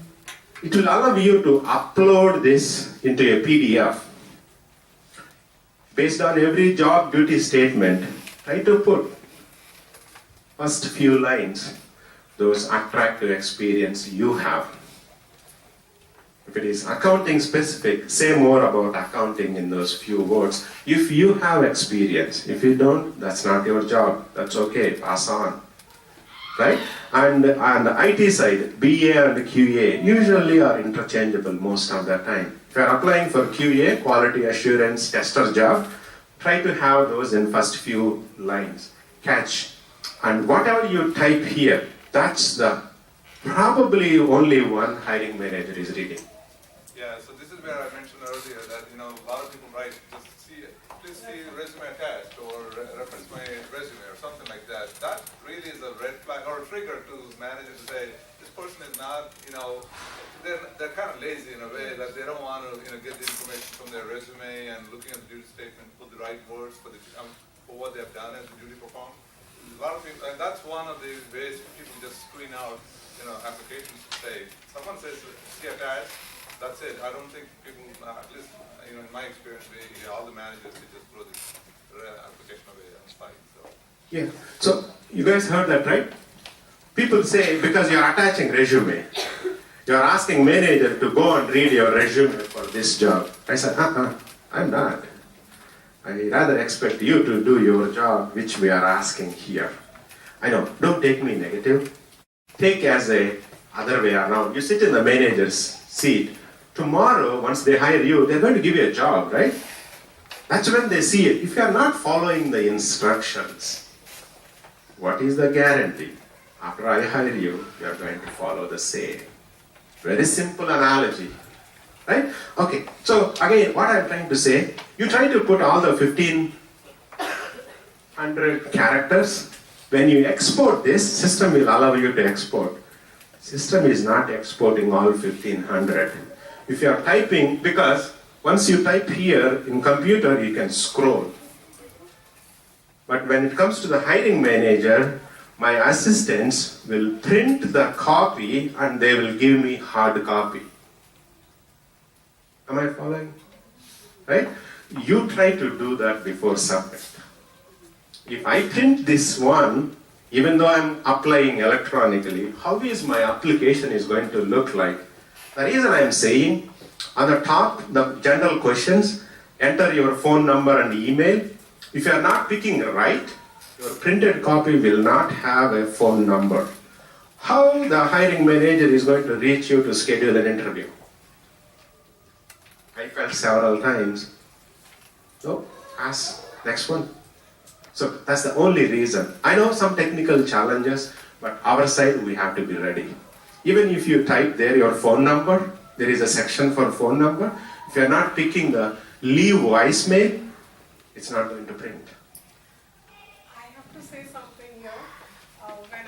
it will allow you to upload this into a PDF, based on every job duty statement, try to put first few lines, those attractive experience you have. If it is accounting specific, say more about accounting in those few words. If you have experience, if you don't, that's not your job, that's okay, pass on. Right? And on the IT side, BA and QA usually are interchangeable most of the time. If you are applying for QA, quality assurance tester job, try to have those in first few lines. Catch. And whatever you type here, that's the probably only one hiring manager is reading. Yeah, so this is where I mentioned earlier that, a lot of people write, please see resume attached or reference my resume or something like that. That really is a red flag or a trigger to managers to say, this person is not, they're kind of lazy in a way that they don't want to, get the information from their resume and looking at the duty statement, put the right words for what they've done as a duty performed. A lot of people, and that's one of the ways people just screen out, applications to say, someone says, see attached, that's it. I don't think people, at least, in my experience, all the managers, they just throw this application away on site. So. Yeah, so you guys heard that, right? People say, because you're attaching resume, you're asking manager to go and read your resume for this job. I said, I'm not. I rather expect you to do your job, which we are asking here. I know, don't take me negative. Take as a other way around. You sit in the manager's seat. Tomorrow, once they hire you, they're going to give you a job, right? That's when they see it. If you are not following the instructions, what is the guarantee? After I hire you, you are going to follow the same. Very simple analogy, right? Okay, so again, what I'm trying to say, you try to put all the 1,500 characters. When you export this, system will allow you to export. System is not exporting all 1,500. If you are typing, because once you type here in computer, you can scroll. But when it comes to the hiring manager, my assistants will print the copy and they will give me hard copy. Am I following? Right? You try to do that before submit. If I print this one, even though I'm applying electronically, how is my application is going to look like? The reason I'm saying, on the top, the general questions, enter your phone number and email. If you are not picking right, your printed copy will not have a phone number. How the hiring manager is going to reach you to schedule an interview? I felt several times, no, ask next one. So that's the only reason. I know some technical challenges, but our side we have to be ready. Even if you type there your phone number, there is a section for phone number. If you're not picking the leave voicemail, it's not going to print. I have to say something here. When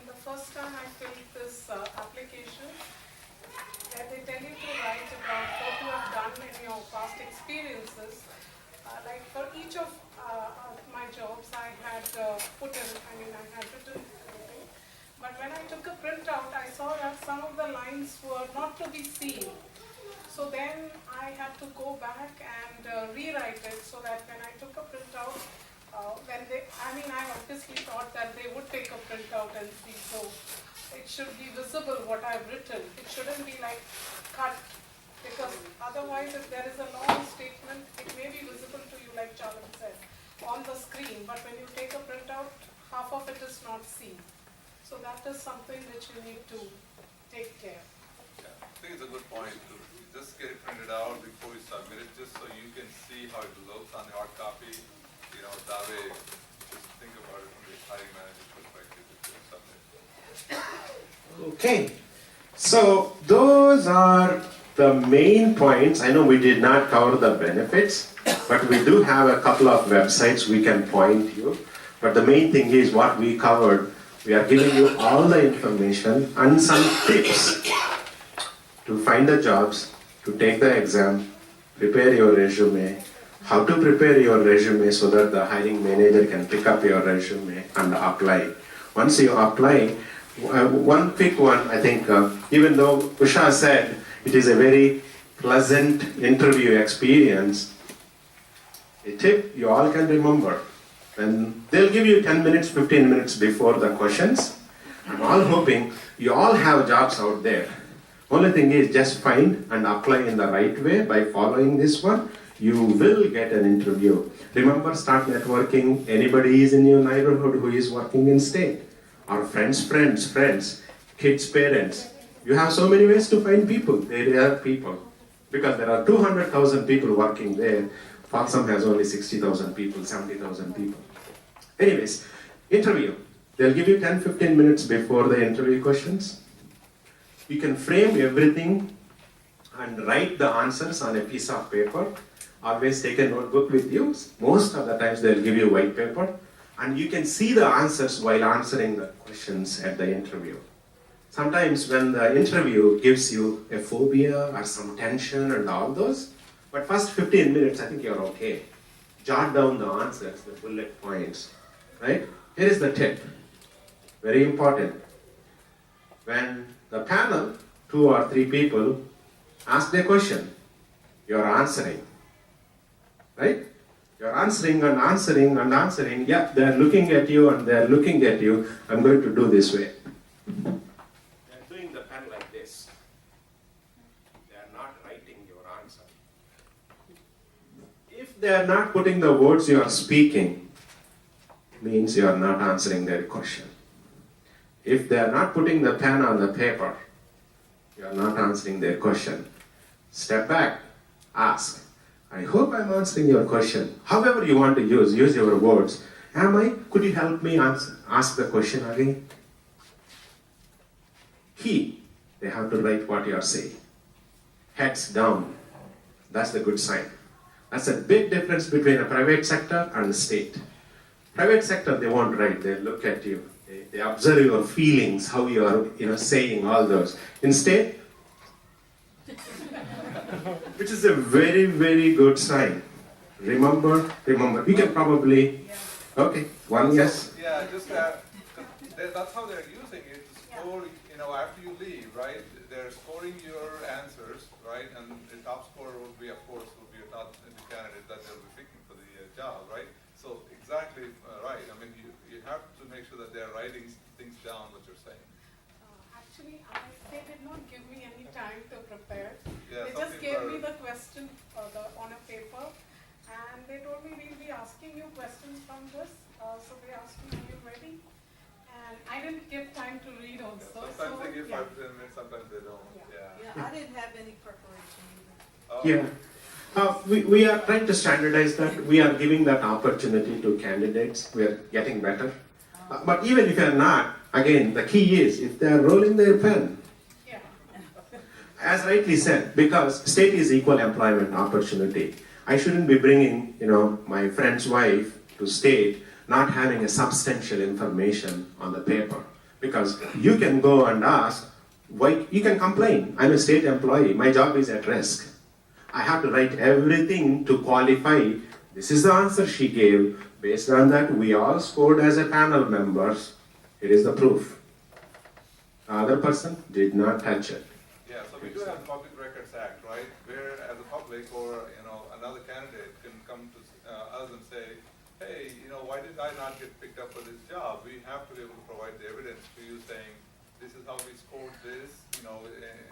the first time I filled this application, they tell you to write about what you have done in your past experiences. Like for each of my jobs, I had I had written everything. But when I took a printout, I saw that some of the lines were not to be seen. So then I had to go back and rewrite it so that when I took a printout, I obviously thought that they would take a printout and see, so it should be visible what I've written. It shouldn't be like cut, because otherwise if there is a long statement, it may be visible to you, like Charlie said, on the screen, but when you take a printout, half of it is not seen. So that is something which you need to take care. Yeah, I think it's a good point to just get it printed out before you submit it, just so you can see how it looks on the hard copy. You know, that way, just think about it from the hiring manager's perspective before you submit. Okay, so those are the main points. I know we did not cover the benefits, but we do have a couple of websites we can point you. But the main thing is what we covered. We are giving you all the information and some tips to find the jobs, to take the exam, prepare your resume, how to prepare your resume so that the hiring manager can pick up your resume and apply. Once you apply, one quick one, I think, even though Usha said it is a very pleasant interview experience, a tip you all can remember. And they'll give you 10 minutes, 15 minutes before the questions. I'm all hoping you all have jobs out there. Only thing is just find and apply in the right way by following this one. You will get an interview. Remember, start networking. Anybody is in your neighborhood who is working in state. Or friends, kids, parents. You have so many ways to find people. There are people. Because there are 200,000 people working there. Folsom has only 60,000 people, 70,000 people. Anyways, interview. They'll give you 10-15 minutes before the interview questions. You can frame everything and write the answers on a piece of paper. Always take a notebook with you. Most of the times they'll give you white paper. And you can see the answers while answering the questions at the interview. Sometimes when the interview gives you a phobia or some tension and all those, but first 15 minutes, I think you're okay. Jot down the answers, the bullet points, right? Here is the tip, very important. When the panel, 2 or 3 people, ask their question, you're answering, right? You're answering and answering and answering. Yeah, they're looking at you and they're looking at you. I'm going to do this way. They're doing the pen like this. They're not writing your answer. If they are not putting the words you are speaking, means you are not answering their question. If they are not putting the pen on the paper, you are not answering their question. Step back, ask. I hope I'm answering your question. However you want to use your words. Could you help me ask the question again? They have to write what you are saying. Heads down. That's the good sign. That's a big difference between a private sector and the state. Private sector, they won't write. They look at you. They observe your feelings, how you are saying all those. In state, which is a very, very good sign. Remember. You can probably, okay, one yes. Yeah, just that's how they're using it to score, after you leave, right? They're scoring your answers, right? And the top scorer would be, of course, the candidate that they'll be picking for the job, right? So exactly right. I mean, you have to make sure that they're writing things down, what you're saying. Actually, they did not give me any time to prepare. Yeah, they just gave me the question on a paper, and they told me we'll be asking you questions from this. So they asked me, are you ready? And I didn't get time to read also. Sometimes they give yeah. 5 to 10 minutes, sometimes they don't. Yeah, I didn't have any preparation either. Yeah. We are trying to standardize that. We are giving that opportunity to candidates. We are getting better. But even if you are not, again, the key is if they are rolling their pen. Yeah. As rightly said, because state is equal employment opportunity. I shouldn't be bringing, my friend's wife to state not having a substantial information on the paper. Because you can go and ask, why, you can complain. I'm a state employee. My job is at risk. I have to write everything to qualify. This is the answer she gave. Based on that, we all scored as a panel members. It is the proof. The other person did not touch it. Yeah, so we do have Public Records Act, right? Where as a public or another candidate can come to us and say, hey, why did I not get picked up for this job? We have to be able to provide the evidence to you saying, this is how we scored this,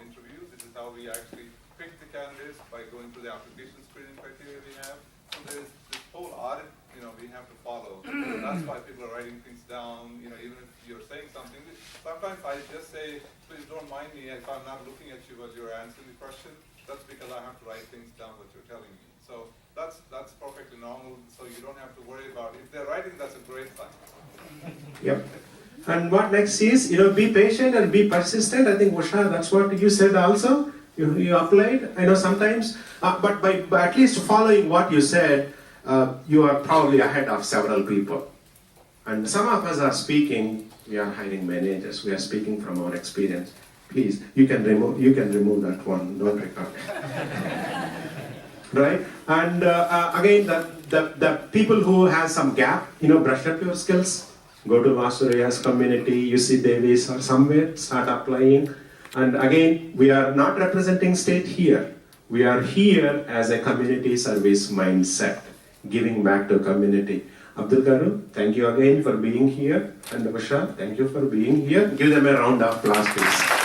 interview. This is how we actually picked the candidates by going through the application screening criteria we have. So there's this whole audit, we have to follow. That's why people are writing things down, even if you're saying something. Sometimes I just say, please don't mind me if I'm not looking at you while you're answering the question. That's because I have to write things down what you're telling me. So that's perfectly normal, so you don't have to worry about it. If they're writing, that's a great thing. Yep. And what next is, be patient and be persistent. I think, Usha, that's what you said also. You applied. I know sometimes, but by at least following what you said, you are probably ahead of several people. And some of us are speaking. We are hiring managers. We are speaking from our experience. Please, you can remove that one. Don't record. Right? And again, the people who have some gap, brush up your skills. Go to Vasuriya's community, UC Davis or somewhere, start applying. And again, we are not representing state here. We are here as a community service mindset, giving back to community. Abdul Garu, thank you again for being here. And Usha, thank you for being here. Give them a round of applause, please.